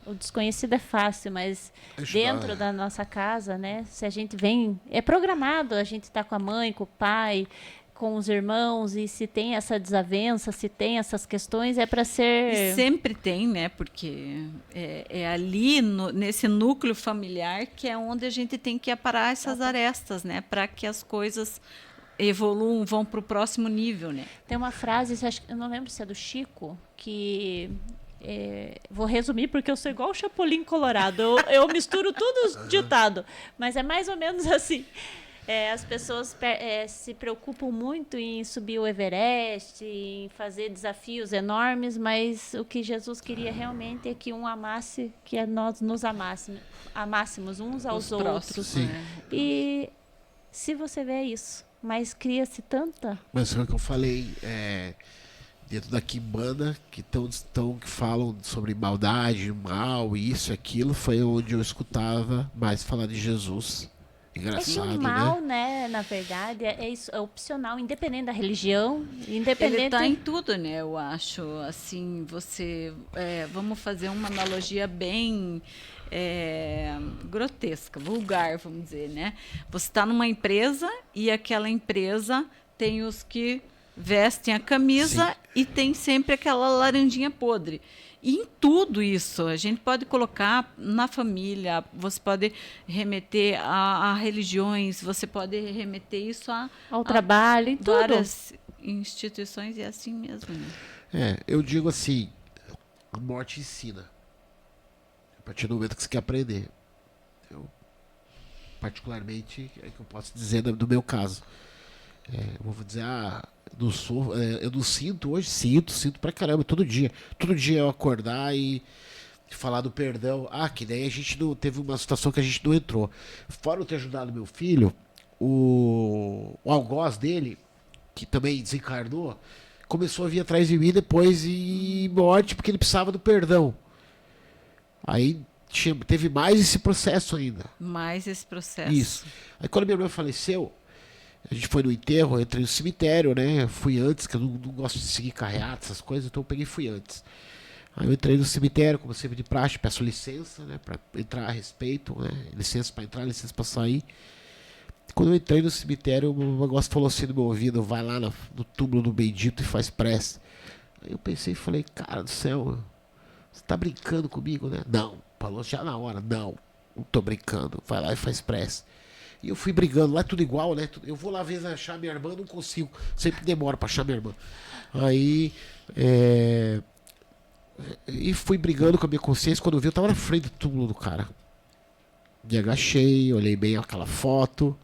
[SPEAKER 1] o desconhecido é fácil, mas
[SPEAKER 3] Ajudar,
[SPEAKER 1] dentro da nossa casa, né? Se a gente vem, é programado, a gente tá com a mãe, com o pai, com os irmãos, e se tem essa desavença, se tem essas questões, é para
[SPEAKER 2] E
[SPEAKER 1] ser
[SPEAKER 2] sempre tem, né? Porque é ali, nesse núcleo familiar, que é onde a gente tem que aparar essas arestas, né? Para que as coisas evoluam, vão para o próximo nível, né?
[SPEAKER 1] Tem uma frase, eu não lembro se é do Chico, que vou resumir porque eu sou igual o Chapolin Colorado. Eu misturo tudo os ditado, mas é mais ou menos assim. As pessoas se preocupam muito em subir o Everest, em fazer desafios enormes, mas o que Jesus queria realmente é que um amasse, que nós nos amássemos uns aos
[SPEAKER 2] Os
[SPEAKER 1] outros.
[SPEAKER 2] próximos,
[SPEAKER 3] Sim.
[SPEAKER 2] né?
[SPEAKER 1] E se você vê isso, mas cria-se tanta.
[SPEAKER 3] Mas foi o que eu falei, dentro da Quimbanda, que falam sobre maldade, mal, isso e aquilo, foi onde eu escutava mais falar de Jesus.
[SPEAKER 1] É que
[SPEAKER 3] Engraçado,
[SPEAKER 1] o mal,
[SPEAKER 3] né?
[SPEAKER 1] na verdade, isso, é opcional, independente da religião,
[SPEAKER 2] Ele
[SPEAKER 1] independente.
[SPEAKER 2] está em tudo, né? Eu acho. Assim, vamos fazer uma analogia bem grotesca, vulgar, vamos dizer, né? Você está numa empresa e aquela empresa tem os que vestem a camisa e tem sempre aquela laranjinha podre. E em tudo isso, a gente pode colocar na família, você pode remeter a religiões, você pode remeter isso
[SPEAKER 1] ao trabalho, em tudo.
[SPEAKER 2] várias instituições, e é assim mesmo. Né?
[SPEAKER 3] Eu digo assim, a morte ensina. A partir do momento que você quer aprender. Eu, particularmente, é que eu posso dizer do meu caso. Eu vou dizer, eu não sinto hoje, sinto pra caramba, todo dia. Todo dia eu acordar e falar do perdão. Que daí a gente não teve uma situação que a gente não entrou. Fora eu ter ajudado meu filho, o algoz dele, que também desencarnou, começou a vir atrás de mim depois de morte, porque ele precisava do perdão. Aí teve mais esse processo ainda.
[SPEAKER 2] Mais esse processo.
[SPEAKER 3] Isso. Aí quando minha irmã faleceu, a gente foi no enterro, eu entrei no cemitério, né? Eu fui antes, que eu não gosto de seguir carreata, essas coisas, então eu peguei e fui antes. Aí eu entrei no cemitério, como sempre de praxe, peço licença, né? Pra entrar a respeito, né? Licença pra entrar, licença pra sair. Quando eu entrei no cemitério, o negócio falou assim no meu ouvido, vai lá no túmulo do bendito e faz prece. Aí eu pensei e falei, cara do céu, você tá brincando comigo, né? Não, falou já na hora, não tô brincando, vai lá e faz prece. E eu fui brigando, lá é tudo igual, né? Eu vou lá às vezes achar minha irmã, não consigo, sempre demora pra achar minha irmã. Aí, e fui brigando com a minha consciência, quando eu vi, eu tava na frente do túmulo do cara. Me agachei, olhei bem aquela foto,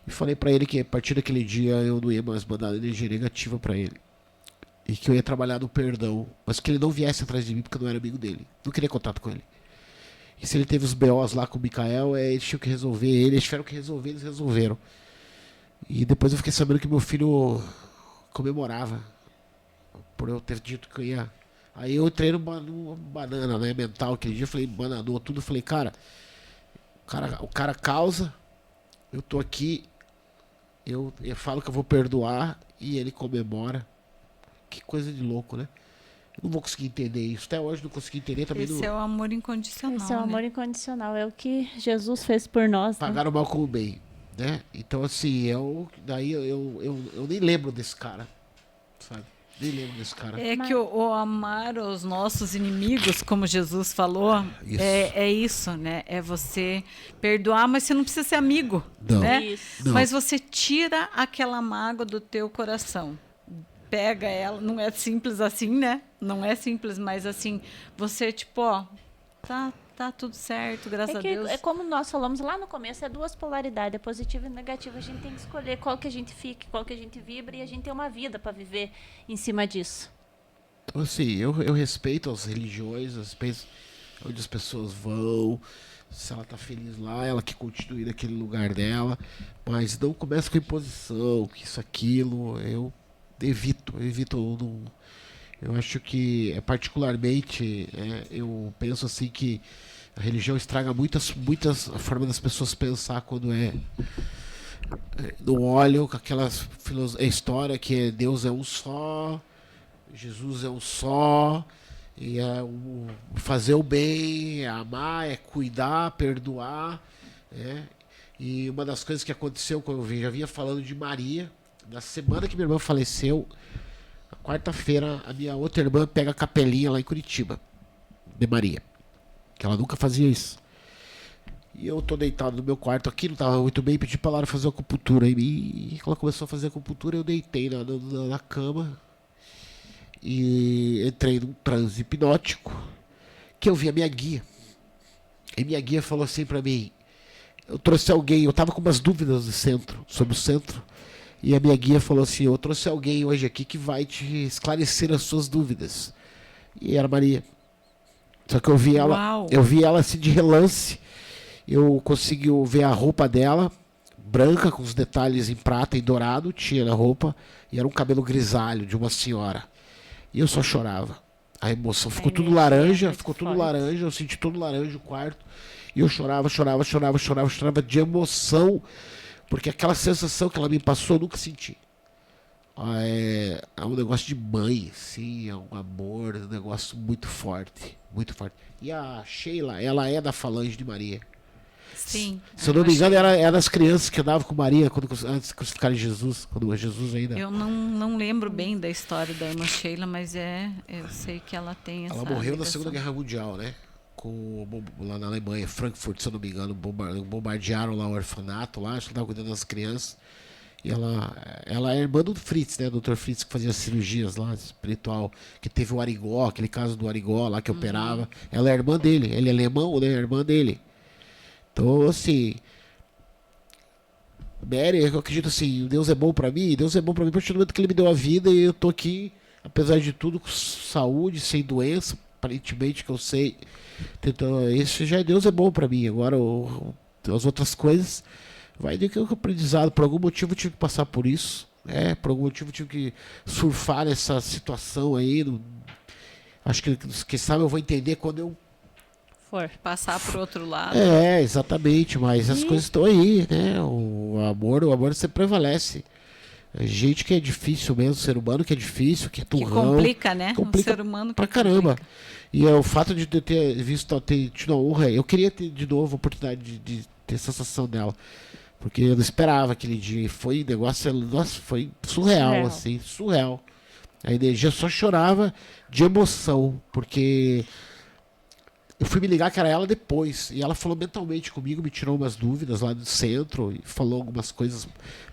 [SPEAKER 3] e falei pra ele que a partir daquele dia eu não ia mais mandar energia negativa pra ele. E que eu ia trabalhar no perdão, mas que ele não viesse atrás de mim porque eu não era amigo dele. Não queria contato com ele. E se ele teve os BOs lá com o Mikael, eles tinham que resolver ele, eles tiveram que resolver, eles resolveram. E depois eu fiquei sabendo que meu filho comemorava por eu ter dito que eu ia. Aí eu entrei numa banana, né, mental aquele dia, eu falei, bananou tudo, eu falei, cara, o cara causa, eu tô aqui, eu falo que eu vou perdoar e ele comemora. Que coisa de louco, né? Eu não vou conseguir entender isso. Até hoje não consegui entender também.
[SPEAKER 2] Esse é o amor incondicional.
[SPEAKER 1] Esse é o amor incondicional, é o que Jesus fez por nós.
[SPEAKER 3] Pagaram mal com o bem, né? Então, assim, daí eu nem lembro desse cara, sabe? Nem lembro desse cara.
[SPEAKER 2] É que o amar os nossos inimigos, como Jesus falou,
[SPEAKER 3] Isso.
[SPEAKER 2] é isso, né? É você perdoar, mas você não precisa ser amigo,
[SPEAKER 3] Não.
[SPEAKER 2] né?
[SPEAKER 1] Isso.
[SPEAKER 3] Não.
[SPEAKER 2] Mas você tira aquela mágoa do teu coração. Pega ela, não é simples assim, né? Não é simples, mas assim, você tipo, ó, tá tudo certo, graças a Deus.
[SPEAKER 1] É como nós falamos lá no começo, é duas polaridades, é positivo e negativo. A gente tem que escolher qual que a gente fique, qual que a gente vibra, e a gente tem uma vida para viver em cima disso.
[SPEAKER 3] Então, assim, eu respeito as religiões, respeito onde as pessoas vão. Se ela tá feliz lá, ela que continue naquele lugar dela. Mas não começa com imposição, que isso, aquilo. Eu evito. Eu acho que, particularmente, eu penso assim que a religião estraga muitas a forma das pessoas pensar quando não olham com aquela história que Deus é um só, Jesus é um só, e fazer o bem, é amar, é cuidar, perdoar, né? E uma das coisas que aconteceu, quando eu já vinha falando de Maria, na semana que minha irmã faleceu, na quarta-feira, a minha outra irmã pega a capelinha lá em Curitiba, de Maria, que ela nunca fazia isso. E eu tô deitado no meu quarto aqui, não tava muito bem, pedi pra Lara fazer acupuntura em mim, e quando ela começou a fazer acupuntura, eu deitei na cama, e entrei num transe hipnótico, que eu vi a minha guia. E minha guia falou assim pra mim, eu trouxe alguém, eu tava com umas dúvidas sobre o centro, e a minha guia falou assim, eu trouxe alguém hoje aqui que vai te esclarecer as suas dúvidas. E era Maria. Só que eu vi ela assim de relance, eu consegui ver a roupa dela, branca, com os detalhes em prata e dourado, tinha na roupa, e era um cabelo grisalho de uma senhora. E eu só chorava. A emoção ficou tudo laranja, eu senti todo laranja o quarto. E eu chorava de emoção, porque aquela sensação que ela me passou eu nunca senti. É um negócio de mãe, assim, é um amor, um negócio muito forte, muito forte. E a Sheila, ela é da Falange de Maria.
[SPEAKER 2] Sim.
[SPEAKER 3] Se eu não me engano, era das crianças que andavam com Maria antes de crucificarem Jesus, quando Jesus ainda.
[SPEAKER 2] Eu não lembro bem da história da irmã Sheila, mas eu sei que ela tem essa
[SPEAKER 3] Ela morreu
[SPEAKER 2] ligação.
[SPEAKER 3] na Segunda Guerra Mundial, né? Lá na Alemanha, Frankfurt, se eu não me engano, bombardearam lá o orfanato, lá, acho que estavam cuidando das crianças. E ela é irmã do Fritz, né? Dr. Fritz, que fazia cirurgias lá, espiritual, que teve o Arigó, aquele caso do Arigó lá que operava. Ela é irmã dele, ele é alemão, né? É irmã dele. Então, assim, Mary, eu acredito assim, Deus é bom pra mim a partir do momento que ele me deu a vida e eu tô aqui, apesar de tudo, com saúde, sem doença, aparentemente, que eu sei. Então, esse já Deus é bom pra mim. Agora, as outras coisas, Vai de que o aprendizado. Por algum motivo eu tive que passar por isso. Por algum motivo eu tive que surfar nessa situação aí. Acho que, quem sabe, eu vou entender quando eu...
[SPEAKER 2] Passar pro outro lado.
[SPEAKER 3] Exatamente. Mas as coisas estão aí, né? O amor sempre prevalece. Gente que é difícil mesmo, ser humano que é difícil, que é turrão.
[SPEAKER 2] Que complica, né?
[SPEAKER 3] Complica
[SPEAKER 2] o ser humano
[SPEAKER 3] pra
[SPEAKER 2] que
[SPEAKER 3] caramba.
[SPEAKER 2] complica.
[SPEAKER 3] E o fato de eu ter visto, ter tido a honra, eu queria ter de novo a oportunidade de ter essa sensação dela. Porque eu não esperava aquele dia. E foi negócio, nossa, foi surreal, assim, surreal. A energia só chorava de emoção, porque eu fui me ligar que era ela depois. E ela falou mentalmente comigo, me tirou umas dúvidas lá do centro, e falou algumas coisas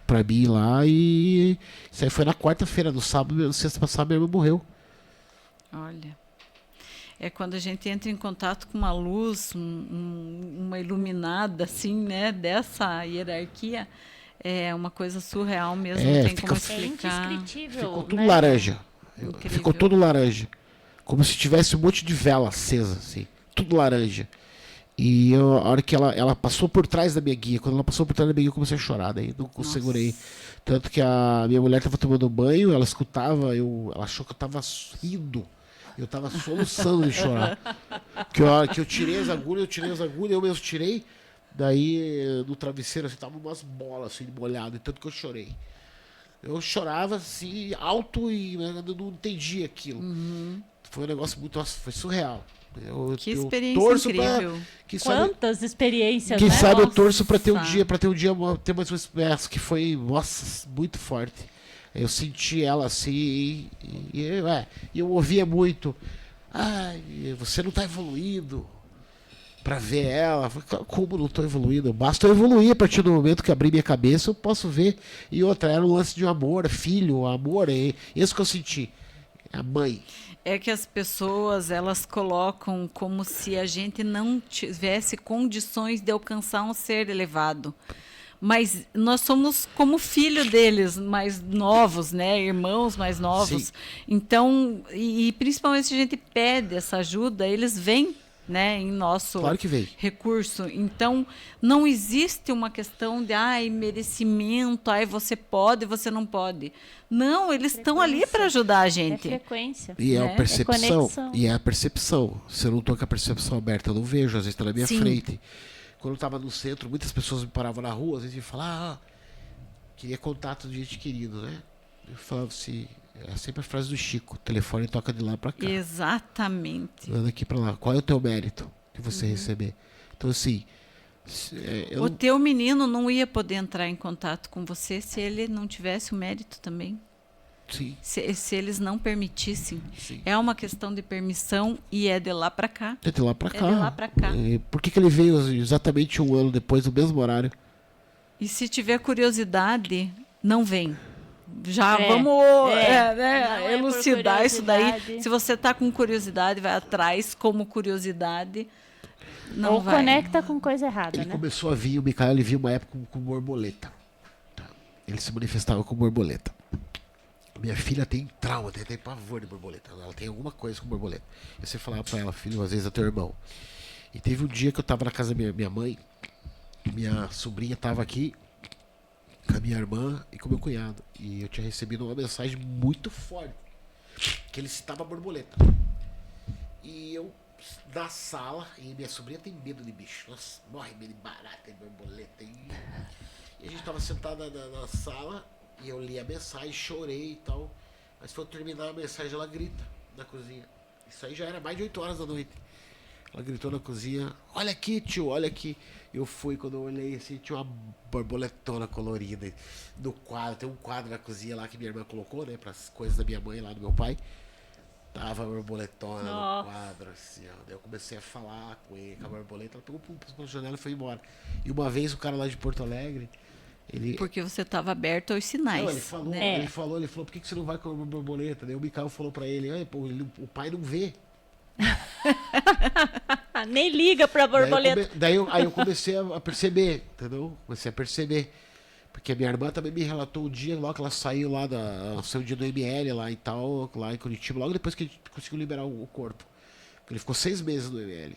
[SPEAKER 3] pra mim lá. E isso aí foi na quarta-feira, no sábado, sexta passada, minha irmã morreu.
[SPEAKER 2] Olha, é quando a gente entra em contato com uma luz, uma iluminada, assim, né, dessa hierarquia, é uma coisa surreal mesmo, não tem como explicar.
[SPEAKER 1] É indescritível.
[SPEAKER 3] Ficou tudo
[SPEAKER 1] né?
[SPEAKER 3] laranja.
[SPEAKER 2] Incrível.
[SPEAKER 3] Ficou todo laranja. Como se tivesse um monte de vela acesa, assim. Tudo laranja. E a hora que ela passou por trás da minha guia, quando ela passou por trás da minha guia, eu comecei a chorar. Daí não segurei. Tanto que a minha mulher estava tomando banho, ela escutava, ela achou que eu estava rindo. Eu estava soluçando de chorar. Que a hora que eu tirei as agulhas, eu mesmo tirei. Daí no travesseiro assim, tava umas bolas assim, molhadas, tanto que eu chorei. Eu chorava assim, alto e eu não entendia aquilo. Foi um negócio muito. Nossa, foi surreal.
[SPEAKER 2] Que
[SPEAKER 3] eu
[SPEAKER 2] experiência
[SPEAKER 3] torço
[SPEAKER 2] incrível.
[SPEAKER 1] Quantas experiências,
[SPEAKER 3] Quem
[SPEAKER 1] né?
[SPEAKER 3] sabe eu
[SPEAKER 2] Nossa.
[SPEAKER 3] torço pra ter um dia, ter mais uma experiência que foi, nossa, muito forte. Eu senti ela assim e eu ouvia muito. Ai, você não tá evoluindo. Pra ver ela, como não tô evoluindo? Basta eu evoluir a partir do momento que abrir minha cabeça, eu posso ver. E outra, era um lance de amor, filho, amor, é isso que eu senti. A mãe.
[SPEAKER 2] É que as pessoas, elas colocam como se a gente não tivesse condições de alcançar um ser elevado. Mas nós somos como filho deles, mais novos, né? Irmãos mais novos.
[SPEAKER 3] Sim.
[SPEAKER 2] Então, e principalmente se a gente pede essa ajuda, eles vêm, né, em nosso
[SPEAKER 3] Claro que veio.
[SPEAKER 2] recurso. Então, não existe uma questão de merecimento, você pode, você não pode. Não, eles estão ali para ajudar a
[SPEAKER 1] É
[SPEAKER 2] gente.
[SPEAKER 1] frequência.
[SPEAKER 3] E é a
[SPEAKER 2] Né?
[SPEAKER 3] percepção.
[SPEAKER 1] conexão.
[SPEAKER 3] E é a percepção. Se eu não tô com a percepção aberta, eu não vejo, às vezes tá na minha
[SPEAKER 2] Sim.
[SPEAKER 3] frente. Quando eu tava no centro, muitas pessoas me paravam na rua, às vezes me falavam, queria contato de gente querido, né? Eu falava assim, é sempre a frase do Chico, o telefone toca de lá pra cá.
[SPEAKER 2] Exatamente.
[SPEAKER 3] Anda aqui pra lá. Qual é o teu mérito que você receber? Então, assim,
[SPEAKER 2] O teu menino não ia poder entrar em contato com você se ele não tivesse o mérito também.
[SPEAKER 3] sim,
[SPEAKER 2] Se eles não permitissem.
[SPEAKER 3] sim.
[SPEAKER 2] É uma questão de permissão e é de lá para cá.
[SPEAKER 3] É de lá pra
[SPEAKER 2] É
[SPEAKER 3] cá.
[SPEAKER 2] de lá pra cá.
[SPEAKER 3] E por que ele veio exatamente um ano depois, do mesmo horário?
[SPEAKER 2] E se tiver curiosidade, não vem. Já
[SPEAKER 1] É,
[SPEAKER 2] vamos
[SPEAKER 1] não é por
[SPEAKER 2] elucidar isso daí.
[SPEAKER 1] curiosidade.
[SPEAKER 2] Se você está com curiosidade, vai atrás como curiosidade. Não
[SPEAKER 1] Ou
[SPEAKER 2] vai.
[SPEAKER 1] conecta com coisa errada,
[SPEAKER 3] Ele
[SPEAKER 1] né?
[SPEAKER 3] começou a vir, o Mikael, ele viu uma época com borboleta. Tá? Ele se manifestava com borboleta. Minha filha tem trauma, tem pavor de borboleta. Ela tem alguma coisa com borboleta. Eu sempre falava pra ela, filho, às vezes é teu irmão. E teve um dia que eu tava na casa da minha mãe, minha sobrinha tava aqui com a minha irmã e com o meu cunhado. E eu tinha recebido uma mensagem muito forte, que ele citava borboleta. E eu, na sala, e minha sobrinha tem medo de bicho. Nossa, morre medo de barata e borboleta. E a gente tava sentada na sala, e eu li a mensagem, chorei e tal. Mas foi terminar a mensagem, ela grita na cozinha. Isso aí já era mais de 8 horas da noite. Ela gritou na cozinha, olha aqui, tio, olha aqui. Eu fui, quando eu olhei assim, tinha uma borboletona colorida no quadro. Tem um quadro na cozinha lá que minha irmã colocou, né, pras coisas da minha mãe lá, do meu pai. Tava a borboletona no quadro, assim, ó. Daí eu comecei a falar com ele, com a borboleta. Ela pegou pela janela e foi embora. E uma vez o cara lá de Porto Alegre, ele...
[SPEAKER 2] Porque você estava aberto aos sinais.
[SPEAKER 3] Não, ele falou,
[SPEAKER 2] né?
[SPEAKER 3] ele falou, por que você não vai com a borboleta? Daí o Mikael falou pra ele, pô, o pai não vê.
[SPEAKER 1] Nem liga pra borboleta.
[SPEAKER 3] Aí eu comecei a perceber, entendeu? Comecei a perceber. Porque a minha irmã também me relatou o dia, logo que ela saiu lá, saiu o dia do ML lá e tal, lá em Curitiba, logo depois que a gente conseguiu liberar o corpo. Ele ficou 6 meses no ML.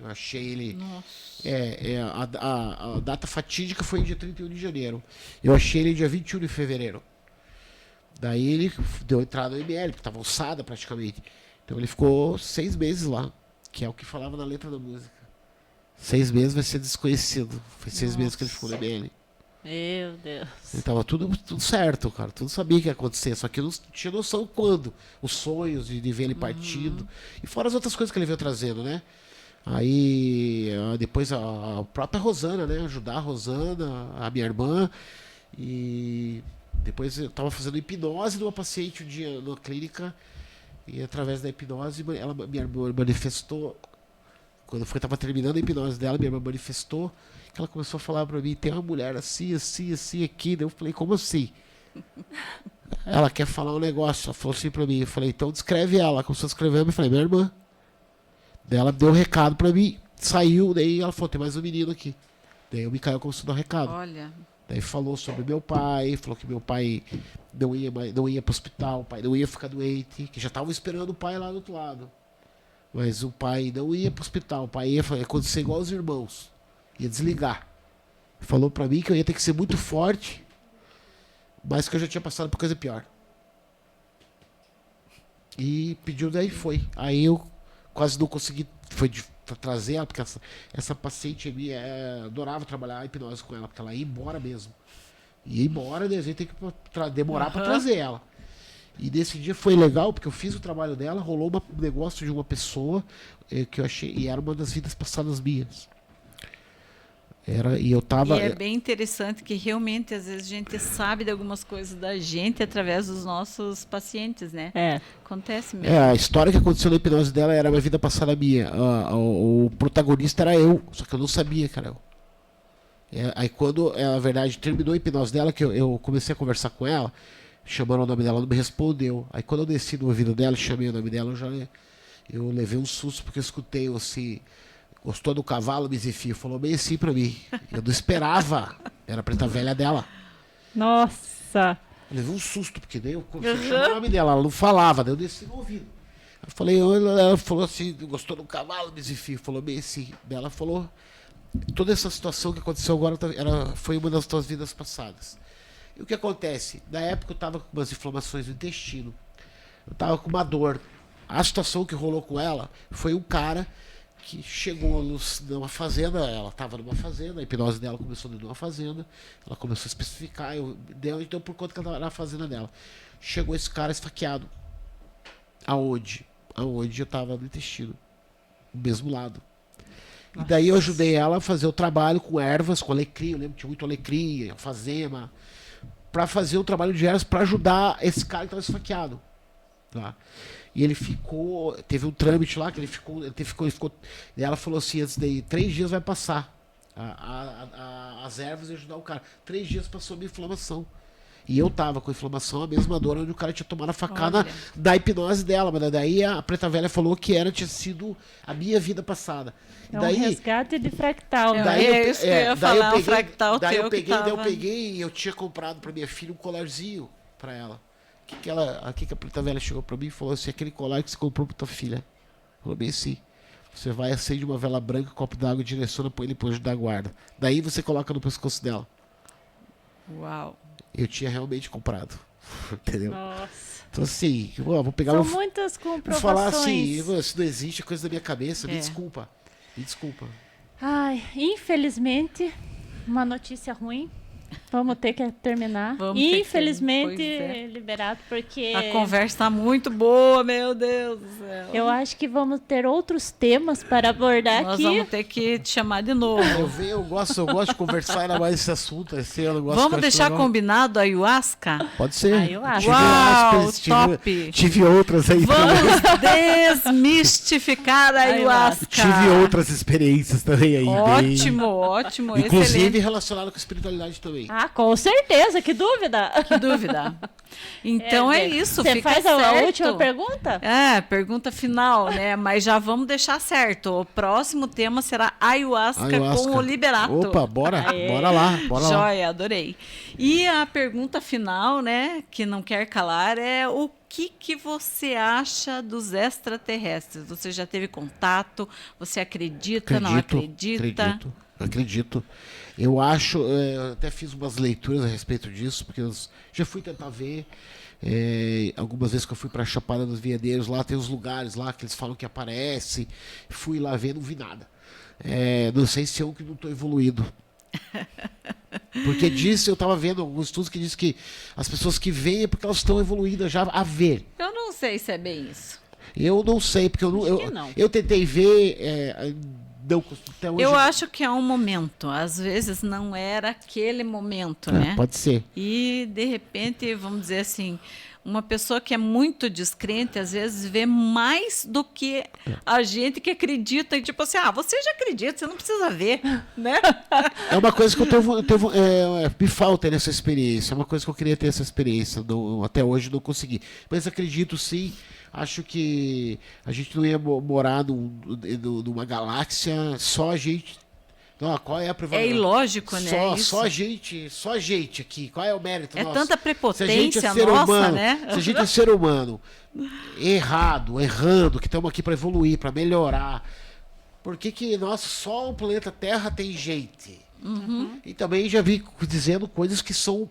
[SPEAKER 3] Eu achei ele...
[SPEAKER 2] Nossa.
[SPEAKER 3] A data fatídica foi dia 31 de janeiro. Eu achei ele dia 21 de fevereiro. Daí ele deu entrada no ML, porque estava alçada praticamente. Então ele ficou 6 meses lá, que é o que falava na letra da música. 6 meses vai ser desconhecido. Foi 6 meses que ele ficou no ML.
[SPEAKER 1] Meu Deus.
[SPEAKER 3] Ele tava tudo certo, cara. Tudo sabia que ia acontecer. Só que eu não tinha noção quando. Os sonhos de ver ele partido. E fora as outras coisas que ele veio trazendo, né? Aí depois a própria Rosana, né? Ajudar a Rosana, a minha irmã. E depois eu tava fazendo hipnose de uma paciente um dia na clínica. E através da hipnose, minha irmã manifestou. Quando tava terminando a hipnose dela, minha irmã manifestou que ela começou a falar pra mim, tem uma mulher assim, assim, assim aqui. Daí eu falei, como assim? Ela quer falar um negócio. Ela falou assim pra mim. Eu falei, então descreve ela. Ela começou a escrever, eu falei, minha irmã. Daí ela deu um recado pra mim, saiu, daí ela falou, tem mais um menino aqui. Daí o Micael começou a dar um recado.
[SPEAKER 2] Olha.
[SPEAKER 3] Daí falou sobre meu pai, falou que meu pai não ia pro hospital, o pai não ia ficar doente, que já estavam esperando o pai lá do outro lado. Mas o pai não ia pro hospital, o pai ia acontecer igual os irmãos. Ia desligar. Falou pra mim que eu ia ter que ser muito forte, mas que eu já tinha passado por coisa pior. E pediu, daí foi. Aí eu quase não consegui trazer ela, porque essa paciente minha adorava trabalhar a hipnose com ela, porque ela ia embora mesmo. Ia embora, daí a gente tem que demorar pra trazer ela. E nesse dia foi legal, porque eu fiz o trabalho dela, rolou um negócio de uma pessoa que eu achei, e era uma das vidas passadas minhas. E eu tava.
[SPEAKER 2] E é bem interessante que realmente às vezes a gente sabe de algumas coisas da gente através dos nossos pacientes, né? Acontece mesmo.
[SPEAKER 3] A história que aconteceu na hipnose dela era uma vida passada minha. O protagonista era eu, só que eu não sabia, cara. Aí quando, na verdade, terminou a hipnose dela, que eu comecei a conversar com ela, chamando o nome dela, ela não me respondeu. Aí quando eu desci no ouvido dela, chamei o nome dela, eu levei um susto, porque eu escutei assim. Gostou do cavalo, Bizifio? Falou bem assim pra mim. Eu não esperava. Era a preta velha dela.
[SPEAKER 1] Nossa.
[SPEAKER 3] Eu levei um susto, porque daí eu chamei o nome dela. Ela não falava, daí eu desci no ouvido. Eu falei, ela falou assim, gostou do cavalo, Bizifio? Falou bem assim. Daí ela falou, toda essa situação que aconteceu agora foi uma das tuas vidas passadas. E o que acontece? Na época eu tava com umas inflamações no intestino. Eu tava com uma dor. A situação que rolou com ela foi um cara que chegou numa fazenda, ela estava numa fazenda, a hipnose dela começou numa fazenda, ela começou a especificar, então por conta que ela estava na fazenda dela. Chegou esse cara esfaqueado. Aonde? Aonde eu estava no intestino. Do mesmo lado. E daí eu ajudei ela a fazer o trabalho com ervas, com alecrim, eu lembro que tinha muito alecrim, alfazema, para fazer o trabalho de ervas para ajudar esse cara que estava esfaqueado. Tá? E ele ficou, teve um trâmite lá que ele ficou, e ela falou assim, antes daí, 3 dias vai passar as ervas e ajudar o cara. 3 dias passou a minha inflamação. E eu tava com inflamação, a mesma dor onde o cara tinha tomado a facada da hipnose dela. Mas daí a preta velha falou que tinha sido a minha vida passada.
[SPEAKER 1] É um resgate de fractal.
[SPEAKER 2] Daí isso que eu ia falar, um fractal
[SPEAKER 3] daí
[SPEAKER 2] teu
[SPEAKER 3] eu peguei,
[SPEAKER 2] que tava...
[SPEAKER 3] daí eu peguei e eu tinha comprado pra minha filha um colarzinho pra ela. Que a preta velha chegou pra mim e falou assim, aquele colar que você comprou pra tua filha. Falou bem assim, você vai, acende uma vela branca, copo d'água e direciona pra ele pro anjo da guarda. Daí você coloca no pescoço dela.
[SPEAKER 2] Uau.
[SPEAKER 3] Eu tinha realmente comprado. Entendeu?
[SPEAKER 1] Nossa.
[SPEAKER 3] Então assim, vou pegar...
[SPEAKER 1] São muitas comprovações.
[SPEAKER 3] Vou falar assim, isso não existe, é coisa da minha cabeça, me desculpa. Me desculpa.
[SPEAKER 1] Ai, infelizmente, uma notícia ruim. Vamos ter que terminar. Infelizmente, Liberato, porque...
[SPEAKER 2] A conversa está muito boa, meu Deus do céu.
[SPEAKER 1] Eu acho que vamos ter outros temas para abordar
[SPEAKER 2] Nós
[SPEAKER 1] aqui.
[SPEAKER 2] Nós vamos ter que te chamar de novo.
[SPEAKER 3] Eu gosto de conversar ainda mais esse assunto.
[SPEAKER 2] Vamos deixar combinado a ayahuasca?
[SPEAKER 3] Pode ser.
[SPEAKER 1] Ayahuasca.
[SPEAKER 2] Uau, top.
[SPEAKER 3] Tive outras aí.
[SPEAKER 2] Vamos desmistificar a ayahuasca.
[SPEAKER 3] Tive outras experiências também aí.
[SPEAKER 2] Ótimo, ótimo.
[SPEAKER 3] Inclusive
[SPEAKER 2] excelente.
[SPEAKER 3] relacionado com a espiritualidade também. também.
[SPEAKER 1] Ah, com certeza, que dúvida.
[SPEAKER 2] Que dúvida. Então é isso,
[SPEAKER 1] Você
[SPEAKER 2] fica
[SPEAKER 1] faz
[SPEAKER 2] certo.
[SPEAKER 1] a última pergunta?
[SPEAKER 2] É, pergunta final, né? Mas já vamos deixar certo. O próximo tema será ayahuasca. Com o Liberato.
[SPEAKER 3] Opa, bora lá.
[SPEAKER 2] Joia, adorei. E a pergunta final, né, que não quer calar, é o que você acha dos extraterrestres? Você já teve contato? Você acredita, não acredita?
[SPEAKER 3] Acredito. Eu acho, eu até fiz umas leituras a respeito disso, porque eu já fui tentar ver. Algumas vezes que eu fui para a Chapada dos Veadeiros, lá tem os lugares lá que eles falam que aparece. Fui lá ver, não vi nada. Não sei se eu que não estou evoluído. Porque eu estava vendo alguns estudos que diz que as pessoas que veem é porque elas estão evoluídas já a ver.
[SPEAKER 2] Eu não sei se é bem isso.
[SPEAKER 3] Eu não sei, porque
[SPEAKER 1] não.
[SPEAKER 3] eu tentei ver. Não, até hoje,
[SPEAKER 2] Eu acho que é um momento. Às vezes não era aquele momento, né?
[SPEAKER 3] Pode ser.
[SPEAKER 2] E, de repente, vamos dizer assim, uma pessoa que é muito descrente, às vezes vê mais do que a gente que acredita. E tipo assim, você já acredita, você não precisa ver, né?
[SPEAKER 3] É uma coisa que me falta nessa experiência. É uma coisa que eu queria ter essa experiência. Até hoje não consegui. Mas acredito sim. Acho que a gente não ia morar numa galáxia só a gente. Não, qual é a
[SPEAKER 2] É ilógico, né?
[SPEAKER 3] Só a gente aqui. Qual é o mérito nosso?
[SPEAKER 2] Tanta prepotência
[SPEAKER 3] se a gente é ser
[SPEAKER 2] nossa,
[SPEAKER 3] humano,
[SPEAKER 2] né?
[SPEAKER 3] Se a gente é ser humano errando, que estamos aqui para evoluir, para melhorar. Por que nós só o planeta Terra tem gente?
[SPEAKER 2] Uhum.
[SPEAKER 3] E também já vi dizendo coisas que são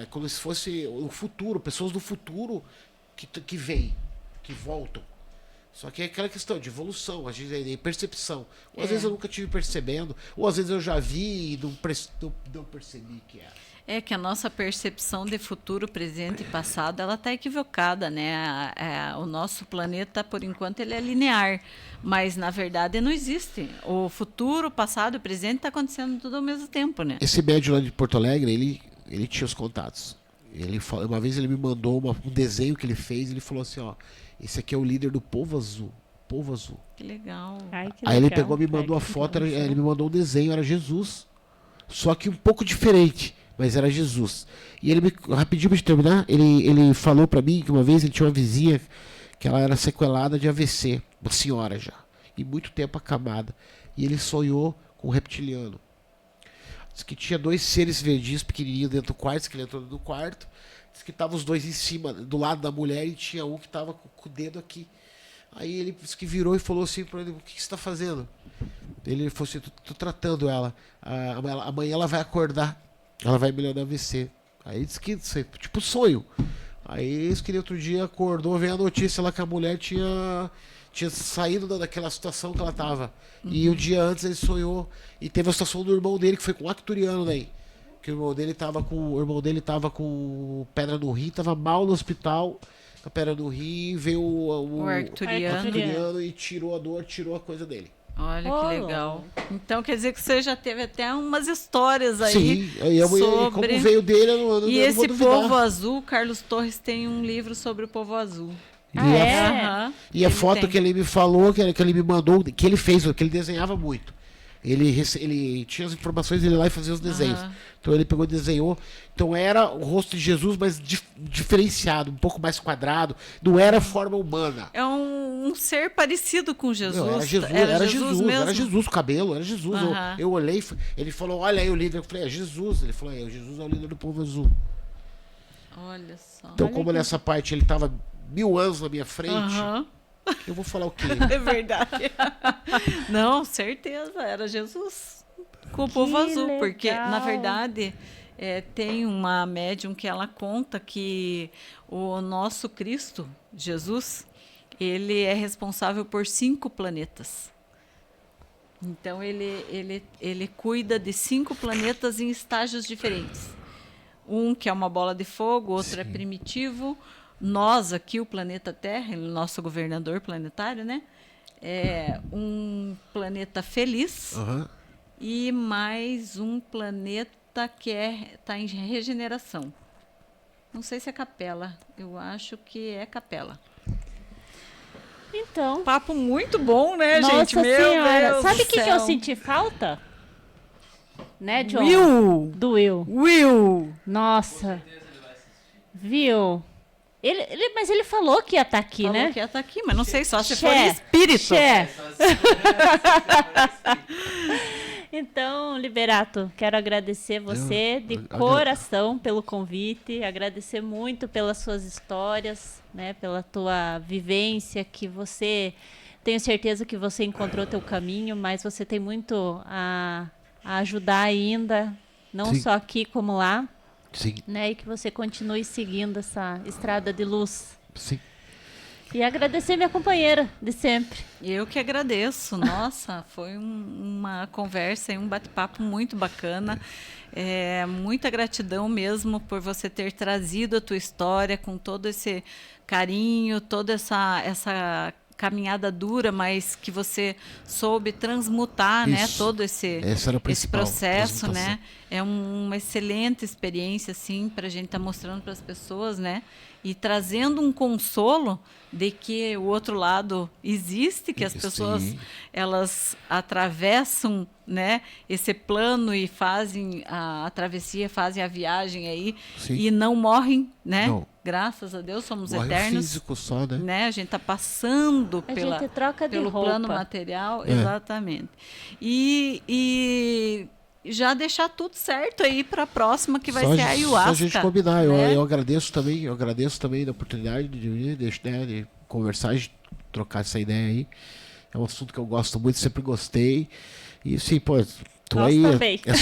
[SPEAKER 3] como se fosse o futuro, pessoas do futuro que vêm, que voltam. Só que é aquela questão de evolução, de percepção. Ou às vezes eu nunca tive percebendo, ou às vezes eu já vi e não percebi que era.
[SPEAKER 2] É que a nossa percepção de futuro, presente e passado, ela está equivocada, né? O nosso planeta, por enquanto, ele é linear, mas na verdade não existe. O futuro, o passado e o presente está acontecendo tudo ao mesmo tempo, né?
[SPEAKER 3] Esse médium lá de Porto Alegre, ele tinha os contatos. Uma vez ele me mandou um desenho que ele fez, ele falou assim, esse aqui é o líder do Povo Azul. Povo Azul.
[SPEAKER 2] Que legal.
[SPEAKER 1] Ai, que
[SPEAKER 3] Aí ele
[SPEAKER 1] legal.
[SPEAKER 3] pegou, me mandou a foto, ele me mandou um desenho, era Jesus. Só que um pouco diferente. Mas era Jesus. E rapidinho pra terminar, ele falou pra mim que uma vez ele tinha uma vizinha que ela era sequelada de AVC, uma senhora já, e muito tempo acamada. E ele sonhou com um reptiliano. Diz que tinha 2 seres verdinhos pequenininhos dentro do quarto, diz que ele entrou no quarto. Diz que estavam os 2 em cima, do lado da mulher, e tinha um que estava com o dedo aqui. Aí ele disse que virou e falou assim pra ele, o que você está fazendo? Ele falou assim, tô tratando ela. Amanhã ela vai acordar. Ela vai melhorar AVC. Aí disse que, tipo, sonho. Aí disse que outro dia acordou, veio a notícia lá que a mulher tinha saído daquela situação que ela tava. E um dia antes ele sonhou. E teve a situação do irmão dele, que foi com um acturiano daí. Que o irmão dele tava com pedra no rim, tava mal no hospital. Com a pedra no rim, veio o arcturiano e tirou a dor, tirou a coisa dele.
[SPEAKER 2] Olha que legal. Então quer dizer que você já teve até umas histórias aí.
[SPEAKER 3] Sim, e como veio dele, eu não
[SPEAKER 2] E
[SPEAKER 3] vou
[SPEAKER 2] esse
[SPEAKER 3] duvidar.
[SPEAKER 2] Povo Azul, Carlos Torres tem um livro sobre o Povo Azul.
[SPEAKER 3] E a foto que ele me falou, que ele me mandou, que ele fez, que ele desenhava muito. Ele tinha as informações, ele ia lá e fazia os desenhos. Então ele pegou e desenhou. Então era o rosto de Jesus, mas diferenciado, um pouco mais quadrado. Não era forma humana.
[SPEAKER 2] É um ser parecido com Jesus.
[SPEAKER 3] Não, era Jesus mesmo. Era Jesus, o cabelo, era Jesus. Eu olhei, ele falou, olha aí o líder. Eu falei, é Jesus. Ele falou, Jesus é o líder do Povo Azul.
[SPEAKER 2] Olha só.
[SPEAKER 3] Então, como nessa parte ele estava 1000 anos na minha frente, eu vou falar o quê?
[SPEAKER 2] É verdade. Não, certeza, era Jesus com o Povo Azul.
[SPEAKER 1] Legal.
[SPEAKER 2] Porque, na verdade, tem uma médium que ela conta que o nosso Cristo, Jesus, ele é responsável por 5 planetas. Então, ele cuida de 5 planetas em estágios diferentes. Um que é uma bola de fogo, outro é primitivo. Nós aqui, o planeta Terra, nosso governador planetário, né? É um planeta feliz e mais um planeta que está em regeneração. Não sei se é Capela, eu acho que é Capela.
[SPEAKER 1] Então.
[SPEAKER 2] Papo muito bom, né,
[SPEAKER 1] Nossa
[SPEAKER 2] gente? Meu
[SPEAKER 1] Senhora.
[SPEAKER 2] Deus
[SPEAKER 1] Sabe
[SPEAKER 2] do
[SPEAKER 1] o que eu
[SPEAKER 2] céu.
[SPEAKER 1] senti falta? Né, John?
[SPEAKER 2] Will!
[SPEAKER 1] Do Will.
[SPEAKER 2] Will!
[SPEAKER 1] Nossa. Viu? Mas ele falou que ia estar aqui,
[SPEAKER 2] Falou
[SPEAKER 1] né?
[SPEAKER 2] que ia estar aqui, mas não sei só se for
[SPEAKER 1] Xé,
[SPEAKER 2] espírito.
[SPEAKER 1] xé. Então, Liberato, quero agradecer você de coração pelo convite, agradecer muito pelas suas histórias, né, pela tua vivência, que você, tenho certeza que você encontrou teu caminho, mas você tem muito a ajudar ainda, não
[SPEAKER 3] Sim.
[SPEAKER 1] só aqui como lá,
[SPEAKER 3] Sim,
[SPEAKER 1] né, e que você continue seguindo essa estrada de luz.
[SPEAKER 3] sim.
[SPEAKER 1] E agradecer minha companheira de sempre.
[SPEAKER 2] Eu que agradeço. Nossa, foi uma conversa e um bate-papo muito bacana. Muita gratidão mesmo por você ter trazido a tua história com todo esse carinho, toda essa caminhada dura, mas que você soube transmutar, né,
[SPEAKER 3] Isso.
[SPEAKER 2] todo esse
[SPEAKER 3] Essa era a principal,
[SPEAKER 2] processo, né?
[SPEAKER 3] transmutação.
[SPEAKER 2] É uma excelente experiência, assim, para a gente estar mostrando para as pessoas, né? E trazendo um consolo de que o outro lado existe, que as
[SPEAKER 3] Sim.
[SPEAKER 2] pessoas elas atravessam, né, esse plano e fazem a travessia, fazem a viagem aí
[SPEAKER 3] Sim.
[SPEAKER 2] e não morrem, né?
[SPEAKER 3] Não.
[SPEAKER 2] Graças a Deus somos
[SPEAKER 3] Morre o
[SPEAKER 2] eternos.
[SPEAKER 3] físico só, né?
[SPEAKER 2] Né? A gente está passando
[SPEAKER 1] A gente troca de
[SPEAKER 2] pelo
[SPEAKER 1] roupa.
[SPEAKER 2] plano material,
[SPEAKER 3] É.
[SPEAKER 2] exatamente. E já deixar tudo certo aí para a próxima, que vai
[SPEAKER 3] Só
[SPEAKER 2] ser a
[SPEAKER 3] Só
[SPEAKER 2] ayahuasca.
[SPEAKER 3] a gente combinar.
[SPEAKER 2] né?
[SPEAKER 3] Eu agradeço também da oportunidade de vir, de conversar, de trocar essa ideia aí. É um assunto que eu gosto muito, sempre gostei. E sim, pô, tô
[SPEAKER 1] Nós
[SPEAKER 3] aí.
[SPEAKER 1] também.
[SPEAKER 3] É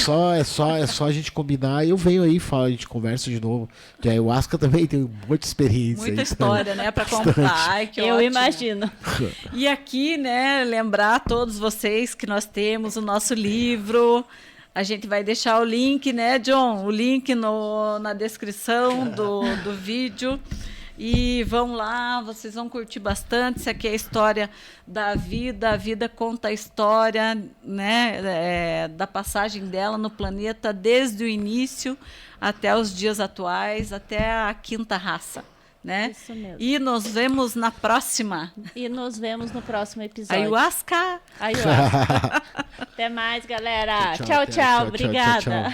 [SPEAKER 3] só a gente combinar e eu venho aí, a gente conversa de novo. Que a ayahuasca também tem muita experiência.
[SPEAKER 2] Muita
[SPEAKER 3] aí,
[SPEAKER 2] história, né, para contar. Ai, que
[SPEAKER 1] Eu
[SPEAKER 2] ótimo.
[SPEAKER 1] imagino.
[SPEAKER 2] E aqui, né, lembrar a todos vocês que nós temos o nosso livro. A gente vai deixar o link, né, John? O link na descrição do vídeo. E vão lá, vocês vão curtir bastante. Isso aqui é a história da vida. A vida conta a história, né, da passagem dela no planeta desde o início até os dias atuais, até a quinta raça. Né?
[SPEAKER 1] Isso mesmo.
[SPEAKER 2] E nos vemos na próxima.
[SPEAKER 1] E nos vemos no próximo episódio.
[SPEAKER 2] Ayahuasca!
[SPEAKER 1] Ayahuasca. Até mais, galera. Tchau, tchau. Obrigada.
[SPEAKER 3] Tchau.